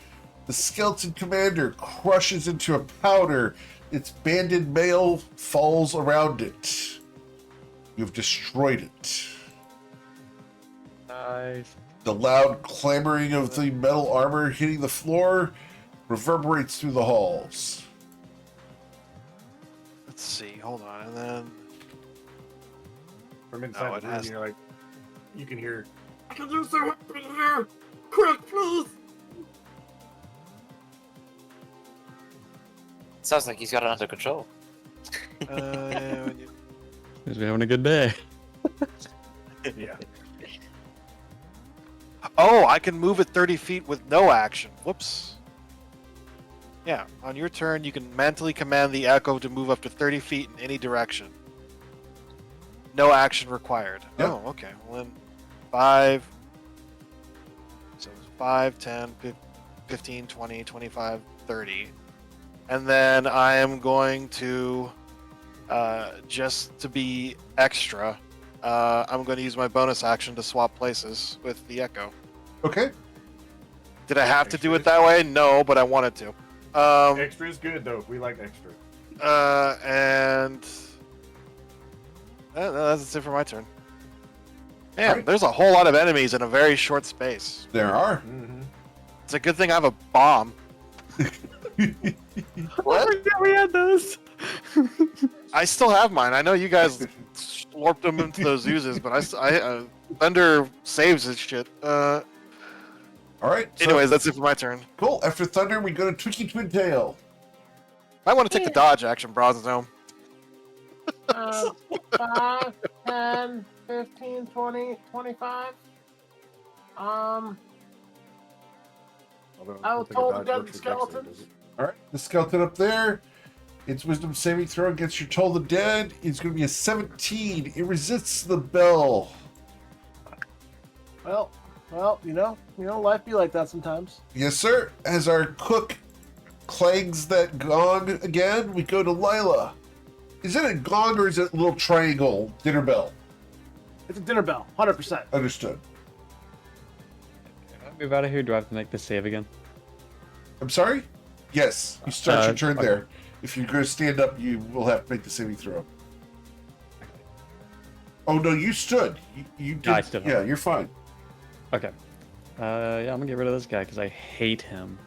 The skeleton commander crushes into a powder. Its banded mail falls around it. You've destroyed it. Nice. The loud clamoring of the metal armor hitting the floor reverberates through the halls. Let's see. Hold on, and then From inside it the room, has- you're like, you can hear. I can do something here. Quick, please. Sounds like he's got it under control. when you- He's been having a good day. Yeah. oh, I can move it 30 feet with no action. Whoops. Yeah, on your turn, you can mentally command the echo to move up to 30 feet in any direction. No action required. Yep. Oh, okay. Well, then 5. So it's 5, 10, 15, 20, 25, 30. And then I am going to, just to be extra, I'm going to use my bonus action to swap places with the echo. Okay. Did I have to do it that way? No, but I wanted to. Extra is good, though. We like extra. And that's it for my turn. Man, Alright. there's a whole lot of enemies in a very short space. There are. Mm-hmm. It's a good thing I have a bomb. What? Yeah, we had those. I still have mine. I know you guys slurped them into those oozes, but Thunder saves his shit. All right. So, Anyways, that's it for my turn. cool. After Thunder, we go to Twinkie Twintail. I want to take the dodge action, Bronzome. 5, 10, 15, 20, 25. Although, I don't was think a told dodge to works get for skeletons. Dexter, does it? All right. The skeleton up there. Its wisdom saving throw against your Toll the Dead is going to be a 17. It resists the bell. Well, life be like that sometimes. Yes, sir. As our cook clangs that gong again, we go to Lila. Is it a gong or is it a little triangle dinner bell? It's a dinner bell, 100%. Understood. Can I move out of here? Do I have to make the save again? I'm sorry? Yes. You start your turn okay. there. If you're going to stand up, you will have to make the saving throw. Oh, no, you stood. You did. I stood up. Yeah, you're fine. Okay. Yeah, I'm gonna get rid of this guy because I hate him,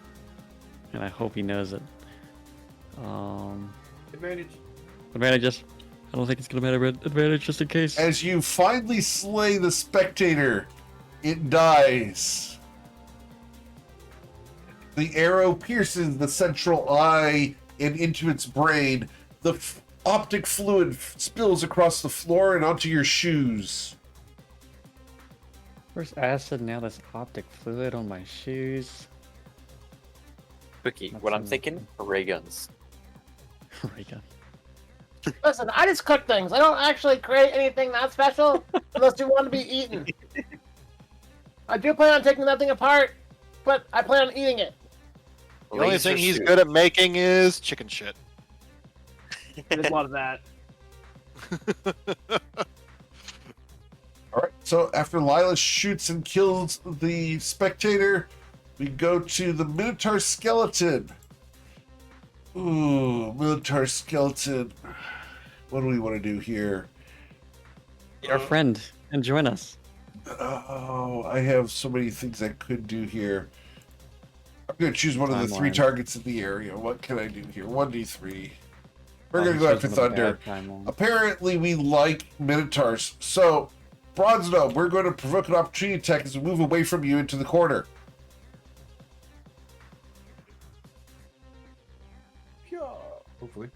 and I hope he knows it. Advantage. Advantages. I don't think it's gonna matter. Advantage just in case. As you finally slay the spectator, it dies. The arrow pierces the central eye and into its brain. The optic fluid spills across the floor and onto your shoes. First acid, now this optic fluid on my shoes. Quickie, That's what I'm an- thinking, ray guns. Ray gun. Listen, I just cook things. I don't actually create anything that special unless you want to be eaten. I do plan on taking that thing apart, but I plan on eating it. The only Laser thing he's suit. good at making is chicken shit. There's a lot of that. All right. So after Lila shoots and kills the spectator, we go to the Minotaur Skeleton. Ooh, Minotaur Skeleton. What do we want to do here? Be our friend and join us. Oh, I have so many things I could do here. I'm going to choose one of the 3 Timeline. targets in the area. What can I do here? 1d3. We're Oh, going to he's go after choosing the Thunder. bad timeline. Apparently, we like Minotaurs. So, Bronze Gnome, we're going to provoke an opportunity attack as we move away from you into the corner. Hopefully.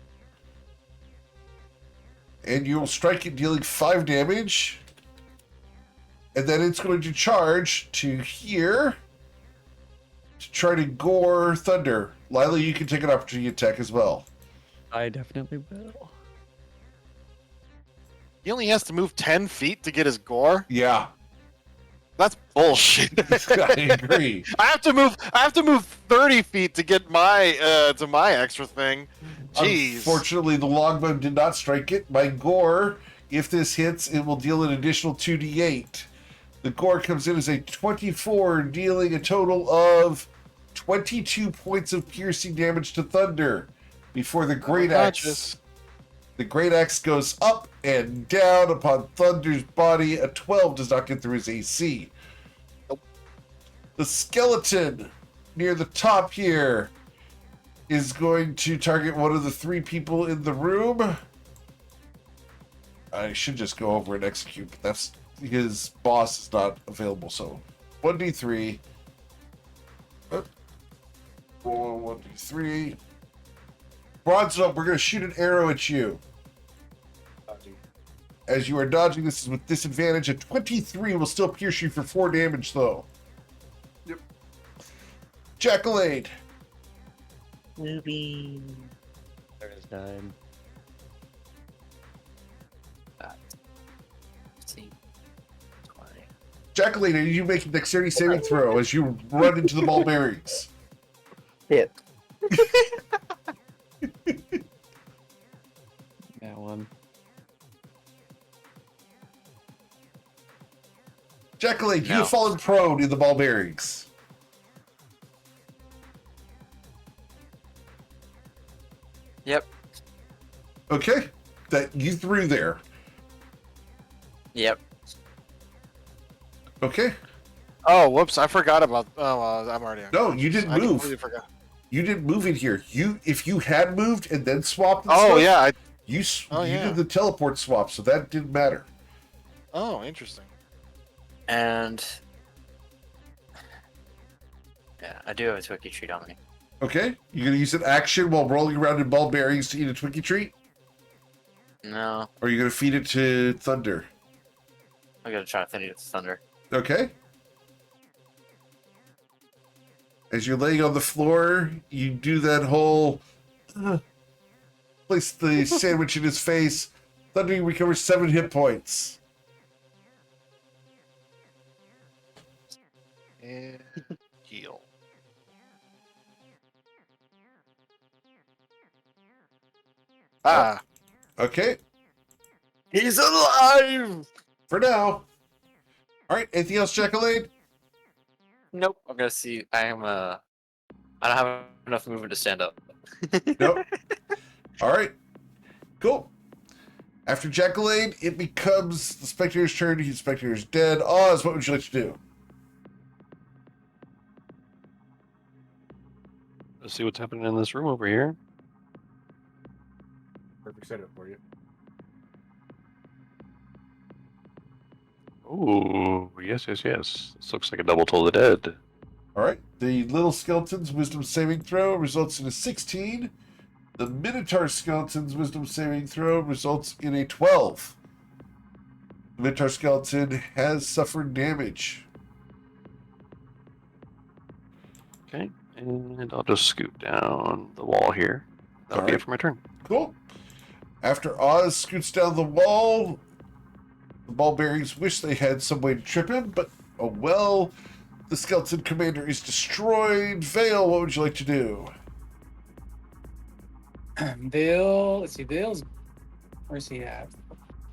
And you'll strike it dealing 5 damage. And then it's going to charge to here to try to gore Thunder. Lila, you can take an opportunity attack as well. I definitely will. He only has to move 10 feet to get his gore. Yeah, That's bullshit. I agree. I have to move 30 feet to get my extra thing. Jeez. Unfortunately, the longbow did not strike it. My gore, if this hits, it will deal an additional 2d8. The gore comes in as a 24, dealing a total of 22 points of piercing damage to Thunder before the Great Axe. Unconscious. The Great Axe goes up and down upon Thunder's body. A 12 does not get through his AC. Nope. The skeleton near the top here is going to target one of the 3 people in the room. I should just go over and execute, but that's his boss is not available. So 1d3. 1d3. Bronze up, we're going to shoot an arrow at you. As you are dodging, this is with disadvantage. A 23 will still pierce you for 4 damage, though. Yep. Jackalade. Movie. There's died. 15, 20. Jackalade, I need you to make a dexterity saving throw as you run into the ball bearings. Hit. That one. Jackalade, you No. have fallen prone in the ball bearings. Yep. Okay, that you threw there. Yep. Okay. Oh, whoops! I forgot about. Oh, I'm already. No, you didn't I move. completely forgot. You didn't move in here. If you had moved and then swapped. And Oh stuff, yeah. you yeah. did the teleport swap, so that didn't matter. Oh, interesting. And yeah, I do have a Twiki treat on me. Okay, you're gonna use an action while rolling around in ball bearings to eat a Twinkie treat, No, or you're gonna feed it to Thunder. I gotta try to finish it with thunder. Okay. As you're laying on the floor, you do that whole place the sandwich in his face. Thunder recovers 7 hit points. And heal. Ah, Okay, He's alive! for now. All right, anything else, Jackalade? Nope. I'm gonna see. I don't have enough movement to stand up. Nope. All right, cool. After Jackalade, it becomes the Spectator's turn. The Spectator's dead. Oz, what would you like to do? Let's see what's happening in this room over here. Perfect setup for you. Oh, yes, yes, yes. This looks like a double Toll the Dead. All right, the little skeleton's wisdom saving throw results in a 16. The Minotaur skeleton's wisdom saving throw results in a 12. The Minotaur skeleton has suffered damage. Okay, and I'll just scoot down the wall here. That'll be Alright. it for my turn. Cool. After Oz scoots down the wall, the ball bearings wish they had some way to trip him, but oh well. The skeleton commander is destroyed. Vale, what would you like to do? Vale, let's see, Vale's, where's he at?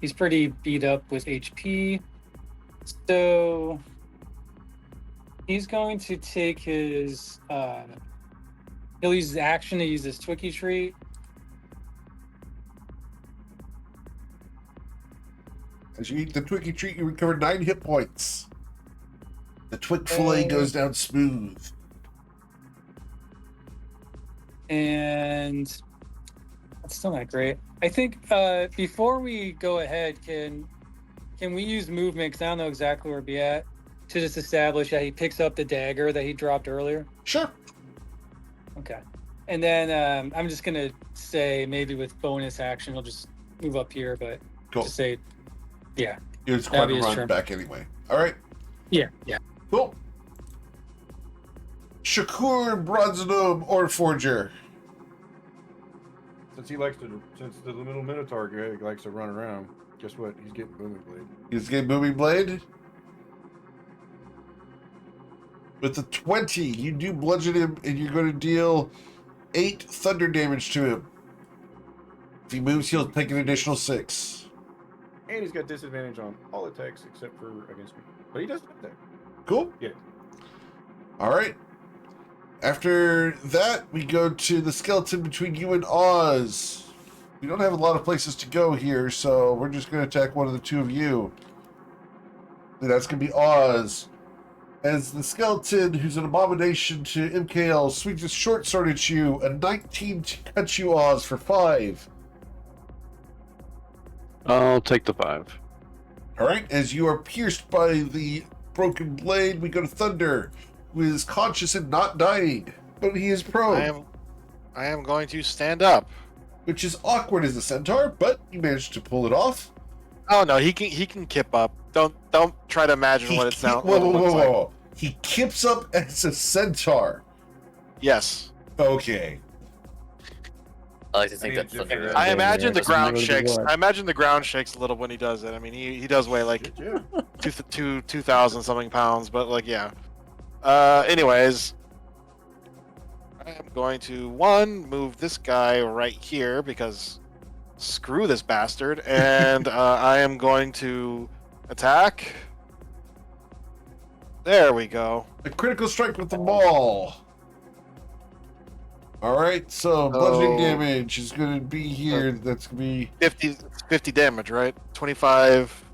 He's pretty beat up with HP. So He's going to take his. He'll use his action to use his Twiki treat. As you eat the Twiki treat, you recover 9 hit points. The Twik fillet goes down smooth. And that's still not great. I think before we go ahead, can we use movement? Because I don't know exactly where to be at, to just establish that he picks up the dagger that he dropped earlier. Sure. Okay. And then I'm just gonna say maybe with bonus action, he'll just move up here, but Cool. just say, yeah. It's That'd quite be a his run turn. back anyway. All right. Yeah. Cool. Shakur Bronzenome or Forger. Since the little Minotaur guy likes to run around, guess what? He's getting Booming Blade. He's getting Booming Blade. With the 20, you do bludgeon him, and you're going to deal 8 thunder damage to him. If he moves, he'll take an additional 6. And he's got disadvantage on all attacks except for against me. But he does attack. Cool? Yeah. All right. After that, we go to the skeleton between you and Oz. We don't have a lot of places to go here, so we're just going to attack one of the two of you. And that's going to be Oz. As the skeleton, who's an abomination to MKL, swings his short sword at you, a 19 to cut you, Oz, for 5. I'll take the 5. All right, as you are pierced by the broken blade, we go to Thunder, who is conscious and not dying, but he is prone, I am going to stand up. which is awkward as a centaur, but you managed to pull it off. Oh no, he can kip up. Don't try to imagine what it sounds. Whoa. He kips up as a centaur. Yes. Okay. I like to think I that need Thunder. different- I imagine the Doesn't ground really shakes. work. I imagine the ground shakes a little when he does it. I mean, he does weigh like Yeah. 2,000 something pounds, but like yeah. Anyways, I am going to move this guy right here because screw this bastard, and I am going to attack. There we go. A critical strike with the maul. All right, so bludgeoning So- damage is going to be here. That's going to be 50 damage, right? 25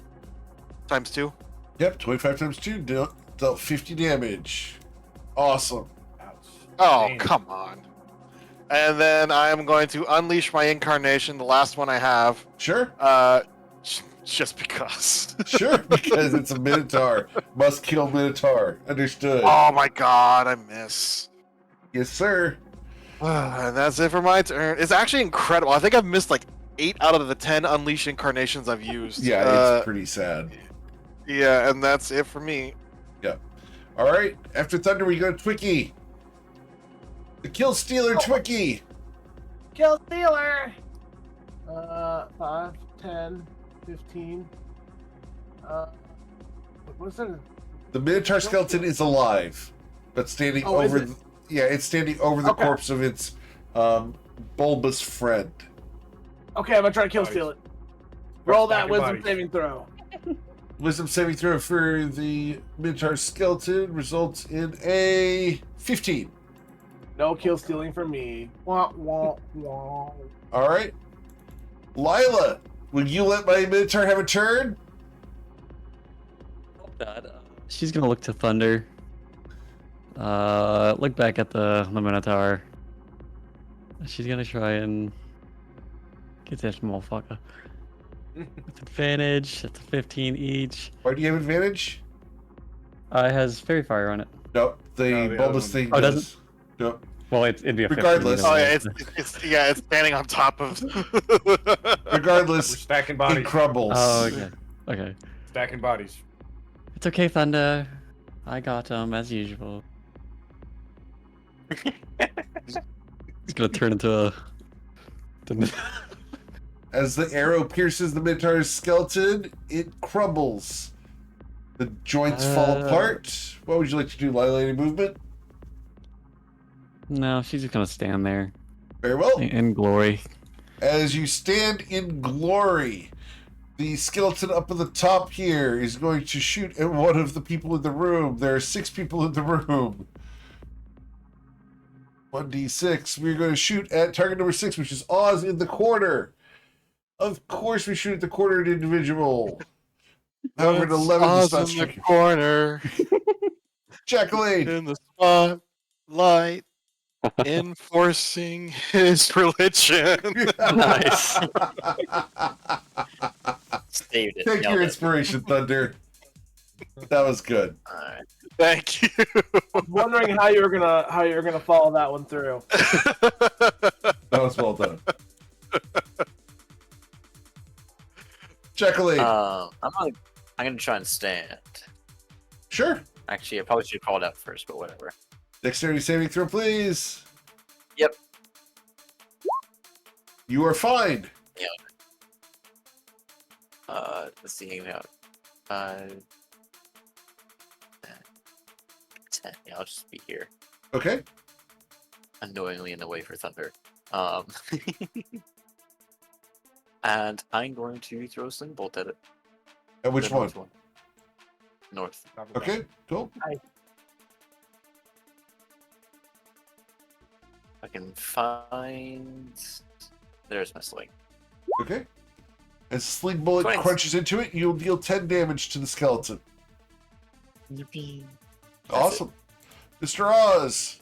times 2. Yep, 25 times 2 dealt 50 damage. Awesome. Oh, Damn. come on. And then I am going to unleash my incarnation, the last one I have, Sure, just because. sure, because it's a Minotaur. Must kill Minotaur. Understood. Oh my god, I miss. Yes, sir. And that's it for my turn. It's actually incredible. I think I've missed like 8 out of the 10 unleash incarnations I've used. Yeah, it's pretty sad. Yeah, and that's it for me. All right, after Thunder, we go to Twiki. The Kill Stealer Twiki. Kill Stealer! 5, 10, 15. What's that? The Minotaur skeleton is alive, but standing Oh, is over. it? Yeah, it's standing over the Okay. corpse of its bulbous friend. Okay, I'm gonna try to kill steal it. Roll that Stacking wisdom bodies. saving throw. Wisdom saving throw for the Minotaur skeleton results in a 15. No kill stealing for me. Wah, wah, wah. All right. Lila, will you let my Minotaur have a turn? God, She's gonna look to Thunder. Look back at the Minotaur. She's gonna try and get this motherfucker. With advantage, that's a 15 each. Why do you have advantage? It has Fairy Fire on it. Nope, the No, the bulbous other thing one. Oh, does. doesn't? Nope. Well, it'd be a 15 Regardless. either Oh way. yeah, it's standing on top of. We're Regardless, stacking it bodies. crumbles. Oh, okay. Okay. Stacking bodies. It's okay, Thunder. I got him as usual. He's gonna turn into a. As the arrow pierces the Minotaur's skeleton, it crumbles. The joints fall apart. What would you like to do, Lila? Any movement? No, she's just gonna stand there Very well. in glory. As you stand in glory, The skeleton up at the top here is going to shoot at one of the people in the room. There are 6 people in the room. 1d6. We're going to shoot at target number 6, which is Oz in the corner. Of course, we shoot at the cornered individual. However, an 11 Oz does not in the strike. corner, Jacqueline. in the spotlight, enforcing his religion. Nice. Saved it. Take nailed your it. inspiration, Thunder. That was good. Alright. Thank you. Wondering how you're gonna follow that one through. That was well done. Jacqueline. I'm gonna try and stand. Sure. Actually, I probably should have called out first, but whatever. Dexterity saving throw, please. Yep. You are fine. Let's see. Hang out. 10. Yeah, I'll just be here, Okay. annoyingly in the way for thunder. And I'm going to throw a sling bolt at it. And which The one? north one. North. Okay, cool. I can find. There's my sling. Okay. As Sling Bullet 20. crunches into it, you'll deal 10 damage to the skeleton. Yippee. Awesome. Mr. Oz.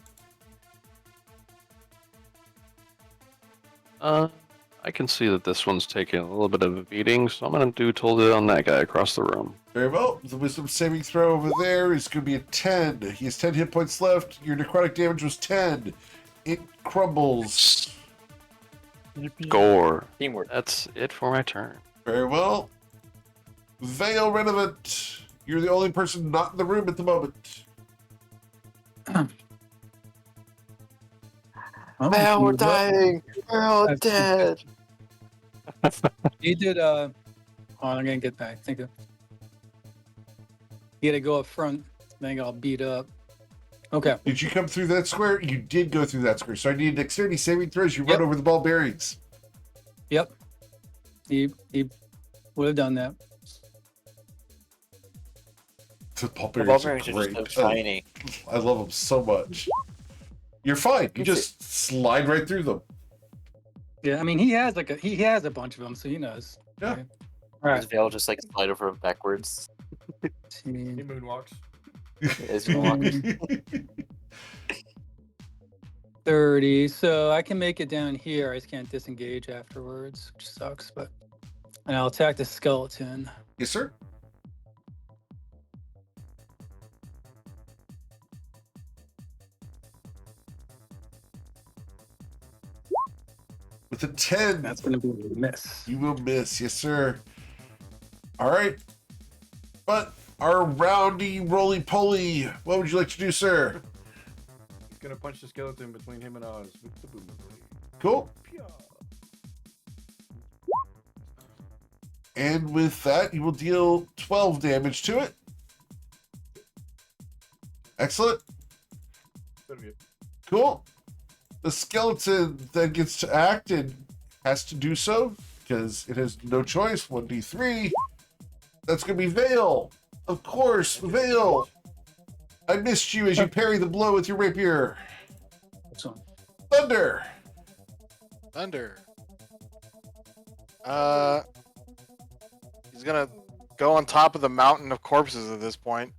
I can see that this one's taking a little bit of a beating, so I'm gonna do told it on that guy across the room. Very well. The wisdom saving throw over there is going to be a 10. He has 10 hit points left. Your necrotic damage was 10. It crumbles. Gore. Teamwork. That's it for my turn. Very well. Veil Renovant. You're the only person not in the room at the moment. Oh, we're dying. We're all dead. He did. Hold on, I'm gonna get back. Thank you. He had to go up front. Then got beat up. Okay. Did you come through that square? You did go through that square. So I need dexterity saving throws. You Yep. run over the ball bearings. Yep. He would have done that. The ball The bearings ball are bearings are great. just so tiny. I love them so much. You're fine. You just slide right through them. Yeah, I mean he has a bunch of them, so he knows. Yeah. Okay. All Does right. Vale just like slide over backwards? He moonwalks. As we walk? 30. So I can make it down here. I just can't disengage afterwards, which sucks. But and I'll attack the skeleton. Yes, sir. With a 10, That's gonna be a miss. you will miss. Yes, sir. All right. But our roundy roly poly, what would you like to do, sir? He's gonna punch the skeleton between him and Oz with the boom blade. Cool. Pia. And with that, you will deal 12 damage to it. Excellent. That'll be it. Cool. The skeleton then gets to act and has to do so because it has no choice. 1d3. That's going to be Vale. Of course, Vale. I missed you as you parry the blow with your rapier. Excellent. Thunder. Thunder. He's gonna go on top of the mountain of corpses at this point.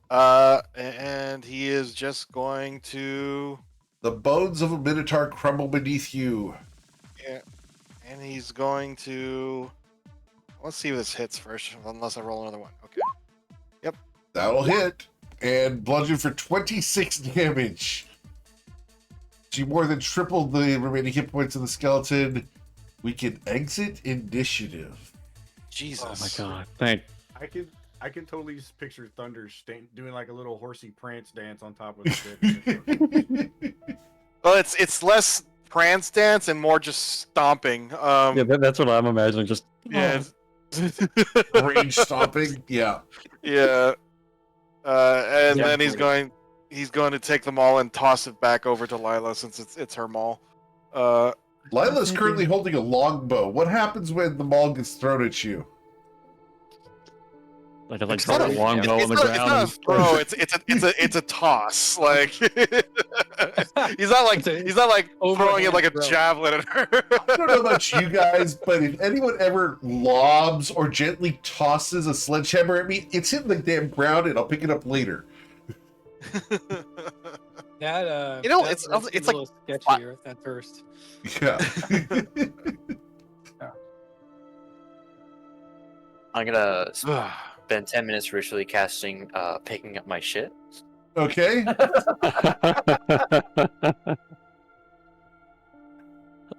And he is just going to. The bones of a minotaur crumble beneath you. Yeah. And he's going to. Let's see if this hits first, unless I roll another one. Okay. That'll hit. And bludgeon for 26 damage. So you more than tripled the remaining hit points of the skeleton. We can exit initiative. Jesus. Oh my god. I can totally just picture Thunder doing like a little horsey prance dance on top of the bed. Well, it's less prance dance and more just stomping. Yeah, that's what I'm imagining. Just Yeah. Range stomping. Yeah. Yeah. And Yeah. then he's going to take them all and toss it back over to Lila since it's her maul. Lila's currently holding a longbow. What happens when the maul gets thrown at you? Like I like It's not drop a a- longbow on It's the not, ground. it's not a and- throw. It's a toss. Like he's not like It's a he's not like throwing it overhand like a throw. javelin at her. I don't know about you guys, but if anyone ever lobs or gently tosses a sledgehammer at me, it's hitting the damn ground and I'll pick it up later. That You know, that, it's- that seems it's a like- little sketchier at first. Yeah. I'm gonna spend 10 minutes ritually casting, picking up my shit. Okay.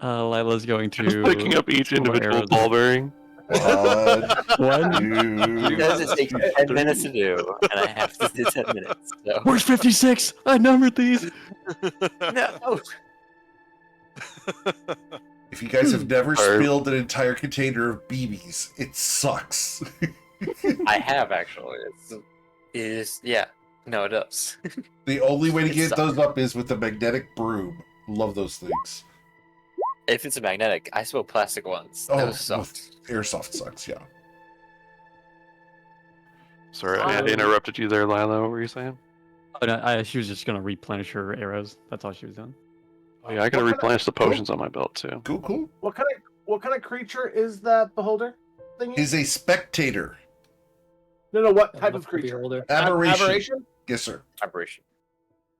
Lila's going to Just picking up each shoot my individual arrows. ball bearing. 1, It says it takes 10 minutes to do, and I have to do 10 minutes. So. Where's 56? I numbered these. No. If you guys have never Sorry. spilled an entire container of BBs, it sucks. I have actually. Yeah. No, it does. The only way to It get sucks. those up is with a magnetic broom. Love those things. If it's a magnetic, I spill plastic ones. Oh, Those suck. airsoft sucks, yeah. Sorry, I interrupted you there, Lila. What were you saying? Oh, no, she was just gonna replenish her arrows. That's all she was doing. Oh, yeah, I gotta What kind of- replenish the potions on my belt too. Cool, cool. What kind of creature is that beholder thingy? Is a spectator. No, what Yeah, type look of for the creature? beholder. Aberration. Aberration? Yes, sir. Aberration.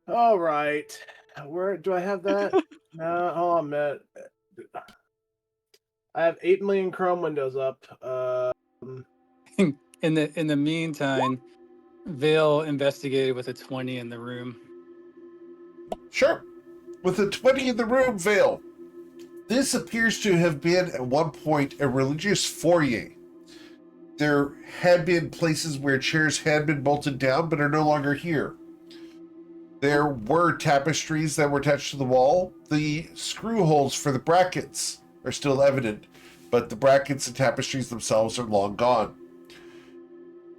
All right. Where do I have that? No, hold on a minute. I have 8 million Chrome windows up. In the meantime, Vale investigated with a 20 in the room. Sure. With a 20 in the room, Vale. This appears to have been, at one point, a religious foyer. There had been places where chairs had been bolted down, but are no longer here. There were tapestries that were attached to the wall. The screw holes for the brackets are still evident, but the brackets and tapestries themselves are long gone.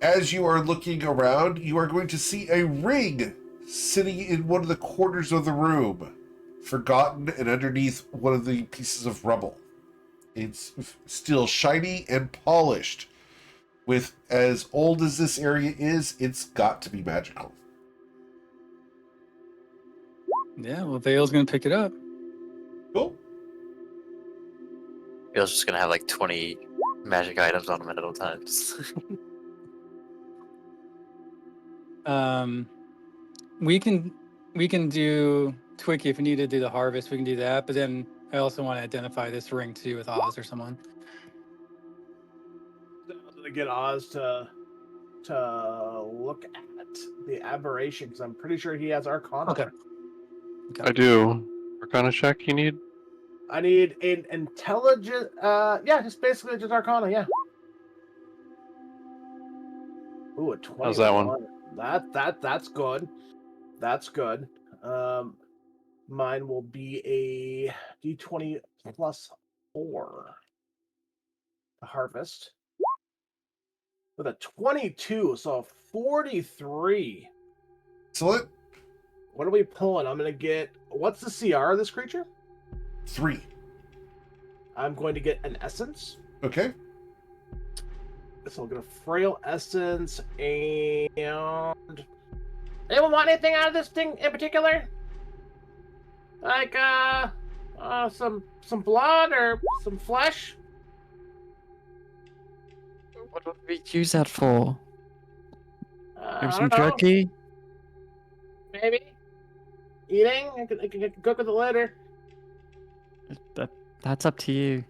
As you are looking around, you are going to see a ring sitting in one of the corners of the room, forgotten and underneath one of the pieces of rubble. It's still shiny and polished. With as old as this area is, it's got to be magical. Yeah, well, Vale's gonna pick it up. Cool. Bill's just gonna have like 20 magic items on him at all times. We can do Twicky if we need to do the harvest. We can do that, but then I also want to identify this ring too with Oz or someone. To get Oz to look at the aberration because I'm pretty sure he has Arcana. Okay. I do. Arcana check you need? I need an intelligent. Yeah, just basically just Arcana. Yeah. Ooh, a 20. How's that one? That's good. That's good. Mine will be a D20 plus 4. The harvest. With a 22, so 43. Excellent. What are we pulling? I'm gonna get. What's the CR of this creature? 3. I'm going to get an essence. Okay. So I'll get a frail essence and. Anyone want anything out of this thing in particular? Like some blood or some flesh? What would we use that for? I Maybe some don't know. jerky? Maybe eating. I can cook with it later. That's up to you.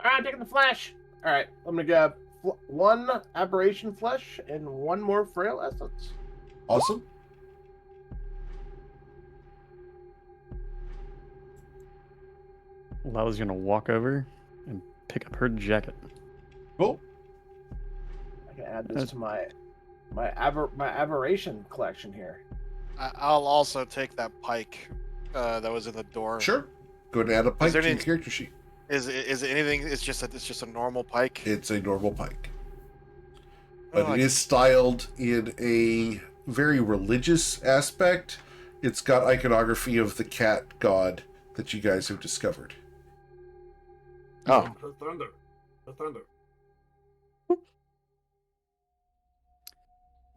All right, I'm taking the flesh. All right, I'm gonna grab 1 aberration flesh and 1 more frail essence. Awesome. Lila's gonna walk over and pick up her jacket. Cool. I can add this to my aberration collection here. I'll also take that pike that was in the door. Sure. Go ahead and add a pike there to your any- character sheet. Is it anything? It's just a normal pike. It's a normal pike. Oh, But it is styled in a very religious aspect. It's got iconography of the cat god that you guys have discovered. Oh. The thunder. The thunder.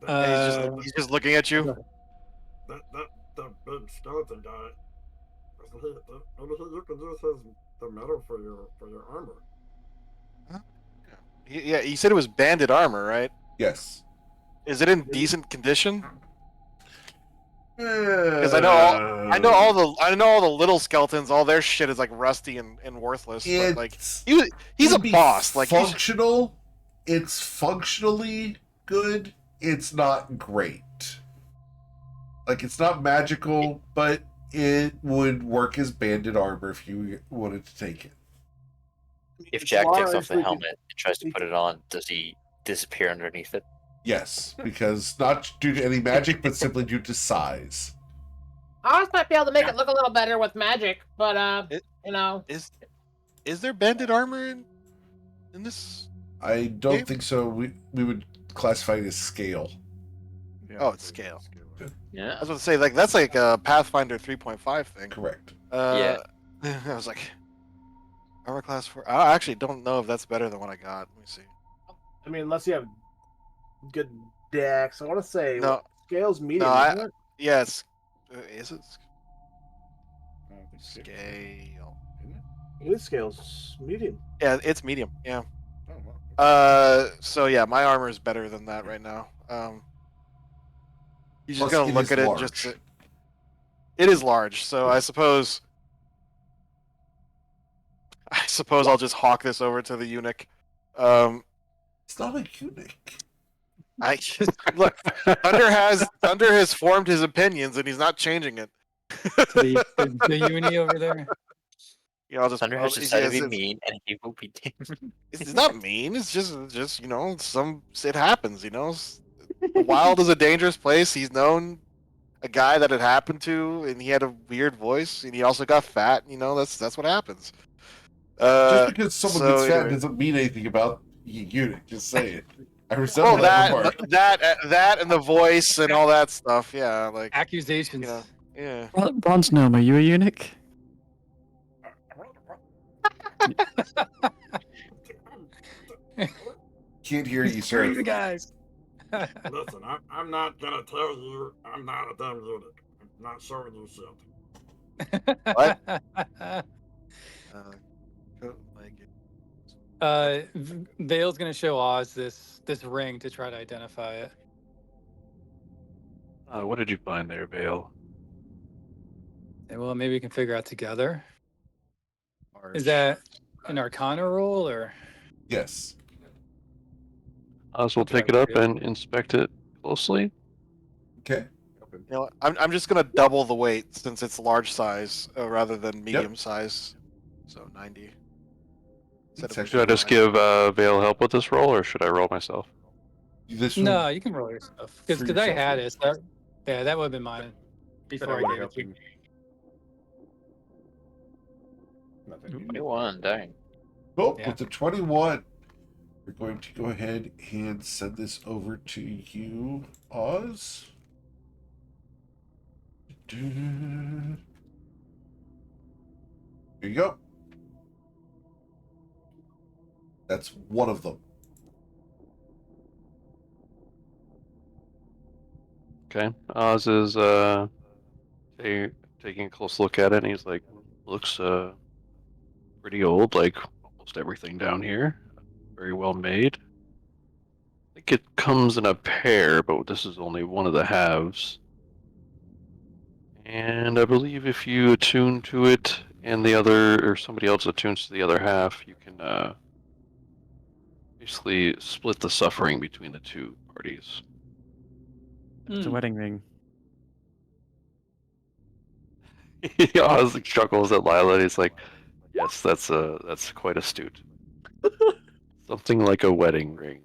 He's just looking at you. That big skeleton guy. What do you can use the metal for your armor? Yeah, he said it was banded armor, right? Yes. Is it in decent condition? Because I know all the little skeletons, all their shit is like rusty and worthless. But like he's a boss. Like functional. It's functionally good. It's not great. Like it's not magical, but it would work as banded armor if you wanted to take it. If Jack takes off the helmet and tries to put it on, does he disappear underneath it? Yes, because not due to any magic, but simply due to size. Oz might be able to make it look a little better with magic, but you know. Is there banded armor in this? I don't think so. We would classify it as scale. Yeah, oh, it's scale. Yeah. I was going to say like that's like a Pathfinder 3.5 thing. Correct. Yeah. I was like, armor class 4. I actually don't know if that's better than what I got. Let me see. I mean, unless you have good decks. I want to say No. Scale's medium, No, isn't it? Yes. Is it? Scale. It is Scale's medium. Yeah, it's medium. Yeah. Oh, wow. So yeah, my armor is better than that right now. He's just Plus, gonna look at it. large. It is large, so I suppose I'll just hawk this over to the eunuch. It's not a eunuch. I look. Thunder has formed his opinions, and he's not changing it. the uni over there. You know, I'll just Thunder has decided to be mean, and he will be. It's not mean. It's just you know, it happens. You know, the wild is a dangerous place. He's known a guy that it happened to, and he had a weird voice, and he also got fat. You know, that's what happens. Just because someone gets fat anyway. doesn't mean anything about eunuch. Just say it. I resemble Well, remark. that and the voice and all that stuff. Yeah, like accusations. You know, yeah. Bronze Gnome, are you a eunuch? Can't hear you, sir. You guys. Listen, I'm not gonna tell you I'm not a damn eunuch. I'm not showing you shit. What? Vale's gonna show Oz this ring to try to identify it. What did you find there, Vale? And well, maybe we can figure out together. Is that an Arcana roll or? Yes. Oz will pick it up and inspect it closely. Okay. You know, I'm just gonna double the weight since it's large size rather than medium size. So 90. Should I just give Vale help with this roll, or should I roll myself? No, you can roll yourself because I had it. So that would have been mine before I gave it to you. 21, dang. Oh, with the 21, we're going to go ahead and send this over to you, Oz. Here you go. That's one of them. Okay. Oz is taking a close look at it, and he's like, looks pretty old, like almost everything down here. Very well made. I think it comes in a pair, but this is only one of the halves. And I believe if you attune to it and the other, or somebody else attunes to the other half, you can basically split the suffering between the two parties. It's a wedding ring. Oz chuckles at Lila, and he's like, yes, that's quite astute. Something like a wedding ring.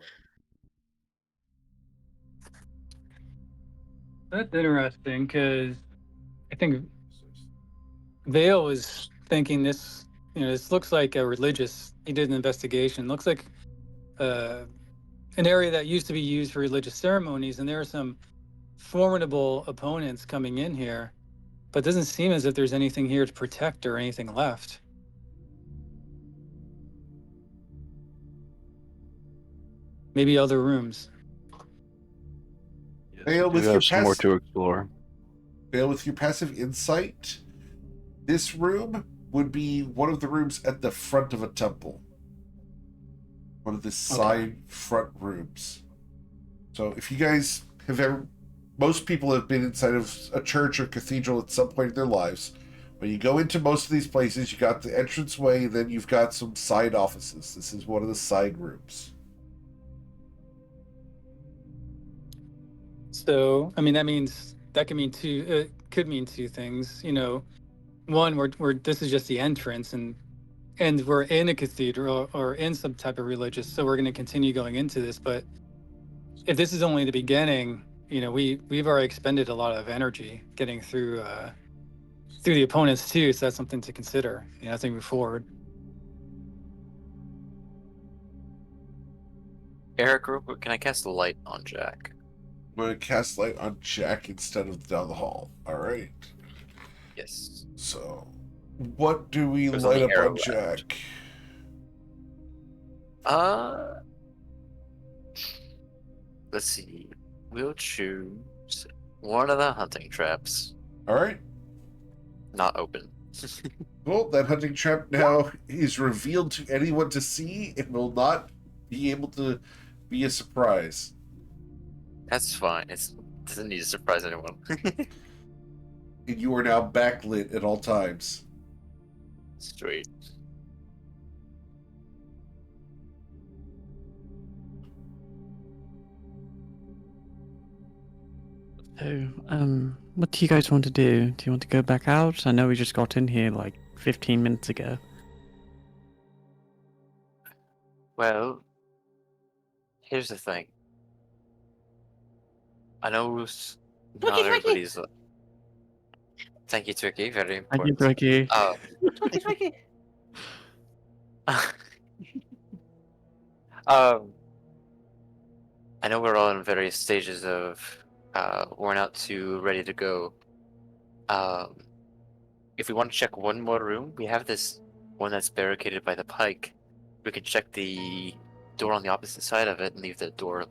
That's interesting because I think Vale was thinking this. This looks like a religious. He did an investigation. Looks like an area that used to be used for religious ceremonies, and there are some formidable opponents coming in here, but it doesn't seem as if there's anything here to protect or anything left. Maybe other rooms. Fail We with do your have some more passive. to explore. Fail with your passive insight. This room would be one of the rooms at the front of a temple. One of the side front rooms. So if you guys have ever, most people have been inside of a church or cathedral at some point in their lives. When you go into most of these places, you got the entranceway, and then you've got some side offices. This is one of the side rooms. So, I mean, that could mean could mean two things. You know, one, we're this is just the entrance, and we're in a cathedral or in some type of religious, so we're going to continue going into this. But if this is only the beginning, you know, we've already expended a lot of energy getting through the opponents too. So that's something to consider. You know, as we move forward. Eric, real quick, can I cast the light on Jack? I'm going to cast light on Jack instead of down the hall. All right. Yes. So, what do we Goes on light the up arrow on left. Jack? Let's see. We'll choose one of the hunting traps. All right. Not open. Well, that hunting trap now is revealed to anyone to see. It will not be able to be a surprise. That's fine. It doesn't need to surprise anyone. And you are now backlit at all times. Sweet. So, what do you guys want to do? Do you want to go back out? I know we just got in here like 15 minutes ago. Well, here's the thing. I know not everybody's. Thank you, Twiki. Very Thank you, important. Ricky. Twiki. I know we're all in various stages of worn out to ready to go. If we want to check one more room, we have this one that's barricaded by the pike. We can check the door on the opposite side of it and leave the door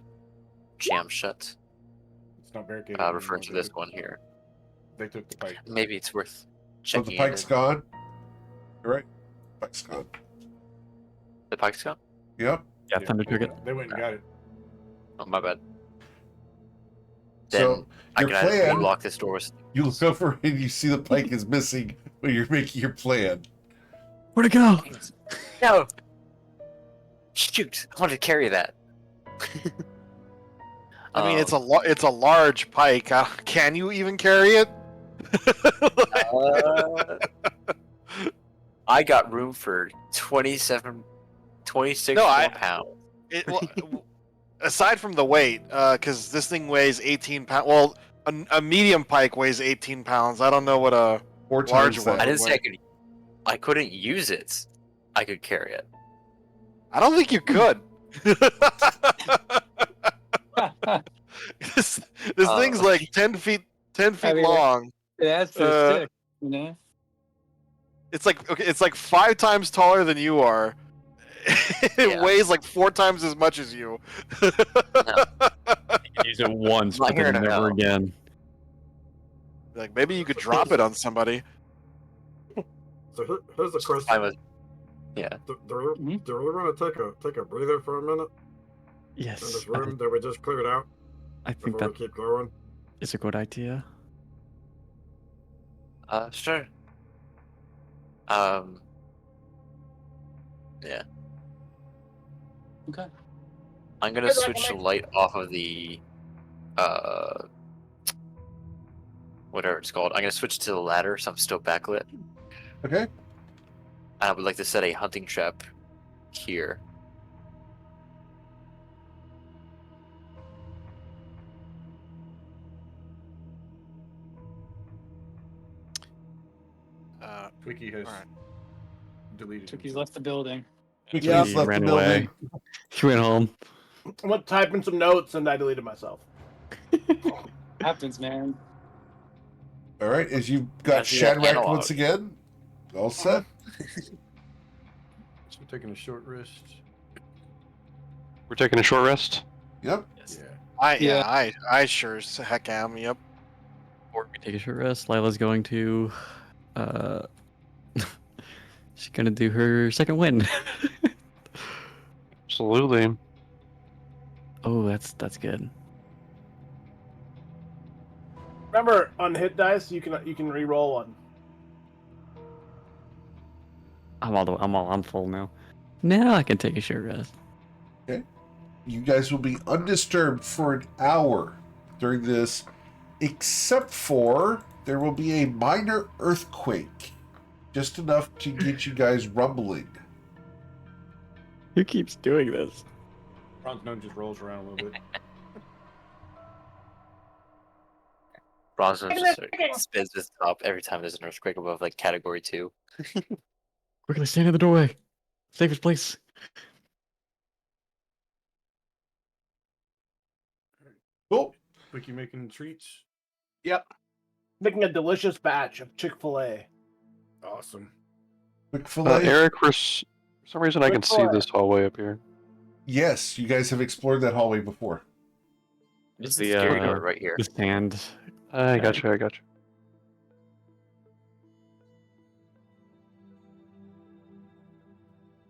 jammed shut. It's not barricaded. Referring to this one here. They took the pipe. Maybe it's worth Oh, checking. the pike's gone. You're right. Pike's gone. The pike's gone? Yep. Yeah, Thunder took it. They went and got it. Oh, my bad. Then So I your can either plan, relock this door. you look over and you see the pike is missing when you're making your plan. Where'd it go? No! Shoot! I wanted to carry that. I mean, it's a large pike. Can you even carry it? I got room for 26 No, more pounds. Aside from the weight, because this thing weighs 18 pounds. Well, a medium pike weighs 18 pounds. I don't know what a 4 large times one. that. I didn't say I couldn't use it. I could carry it. I don't think you could. this thing's like 10 feet long. It adds to the stick, you know. It's like 5 times taller than you are. It weighs like 4 times as much as you. You can use it once, Not but here then to never know. again. Like maybe you could drop it on somebody. So here's the question. I was, yeah. Do we want to take a breather for a minute in Yes, this room? Did we just clear it out I think before that we keep going? is a good idea. Sure. Yeah. Okay. I'm gonna Good luck, switch the Mike. light off of the whatever it's called. I'm gonna switch to the ladder, so I'm still backlit. Okay. I would like to set a hunting trap here. Twiki has alright. deleted. He's left the building. Twiki Yeah. has He left ran the building. away. He went home. I went typing some notes and I deleted myself. Happens, man. All right. As you got That's the Shadrach analog. once again, all set. So we're taking a short rest. We're taking a short rest. Yep. Yes. Yeah. I sure as heck am. Yep. Before we take a short rest, Lila's going to she's gonna do her second win. Absolutely. Oh, that's good. Remember, on hit dice, you can re-roll one. I'm full now. Now I can take a short rest. Okay. You guys will be undisturbed for an hour during this, except for there will be a minor earthquake. Just enough to get you guys rumbling. Who keeps doing this? Bronze Gnome just rolls around a little bit. Bronze just spins his top every time there's an earthquake above like category 2. Quickly stand in the doorway. Safest place. Cool. Quickie making treats. Yep. Making a delicious batch of Chick-fil-A. Awesome. Quick fillet. Eric, for some reason I can see Chick-fil-A. this hallway up here. Yes, you guys have explored that hallway before. It's The, the scary uh, door right here. The stand. I got you.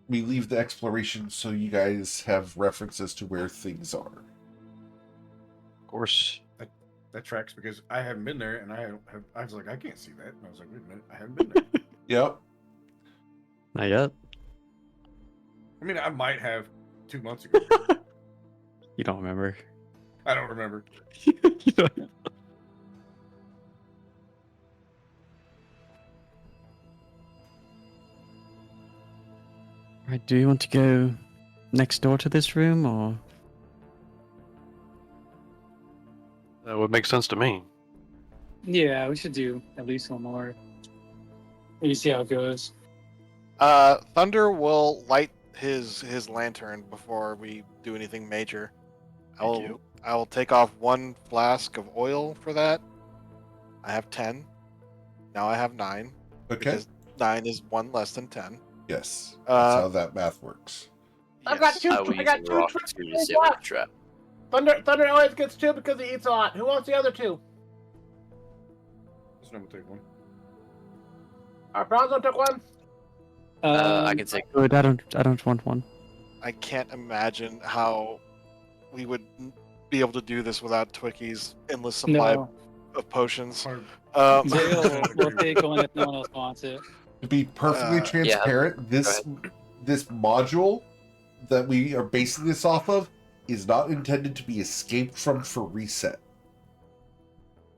We leave the exploration so you guys have references to where things are. Of course. That tracks because I haven't been there, and I was like, I can't see that. And I was like, wait a minute, I haven't been there. Yep. Not yet. I mean, I might have 2 months ago. You don't remember. I don't remember. You don't- Right, do you want to go next door to this room, or? That would make sense to me. Yeah, we should do at least one more. Maybe see how it goes. Thunder will light his lantern before we do anything major. I will take off 1 flask of oil for that. I have 10. Now I have 9. Okay. Because 9 is 1 less than 10. Yes. That's how that math works. I've got Yes. two. I will I use got a 2 rock traps to in disable the left. trap. Thunder always gets 2 because he eats a lot. Who wants the other 2? This number take one. Bronzo took 1. I can take. Good. I don't want one. I can't imagine how we would be able to do this without Twickie's endless supply No. of potions. Or- Zale will take one if no one else wants it. To be perfectly transparent, this module that we are basing this off of is not intended to be escaped from for reset.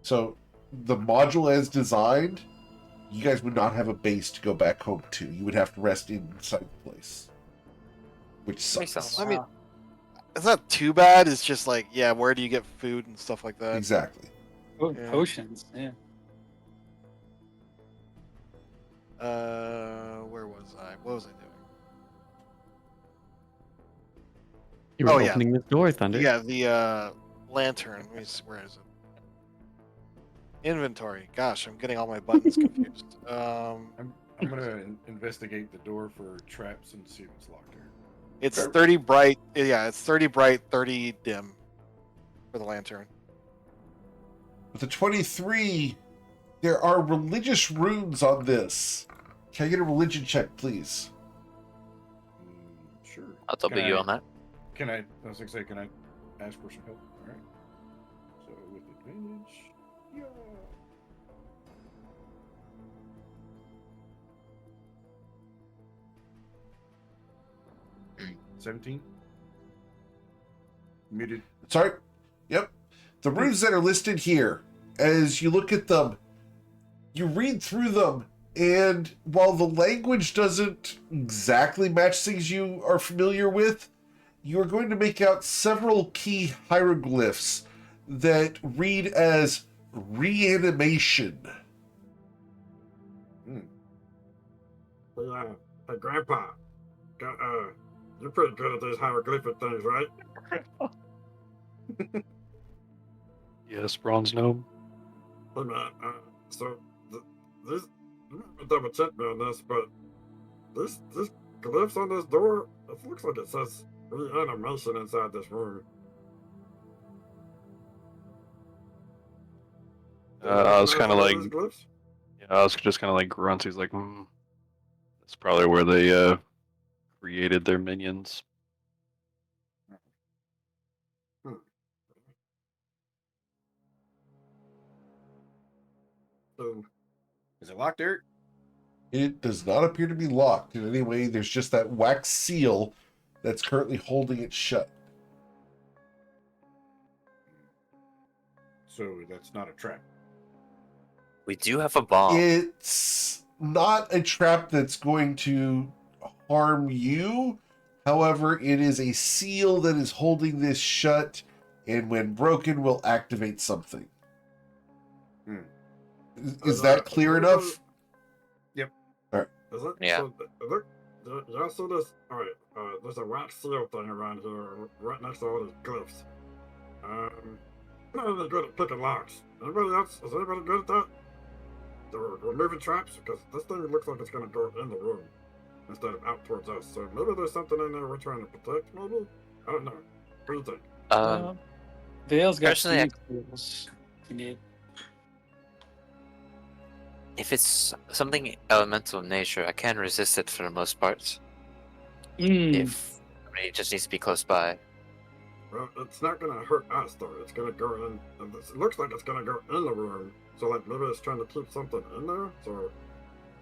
So the module as designed, you guys would not have a base to go back home to. You would have to rest inside the place. Which sucks. I mean, it's not too bad. It's just like, yeah, where do you get food and stuff like that? Exactly. Oh, Yeah. potions. Yeah. Where was I? What was I doing? You were Oh, yeah. opening this door, Thunder. Yeah, the lantern. Let me see, where is it? Inventory. Gosh, I'm getting all my buttons confused. I'm gonna investigate the door for traps and see if it's locked here. It's 30 bright. Yeah, it's 30 bright, 30 dim for the lantern. With the 23, there are religious runes on this. Can I get a religion check, please? Sure. I'll double you on that. Can I was gonna say, can I ask for some help? All right. So with advantage, yeah. $17. Muted. Sorry. Yep. The runes that are listed here, as you look at them, you read through them, and while the language doesn't exactly match things you are familiar with, you are going to make out several key hieroglyphs that read as reanimation. Hey, Grandpa. You're pretty good at these hieroglyphic things, right? Yes, Bronze Gnome. Hey, man. So, this. Double check me on this, but this glyphs on this door, it looks like it says reanimation inside this room. I was kind of like, Those glyphs? yeah, I was just kind of like grunts. He's like, that's probably where they created their minions. So, Is it locked, Eric? It does not appear to be locked in any way. There's just that wax seal that's currently holding it shut. So that's not a trap. We do have a bomb. It's not a trap that's going to harm you. However, it is a seal that is holding this shut, and when broken, will activate something. Is that clear enough? Yep. All right. Is it? Yeah. So, look, y'all see this? All right. There's a wax seal thing around here, right next to all these glyphs. I'm not really good at picking locks. Anybody else? Is anybody good at that? They're removing traps because this thing looks like it's gonna go in the room instead of out towards us. So maybe there's something in there we're trying to protect. Maybe I don't know. What do you think? Vale's got personally, I- tools if you need. If it's something elemental in nature, I can resist it for the most part. If it just needs to be close by. Well, it's not gonna hurt us though. It's gonna go in. It looks like it's gonna go in the room. So like maybe it's trying to keep something in there. So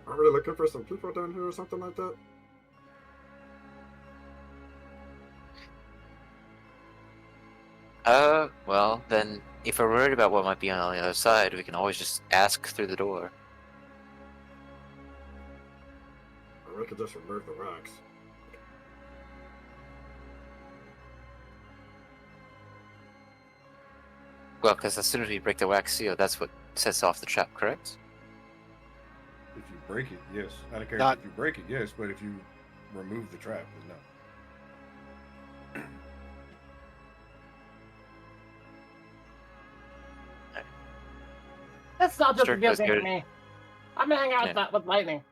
aren't we looking for some people down here or something like that? Well, then, if we're worried about what might be on the other side, we can always just ask through the door. Or we could just remove the wax. Well, because as soon as we break the wax seal, that's what sets off the trap, correct? If you break it, yes. I don't care Not- if you break it, yes. But if you remove the trap, then no. That's not just Sure, confusing that's to good. me. I'm gonna hang out Yeah. with lightning.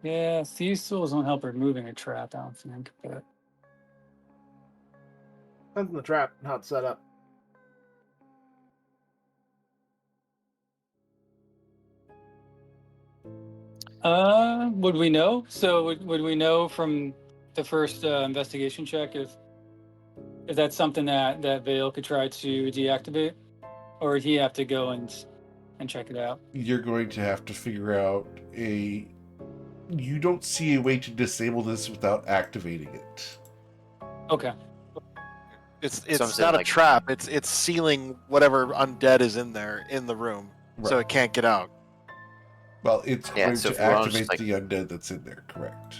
Yeah, these tools don't help removing a trap, I don't think. But Depends on the trap and how it's set up. would we know? So would we know from the first investigation check if that's something that Vale could try to deactivate, or would he have to go and check it out? You're going to have to figure out you don't see a way to disable this without activating it. Okay. It's Something not a like- trap. It's sealing whatever undead is in there in the room, so Right. it can't get out. Well, it's Yeah, going so to if we wanna activate just, like- the undead that's in there, correct?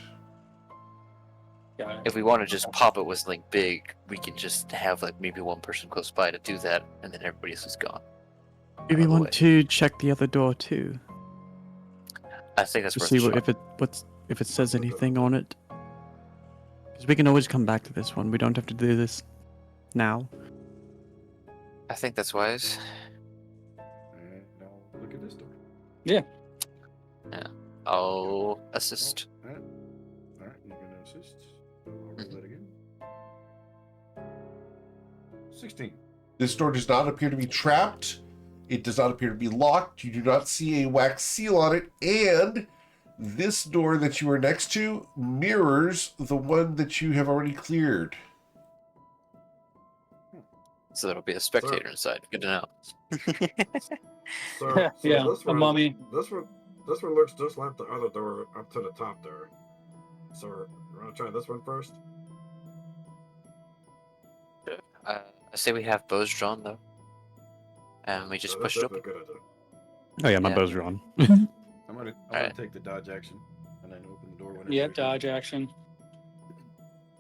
Got it. If we want to just pop it with something big, we can just have like maybe one person close by to do that, and then everybody else is gone. Do we By the want way. to check the other door too? I think that's To worth see a shot. if it says anything on it. Because we can always come back to this one. We don't have to do this now. I think that's wise. And now look at this door. I'll assist. All right, you're gonna assist. I'll roll Mhm. that again. 16. This door does not appear to be trapped. It does not appear to be locked. You do not see a wax seal on it. And this door that you are next to mirrors the one that you have already cleared. So there'll be a spectator inside. Good to know. So Yeah, this a one, mummy. This one looks just like the other door up to the top there. So you want to try this one first? I say we have bows drawn though, and we just Yeah, push that's it open. definitely a good idea. Oh yeah, my Yeah. bow's drawn. I'm gonna Alright. take the dodge action and then open the door whenever. Yeah, you're ready. dodge action.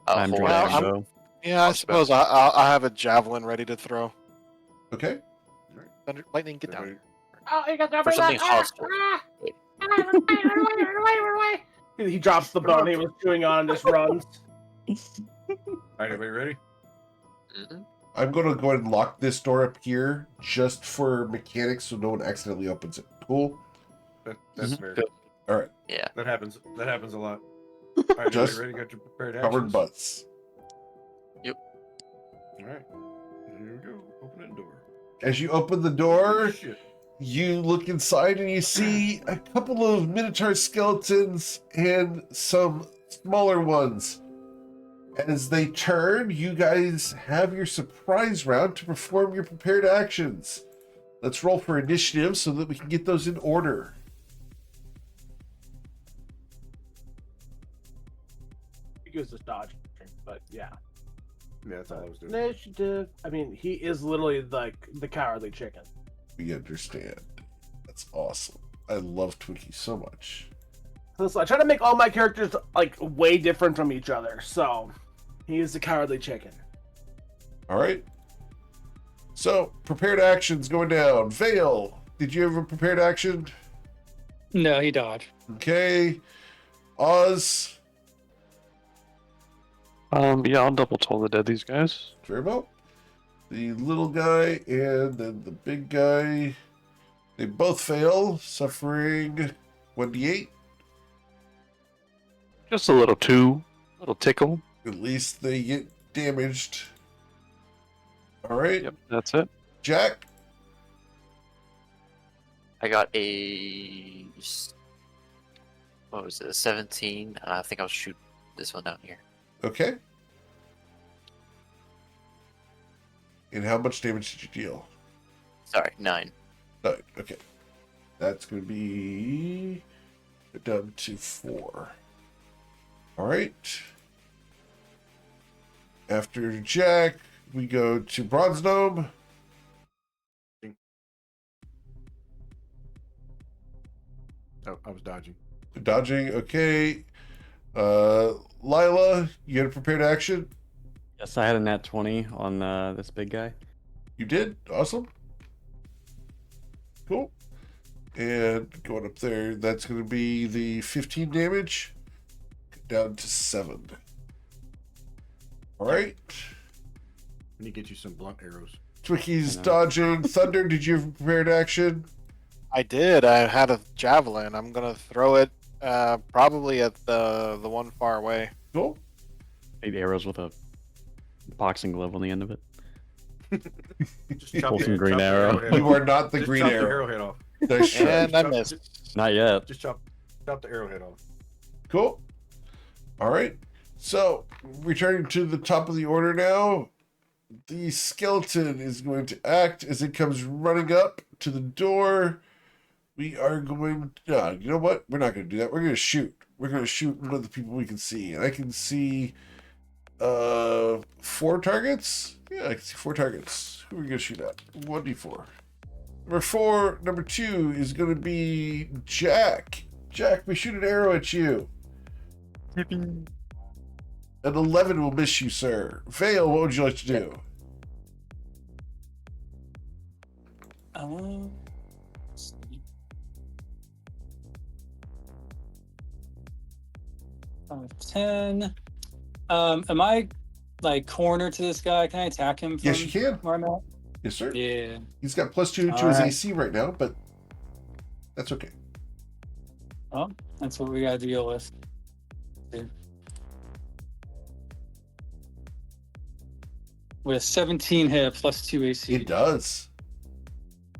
I'm hold drawing Well, my action. bow. Yeah, I Awesome. suppose I have a javelin ready to throw. Okay? Lightning, get down Everybody- here. Oh, you got to For something hostile. Wait. Run away. He drops the bone he was chewing on and just runs. All right, everybody ready? Mhm. I'm going to go ahead and lock this door up here just for mechanics so no one accidentally opens it. Cool? That's Mhm. fair. Good. All right. Yeah. That happens a lot. All right, Just everybody ready? Got your prepared Covered actions? butts. All right. Here we go. Opening the door. As you open the door, Shit. you look inside and you see a couple of minotaur skeletons and some smaller ones. As they turn, you guys have your surprise round to perform your prepared actions. Let's roll for initiative so that we can get those in order. He gives us dodging, but yeah. Yeah, that's all I was doing. Initiative. I mean, he is literally like the cowardly chicken. We understand. That's awesome. I love Twinkie so much. So I try to make all my characters like way different from each other. So he is the cowardly chicken. All right. So, prepared actions going down. Vale, did you have a prepared action? No, he dodged. Okay. Oz, Yeah, I'll double toll the dead, these guys. very well. The little guy and then the big guy, they both fail, suffering 1d8. Just a little tickle. At least they get damaged. All right. Yep, that's it. Jack, I got a what was it? A 17. I think I'll shoot this one down here. okay. And how much damage did you deal? Sorry, 9. No, okay. That's going to be down to 4. All right. After Jack, we go to Bronze Gnome. Oh, I was dodging. Dodging, okay. Lila, you had a prepared action? Yes, I had a nat 20 on this big guy. You did? Awesome. Cool. And going up there, that's going to be the 15 damage. Down to 7. All right. I need to get you some blunt arrows. Twickie's dodging. Thunder, did you have a prepared action? I did. I had a javelin. I'm gonna throw it probably at the one far away. Cool. 8 arrows with a boxing glove on the end of it. Just Pull some green the arrow. arrowhead You off. are not the Just green chop the arrow. arrowhead off. Nice try. And I Chop- missed. Not yet. Just chop the arrowhead off. Cool. All right. So, returning to the top of the order now, the skeleton is going to act as it comes running up to the door. We are going to, you know what? We're not going to do that. We're going to shoot. We're going to shoot one of the people we can see. And I can see 4 targets. Yeah, I can see 4 targets. Who are we going to shoot at? 1d4. Number 2 is going to be Jack. Jack, we shoot an arrow at you. An 11 will miss you, sir. Vale, what would you like to do? Let's see. 5, 10. Am I like corner to this guy? Can I attack him from Yes, you can. where I'm at? Yes, sir. Yeah. He's got +2 to his Alright. AC right now, but that's okay. Oh, that's what we gotta deal with. Dude. With 17 hit +2 AC. It does.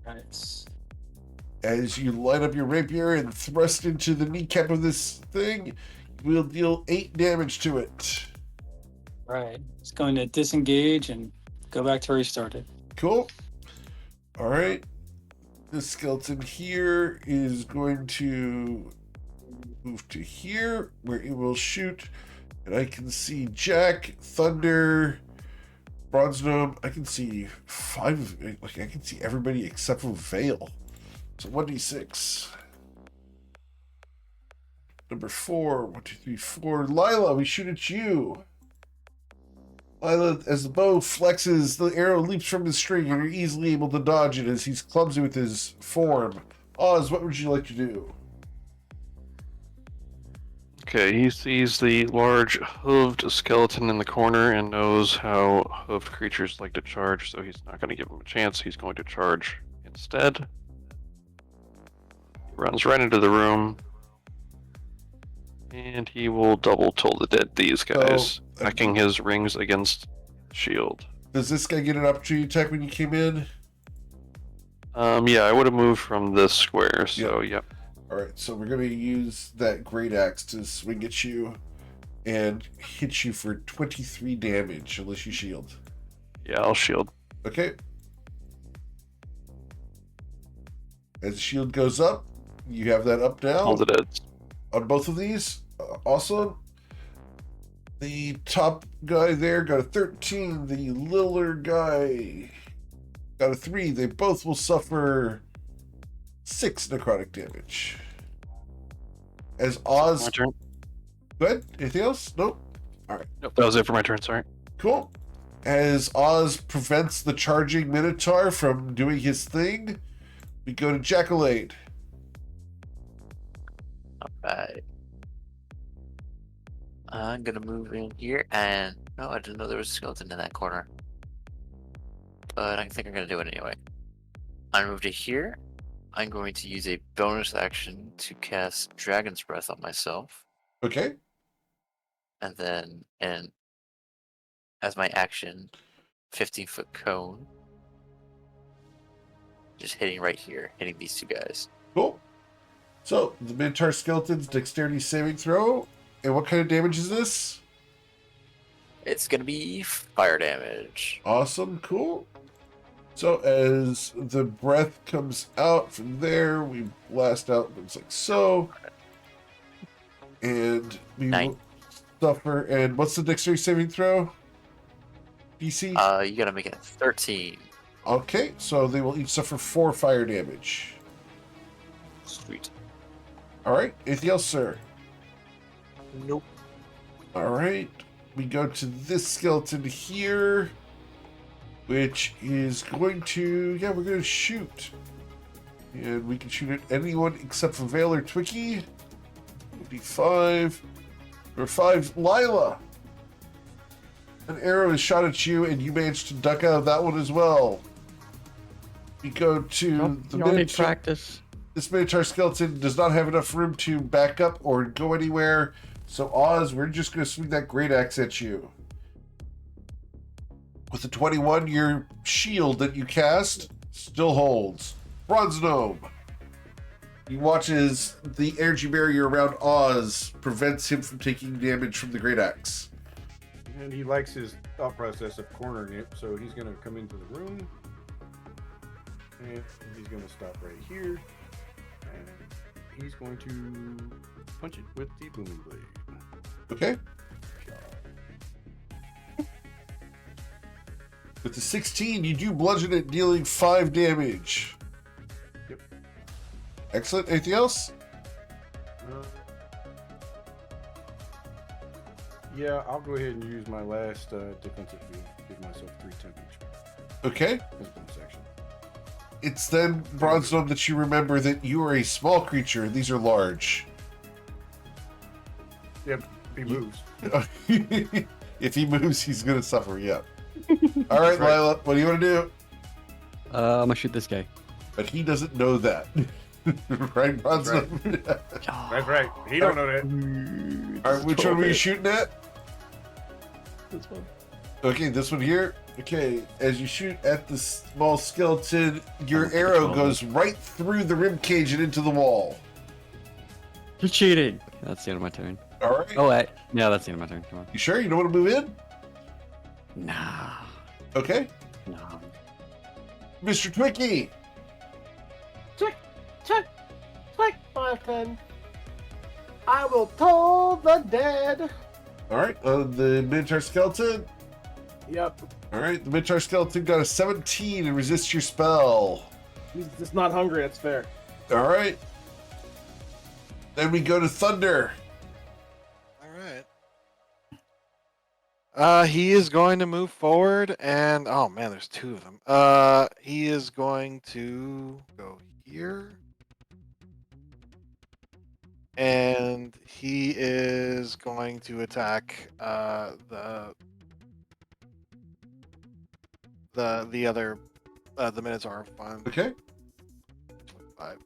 Right. As you line up your rapier and thrust into the kneecap of this thing, we'll deal 8 damage to it. Right. It's going to disengage and go back to where he started. Cool. All right. This skeleton here is going to move to here where it will shoot. And I can see Jack, Thunder, Bronze Gnome. I can see 5. Like I can see everybody except for Vale. So 1d6. Number 4. 1, 2, 3, 4. Lila, we shoot at you. Lila, as the bow flexes, the arrow leaps from his string, and you're easily able to dodge it as he's clumsy with his form. Oz, what would you like to do? Okay, he sees the large hooved skeleton in the corner and knows how hooved creatures like to charge, so he's not going to give him a chance. He's going to charge instead. He runs right into the room. And he will double toll the dead these guys, hacking his rings against shield. Does this guy get an opportunity attack when you came in? Yeah, I would have moved from this square, so yeah. All right, so we're going to use that great axe to swing at you and hit you for 23 damage, unless you shield. Yeah, I'll shield. Okay. As the shield goes up, you have that up now. Hold it at. On both of these. Also, the top guy there got a 13. The littler guy got a 3. They both will suffer 6 necrotic damage. As Oz. My turn. Good. Anything else? Nope. All right. Nope, that was it for my turn. Sorry. Cool. As Oz prevents the charging Minotaur from doing his thing, we go to Jackalade. Alright. I'm gonna move in here and no, I didn't know there was a skeleton in that corner. But I think I'm gonna do it anyway. I move to here. I'm going to use a bonus action to cast Dragon's Breath on myself. Okay. And then as my action, 15-foot cone. Just hitting right here, hitting these two guys. Cool. So, the Minotaur Skeleton's dexterity saving throw. And what kind of damage is this? It's gonna be fire damage. Awesome. Cool. So, as the breath comes out from there, we blast out, looks like so. And we will suffer. And what's the dexterity saving throw? DC? You gotta make it 13. Okay, so they will each suffer 4 fire damage. Sweet. Alright, anything else, sir? Nope. Alright, we go to this skeleton here, which is going to, we're going to shoot. And we can shoot at anyone except for Vale or Twicky. It'll be 5. Or 5, Lila. An arrow is shot at you, and you manage to duck out of that one as well. We go to the Minotaur. Practice. This Minotaur skeleton does not have enough room to back up or go anywhere. So, Oz, we're just going to swing that great axe at you. With the 21, your shield that you cast still holds. Bronze Gnome. He watches the energy barrier around Oz prevents him from taking damage from the great axe. And he likes his thought process of cornering it, so he's going to come into the room. And he's going to stop right here. And he's going to punch it with the booming blade. Okay. With the 16, you do bludgeon it, dealing 5 damage. Yep. Excellent. Anything else? Yeah, I'll go ahead and use my last defensive field. Give myself 3 temp HP. Okay. As a bonus action. It's then, Bronze Gnome, that you remember that you are a small creature. These are large. Yep, he moves. If he moves, he's going to suffer, yeah. All right, Lila, what do you want to do? I'm going to shoot this guy. But he doesn't know that. Right, Bronze Gnome? That's right. He don't know that. All right, which one were you shooting at? This one. Okay, this one here. Okay, as you shoot at the small skeleton, your arrow goes right through the rib cage and into the wall. You're cheating. That's the end of my turn. All right. Oh, wait. Yeah, that's the end of my turn. Come on. You sure you don't want to move in? Nah. Okay. No. Mr. Twicky. Click button. I will toll the dead. All right, the Minotaur skeleton. Yep. All right, the Minotaur skeleton got a 17 and resists your spell. He's just not hungry. That's fair. All right. Then we go to Thunder. All right. He is going to move forward, and oh man, there's 2 of them. He is going to go here, and he is going to attack the other the Minotaur one. Okay. 25, 30.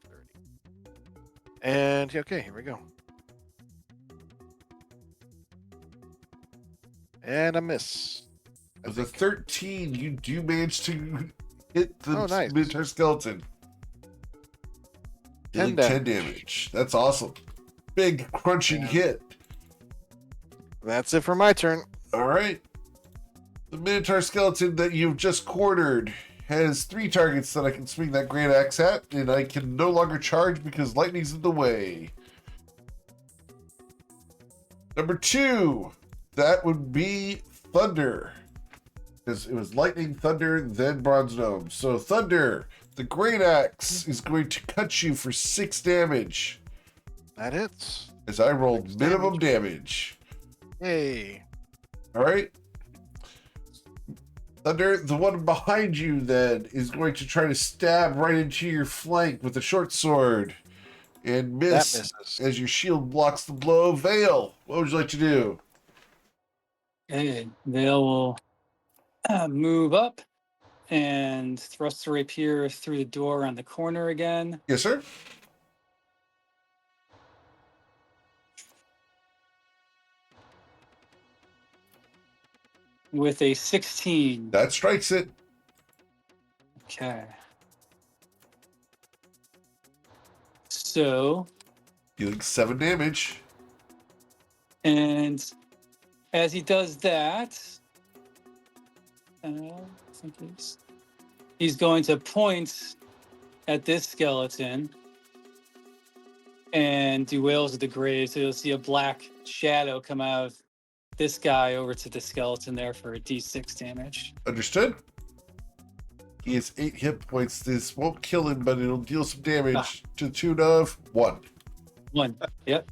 And okay, here we go. And a miss. With a 13, you do manage to hit the nice. Minotaur skeleton. Dealing 10 10 damage. That's awesome. Big crunching hit. That's it for my turn. All right. The Minotaur skeleton that you've just cornered has 3 targets that I can swing that great axe at, and I can no longer charge because lightning's in the way. Number 2, that would be Thunder. Because it was lightning, thunder, then bronze gnome. So Thunder, the great axe is going to cut you for 6 damage. That hits. As I rolled minimum damage. Hey. All right. Thunder, the one behind you then is going to try to stab right into your flank with a short sword and miss That misses. as your shield blocks the blow. Vale, what would you like to do? Okay, Vale will move up and thrust the rapier through the door around the corner again. Yes, sir. With a 16. That strikes it. Okay. So, Dealing 7 damage. and as he does that, I think he's going to point at this skeleton and do Wails of the Grave. So you'll see a black shadow come out of this guy over to the skeleton there for a d6 damage. Understood. He has 8 hit points. This won't kill him, but it'll deal some damage to the tune of 1. 1. Yep.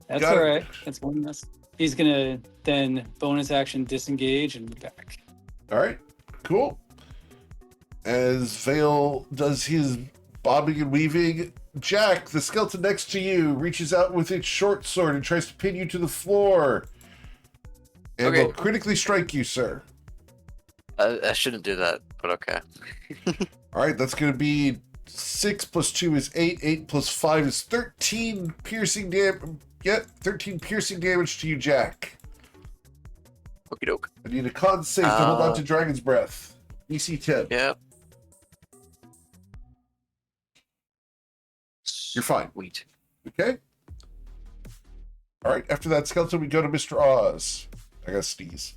That's Got all it. right. That's 1 less. He's going to then bonus action disengage and back. All right, cool. As Vale does his bobbing and weaving, Jack, the skeleton next to you, reaches out with its short sword and tries to pin you to the floor. And Okay. will critically strike you, sir. I shouldn't do that, but okay. All right, that's going to be 6 plus 2 is 8. 8 plus 5 is 13 piercing damage. Yep, 13 piercing damage to you, Jack. Okie doke. I need a con save to hold on to Dragon's Breath. EC 10. Yep. You're fine. Sweet. Okay. All right, after that skeleton, we go to Mr. Oz. I got sneeze.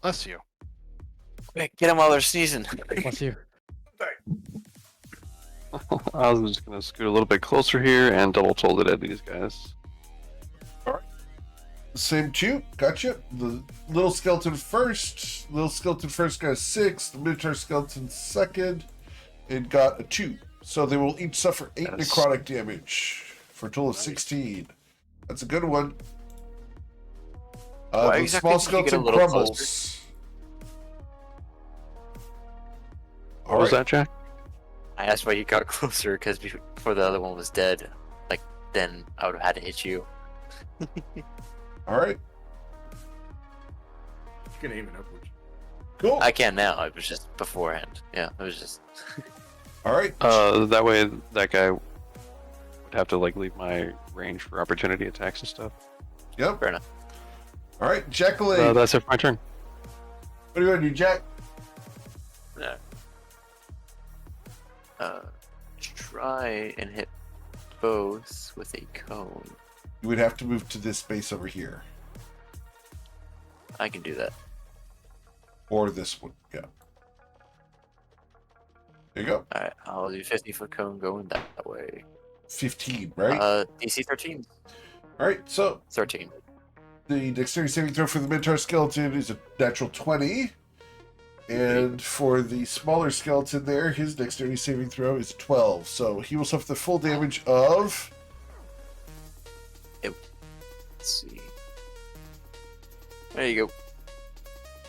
Bless you. Quick, get them while they're sneezing. Bless you. I was just gonna scoot a little bit closer here and double toll it at these guys. Same two. Gotcha. The little skeleton first. Little skeleton first got a 6. The Minotaur skeleton second and got a 2. So they will each suffer 8 That's- necrotic damage for a total of 16. That's a good one. Why The exactly small did you get a skeleton little crumbles. What was that, Jack? I asked why you got closer because before the other one was dead. Like, then I would have had to hit you. All right. You can aim it upwards. Cool. I can now. It was just beforehand. Yeah, it was just. All right. That way that guy would have to like leave my range for opportunity attacks and stuff. Yep. Fair enough. All right. Jacqueline. That's it for my turn. What do you want to do, Jack? No. Try and hit both with a cone. You would have to move to this space over here. I can do that. Or this one. Yeah. There you go. Alright, I'll do 50-foot cone going that way. 15, right? DC 13. All right. So 13. the dexterity saving throw for the Minotaur skeleton is a natural 20. And for the smaller skeleton there, his dexterity saving throw is 12. So he will suffer the full damage of... Let's see. There you go.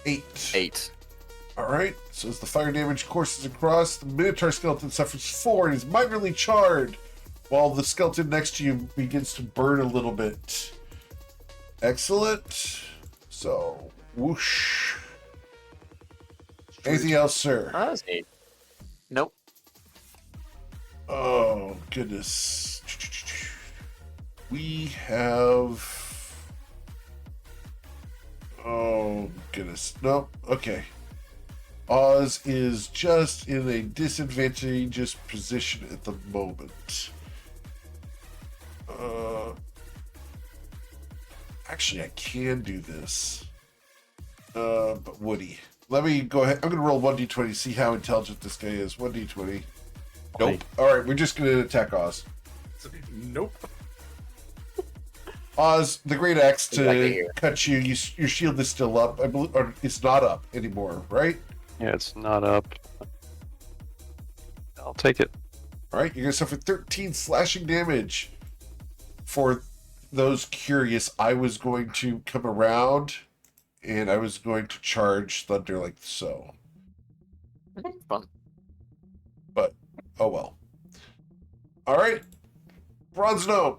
8. 8. All right. So as the fire damage courses across, the Minotaur skeleton suffers 4 and is minorly charred, while the skeleton next to you begins to burn a little bit. Excellent. So, whoosh. Anything else, sir? Oh, that's 8. Nope. Oh, goodness. We have... Oh, goodness. Nope. Okay. Oz is just in a disadvantageous position at the moment. Actually, I can do this. But Woody. Let me go ahead. I'm going to roll 1d20, see how intelligent this guy is. 1d20. Nope. Alright, we're just going to attack Oz. Nope. Oz, the great axe to Exactly. cut you. Your shield is still up. I believe, or it's not up anymore, right? Yeah, it's not up. I'll take it. Alright, you're going to suffer 13 slashing damage. For those curious, I was going to come around and I was going to charge Thunder like so. Fun. But, oh well. Alright, Bronze Gnome.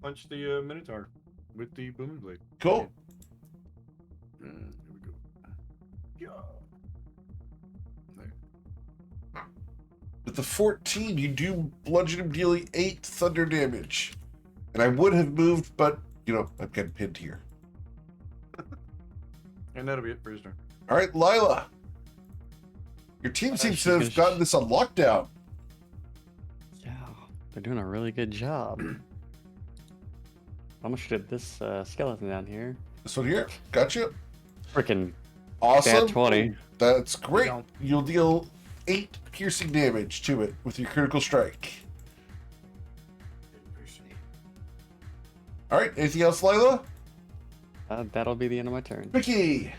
Punch the Minotaur with the booming blade. Cool. Here we go. Yeah. There. With the 14, you do bludgeon him, dealing 8 thunder damage. And I would have moved, but, you know, I'm getting pinned here. And that'll be it for his turn. All right, Lila. Your team seems to have gotten this on lockdown. Yeah, they're doing a really good job. I'm gonna shoot at this skeleton down here. This one here. Gotcha. Freaking Awesome. 20. That's great. Down. You'll deal 8 piercing damage to it with your critical strike. All right, anything else, Lila? That'll be the end of my turn. Vicky.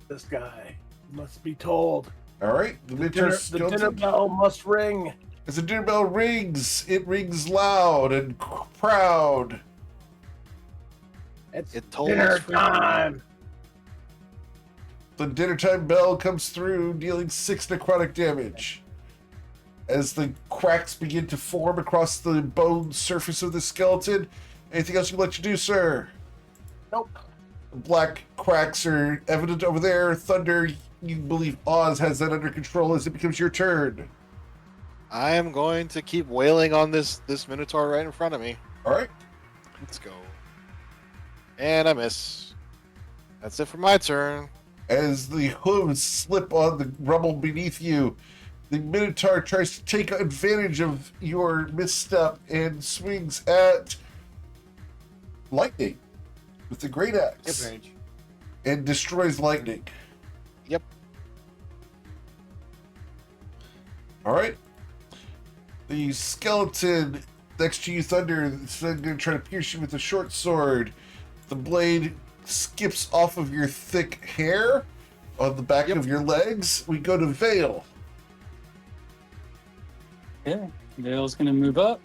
This guy must be told. All right, the Minotaur The dinner skeleton. bell must ring. As the dinner bell rings, it rings loud and proud. It's It tolls dinner for- time. The dinner time bell comes through, dealing 6 necrotic damage. As the cracks begin to form across the bone surface of the skeleton. Anything else you'd like to do, sir? Nope. The black cracks are evident over there. Thunder, you believe Oz has that under control as it becomes your turn. I am going to keep wailing on this Minotaur right in front of me. All right. Let's go. And I miss. That's it for my turn. As the hooves slip on the rubble beneath you, the Minotaur tries to take advantage of your misstep and swings at Lightning with the great axe Advantage. and destroys Lightning. Yep. All right. The skeleton next to you, Thunder, is then going to try to pierce you with a short sword. The blade skips off of your thick hair on the back of your legs. We go to Vale. Yeah, Vale's gonna move up.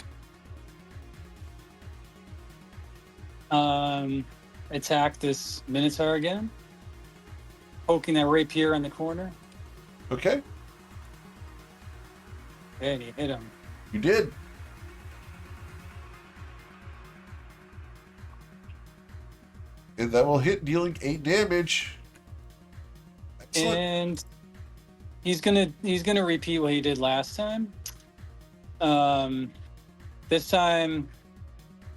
Attack this Minotaur again. Poking that rapier in the corner. Okay, And he hit him. you did. And that will hit, dealing 8 damage. Excellent. And he's gonna repeat what he did last time. This time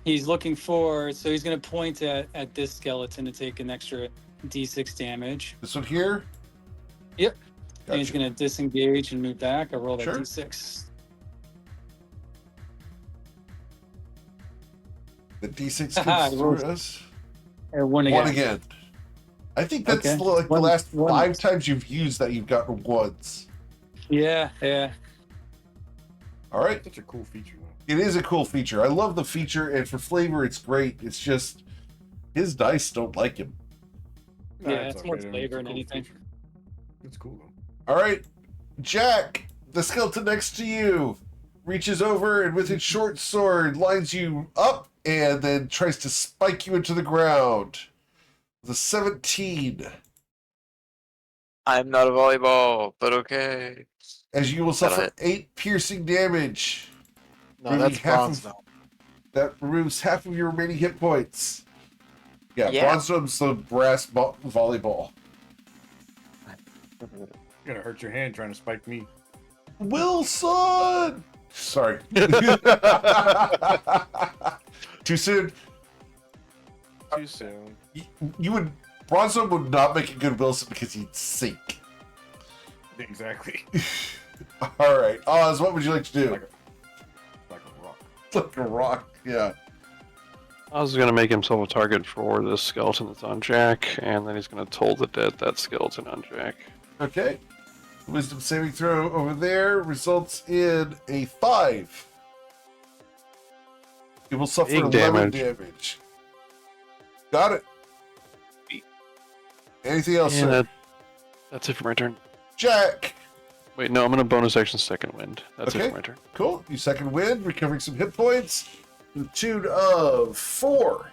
he's looking forward, so he's gonna point at this skeleton to take an extra D6 damage. This one here? Yep. And he's Gotcha. gonna disengage and move back. I roll that Sure. D6. The D6 Haha, comes I rolled through us. Or one again. One again. I think that's Okay. like the One- last one. 5 times you've used that you've gotten ones. Yeah. All right. Such a cool feature, though. It is a cool feature. I love the feature, and for flavor, it's great. It's just his dice don't like him. Yeah, it's more flavor than anything. Feature. It's cool, though. All right, Jack, the skeleton next to you, reaches over and with its short sword lines you up and then tries to spike you into the ground. The 17, I'm not a volleyball, but okay. as you will That'll suffer hit. 8 piercing damage. No, Removing that's half bronze of- now. That removes half of your remaining hit points. Yeah, Yeah. bronze dome's the brass volleyball. You're gonna hurt your hand trying to spike me. Wilson! Sorry. Too soon. Too soon. You would Bronzo would not make a good Wilson because he'd sink. Exactly. All right, Oz, what would you like to do? Like a rock. Like a rock, yeah. I was going to make himself a target for this skeleton that's on Jack, and then he's going to toll the dead that skeleton on Jack. Okay. Wisdom saving throw over there results in a 5. It will suffer Big 11 damage. damage. Got it. Anything else, And sir? that's it for my turn. Jack! Wait, no, I'm going to bonus action second wind. That's it Okay. for my turn. Cool. You second wind, recovering some hit points. To the tune of 4.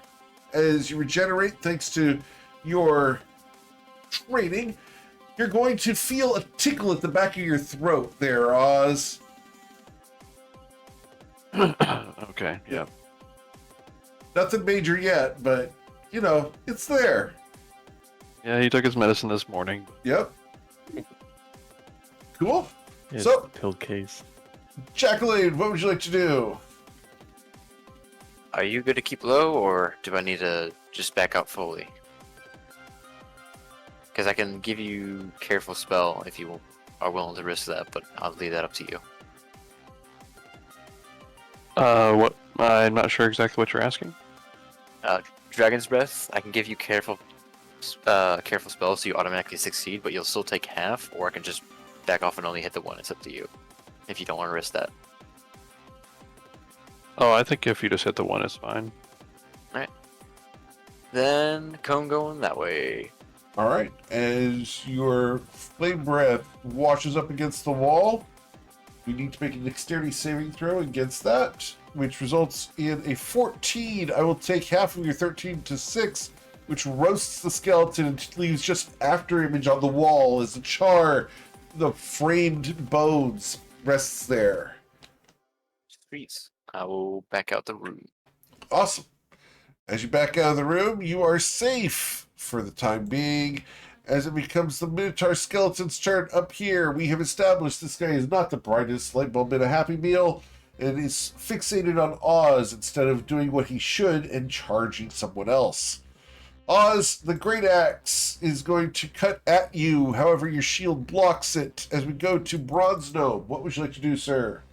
As you regenerate thanks to your training, you're going to feel a tickle at the back of your throat there, Oz. Okay, yeah. Nothing major yet, but, you know, it's there. Yeah, he took his medicine this morning. Yep. Cool. It's So- a pill case. Jacqueline, what would you like to do? Are you good to keep low, or do I need to just back out fully? Because I can give you careful spell if you are willing to risk that, but I'll leave that up to you. What? I'm not sure exactly what you're asking. Dragon's Breath, I can give you careful spell so you automatically succeed, but you'll still take half, or I can just back off and only hit the one. It's up to you if you don't want to risk that. Oh, I think if you just hit the one, it's fine. Then cone going that way. All right. As your flame breath washes up against the wall, you need to make a dexterity saving throw against that, which results in a 14. I will take half of your 13 to 6, which roasts the skeleton and leaves just after image on the wall as the char, the framed bones, rests there. Sweet. I will back out the room. Awesome. As you back out of the room, you are safe for the time being. As it becomes the Minotaur skeleton's turn up here, we have established this guy is not the brightest light bulb in a Happy Meal and is fixated on Oz instead of doing what he should and charging someone else. Oz, the Great Axe, is going to cut at you. However, your shield blocks it. As we go to Bronze Gnome, what would you like to do, sir?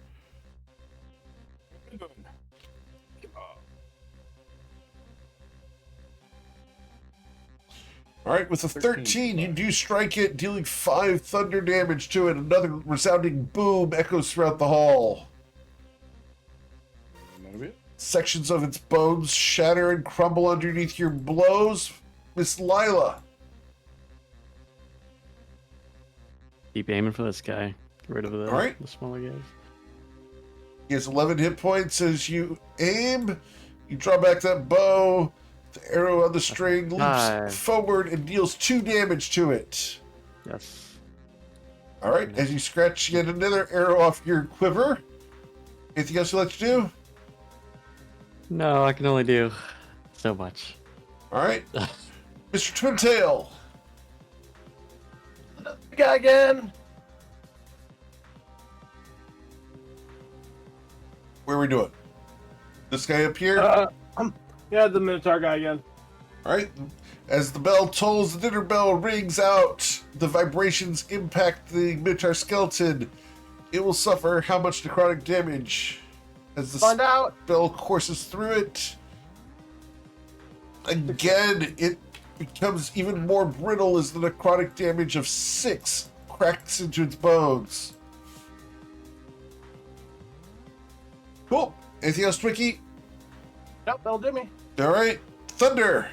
All right, with a 13, you do strike it, dealing 5 thunder damage to it. Another resounding boom echoes throughout the hall. Sections of its bones shatter and crumble underneath your blows. Miss Lila. Keep aiming for this guy. Get rid of the, All right. the smaller guys. He has 11 hit points as you aim. You draw back that bow. The arrow on the string leaps Five. forward and deals 2 damage to it. Yes. All right, as you scratch yet another arrow off your quiver. Anything else you'd like to do? No, I can only do so much. All right. Mr. Twintail. Guy again. Where are we doing? This guy up here? Yeah, the Minotaur guy again. All right. As the bell tolls, the dinner bell rings out. The vibrations impact the Minotaur skeleton. It will suffer how much necrotic damage? As the Find out. bell courses through it. Again, it becomes even more brittle as the necrotic damage of 6 cracks into its bones. Cool. Anything else, Twinkie? Nope, that'll do me. All right. Thunder.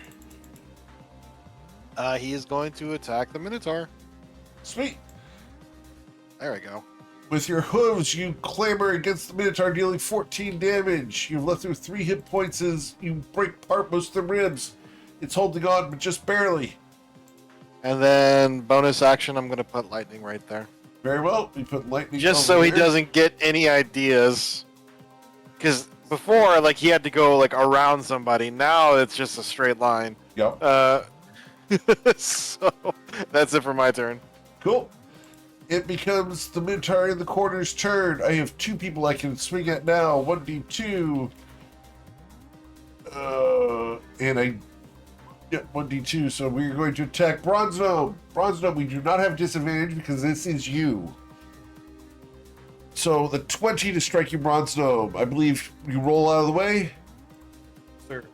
He is going to attack the Minotaur. Sweet. There we go. With your hooves, you clamber against the Minotaur, dealing 14 damage. You've left through 3 hit points as you break apart most of the ribs. It's holding on, but just barely. And then bonus action, I'm going to put lightning right there. Very well. We put lightning Just over so he here. doesn't get any ideas. Because before, like, he had to go, like, around somebody. Now it's just a straight line. Yep. So, that's it for my turn. Cool. It becomes the Minotaur in the corner's turn. I have 2 people I can swing at now. 1d2. And I Yep, 1d2. So we're going to attack Bronze Gnome. Bronze Gnome, we do not have disadvantage because this is you. So the 20 to strike you, Bronze Gnome. I believe you roll out of the way. Sir.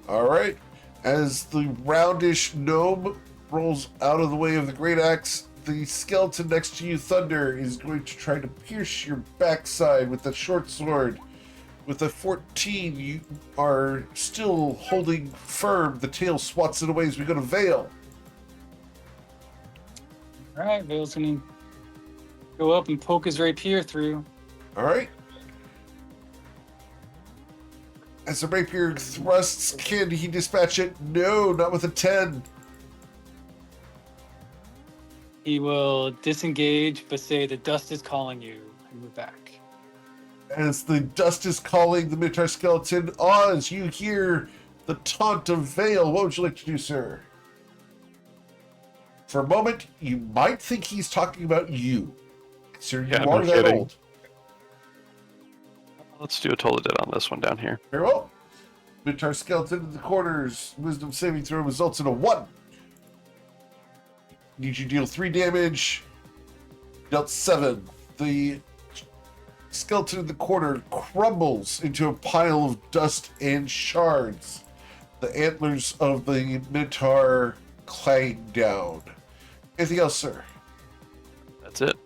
All right. As the roundish gnome rolls out of the way of the great axe, the skeleton next to you, Thunder, is going to try to pierce your backside with the short sword. With a 14, you are still holding firm. The tail swats it away as we go to Vale. All right, Vale's gonna go up and poke his rapier through. All right. As the rapier thrusts, can he dispatch it? No, not with a 10. He will disengage, but say the dust is calling you, and move back. As the dust is calling the Minotaur skeleton, Oz, you hear the taunt of Vale. What would you like to do, sir? For a moment, you might think he's talking about you. Sir, you Yeah, are no that kidding. old. Let's do a total dead on this one down here. Very well. Minotaur skeleton in the corners. Wisdom saving throw results in a 1. Need you to deal 3 damage. Dealt 7. The skeleton in the corner crumbles into a pile of dust and shards. The antlers of the Minotaur clang down. Anything else, sir? That's it.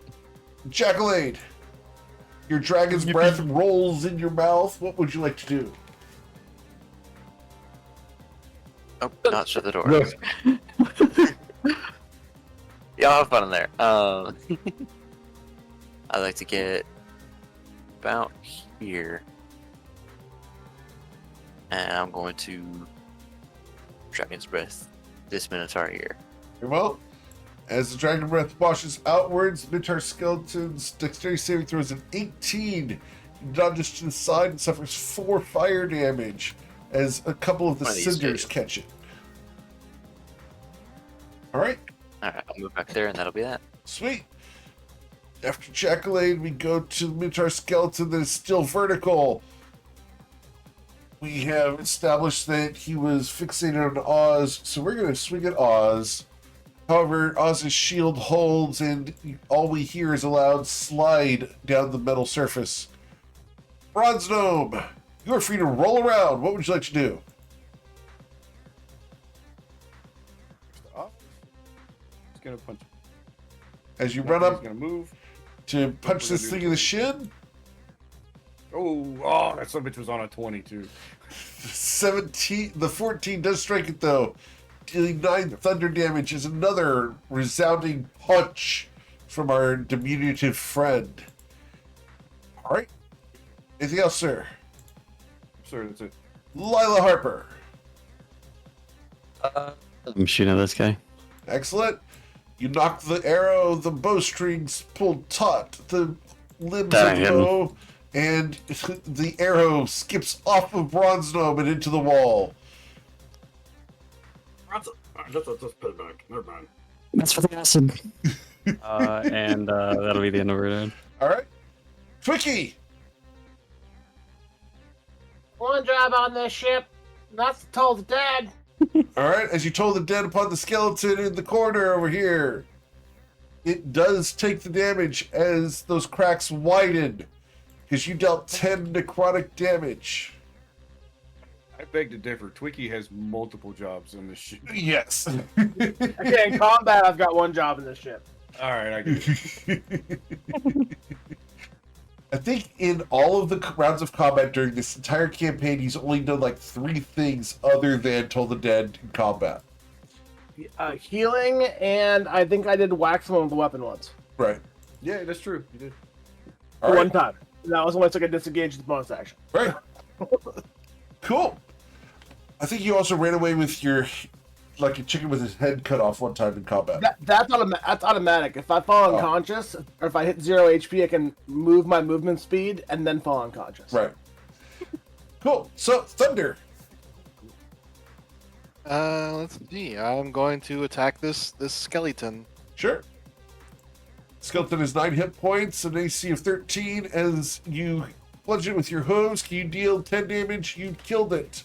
Jackalade, your dragon's breath rolls in your mouth. What would you like to do? Oh, not shut the door. Yeah, I'll have fun in there. I'd like to get about here. And I'm going to Dragon's Breath this Minotaur here. Very well. As the dragon breath washes outwards, Minotaur skeleton's dexterity saving throw is an 18. He dodges to the side and suffers 4 fire damage as a couple of the One of these cinders two. catch it. All right, Alright, I'll move back there and that'll be that. sweet. After Jackalade, we go to the Minotaur skeleton that is still vertical. We have established that he was fixated on Oz, so we're going to swing at Oz. However, Oz's shield holds, and all we hear is a loud slide down the metal surface. Bronze Gnome, you are free to roll around. What would you like to do? He's gonna punch. As you run He's up gonna move. to punch this thing in the shin, Oh, that son of a bitch was on a 22. 17, the 14 does strike it though, dealing 9 thunder damage is another resounding punch from our diminutive friend. All right. Anything else, sir? Sir, that's it. Lila Harper. I'm shooting at this guy. Excellent. You knock the arrow, the bowstrings pulled taut, the limbs That of the hit him. bow, and the arrow skips off of Bronze Gnome and into the wall. I guess I'll just pay back. Never mind. That's for the acid. And that'll be the end of our turn. All right. Twiki. One job on this ship. That's told the dead. All right. As you told the dead upon the skeleton in the corner over here, it does take the damage as those cracks widen because you dealt 10 necrotic damage. I beg to differ. Twiki has multiple jobs on this ship. Yes. Okay, in combat, I've got one job in this ship. All right, I get it. I think in all of the rounds of combat during this entire campaign, he's only done like 3 things other than Toll the Dead in combat. Healing, and I think I did whack someone with a weapon once. Right. Yeah, that's true. You did. All One right. time. That was when I took a disengage with bonus action. Right. Cool. I think you also ran away with your, like a chicken with his head cut off one time in combat. That's automatic. If I fall unconscious, or if I hit 0 HP, I can move my movement speed and then fall unconscious. Right. Cool. So, Thunder. Let's see. I'm going to attack this skeleton. Sure. Skeleton has 9 hit points, an AC of 13. As you plunge it with your hooves, can you deal 10 damage? You killed it.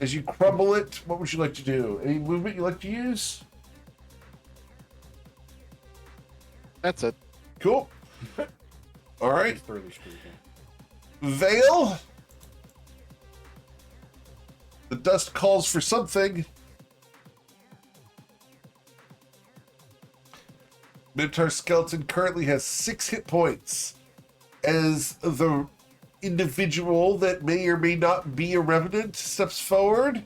As you crumble it, what would you like to do? Any movement you like to use? That's it. Cool. All right. He's thoroughly screwed in. Vale. The dust calls for something. Minotaur Skeleton currently has 6 hit points. As the individual that may or may not be a revenant steps forward,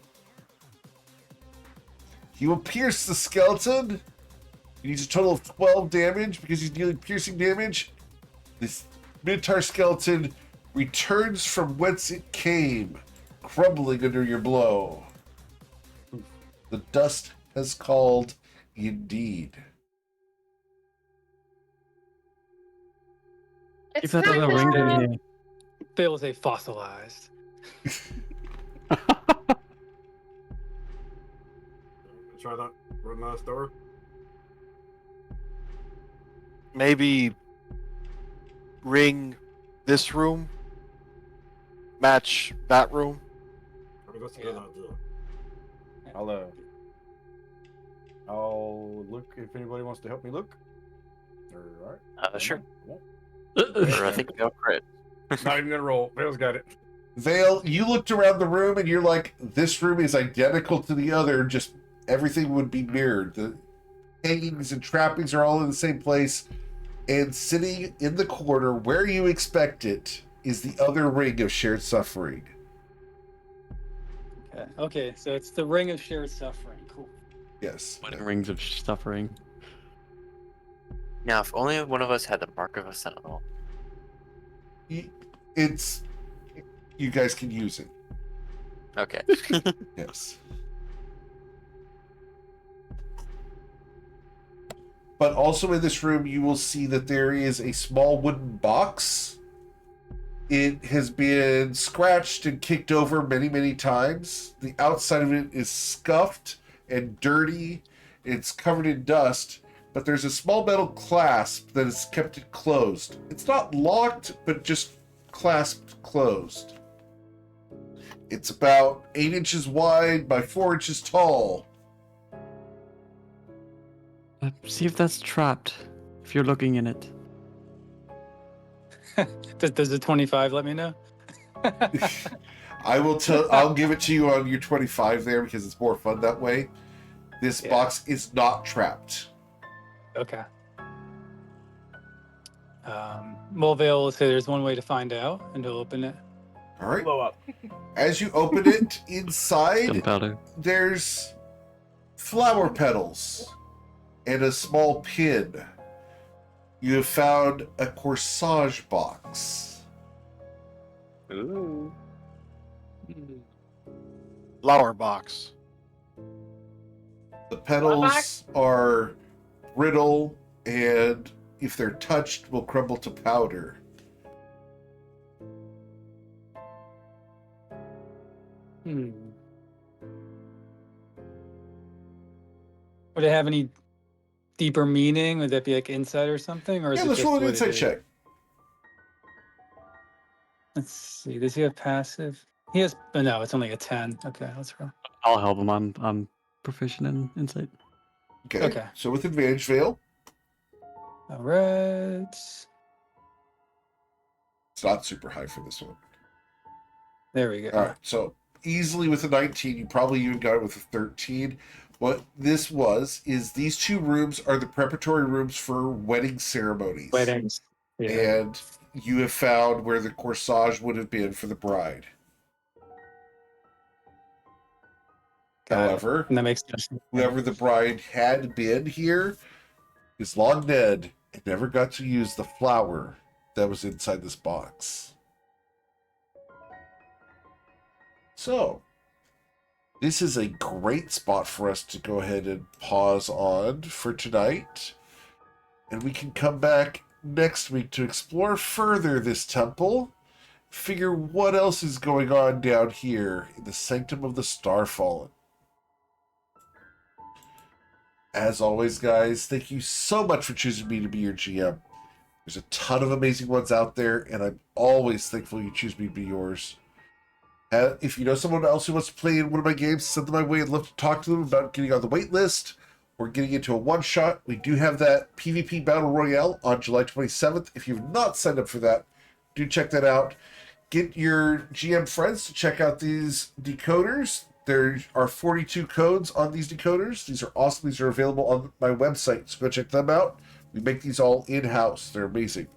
he will pierce the skeleton. He needs a total of 12 damage because he's dealing piercing damage. This Minotaur Skeleton returns from whence it came, crumbling under your blow. The dust has called indeed. Give that little ring to me. Phil say fossilized. Try that one last door. Maybe ring this room, match that room. I mean, that's a good idea. I'll look if anybody wants to help me look. All right. Sure. Won't. Or I think they'll crit. Not even gonna roll. Vale's got it. Vale, you looked around the room and you're like, this room is identical to the other, just everything would be mirrored. The hangings and trappings are all in the same place. And sitting in the corner where you expect it is the other ring of shared suffering. Okay, so it's the ring of shared suffering. Cool. Yes. Rings of suffering. Now, if only one of us had the mark of a sentinel. It's, you guys can use it. Okay. Yes. But also in this room, you will see that there is a small wooden box. It has been scratched and kicked over many, many times. The outside of it is scuffed and dirty. It's covered in dust, but there's a small metal clasp that has kept it closed. It's not locked, but just clasped closed. It's about 8 inches wide by 4 inches tall. See if that's trapped. If you're looking in it. Does the 25 let me know? I'll give it to you on your 25 there because it's more fun that way. This box is not trapped. Okay. Mulvale will say there's one way to find out, and he'll open it. All right. Blow up. As you open it, inside Gunpowder. there's flower petals and a small pin. You have found a corsage box. Ooh. Flower box. The petals are brittle and if they're touched will crumble to powder. Would it have any deeper meaning? Would that be like insight or something? Or is Yeah, it let's just roll an what it insight is? check. Let's see. Does he have passive? He has. No, it's only a 10. Okay, let's roll. I'll help him. I'm proficient in insight. Okay. So with advantage, Vale. All right. It's not super high for this one. There we go. All right, so easily with a 19, you probably even got it with a 13. What this is these two rooms are the preparatory rooms for wedding ceremonies. Weddings. Yeah. And you have found where the corsage would have been for the bride. Got it. However, And that makes sense. whoever the bride had been here is long dead and never got to use the flower that was inside this box. So, this is a great spot for us to go ahead and pause on for tonight. And we can come back next week to explore further this temple, figure what else is going on down here in the Sanctum of the Starfallen. As always, guys, thank you so much for choosing me to be your GM. There's a ton of amazing ones out there, and I'm always thankful you choose me to be yours. If you know someone else who wants to play in one of my games, send them my way. I'd love to talk to them about getting on the wait list or getting into a one-shot. We do have that PvP Battle Royale on July 27th. If you've not signed up for that, do check that out. Get your GM friends to check out these decoders. There are 42 codes on these decoders. These are awesome. These are available on my website, so go check them out. We make these all in-house. They're amazing.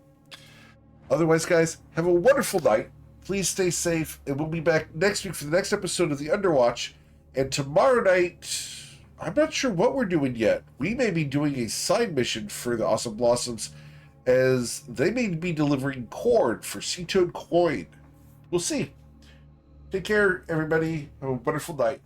Otherwise, guys, have a wonderful night. Please stay safe, and we'll be back next week for the next episode of the Underwatch. And tomorrow night, I'm not sure what we're doing yet. We may be doing a side mission for the Awesome Blossoms, as they may be delivering corn for Seatoad Coin. We'll see. Take care, everybody. Have a wonderful night.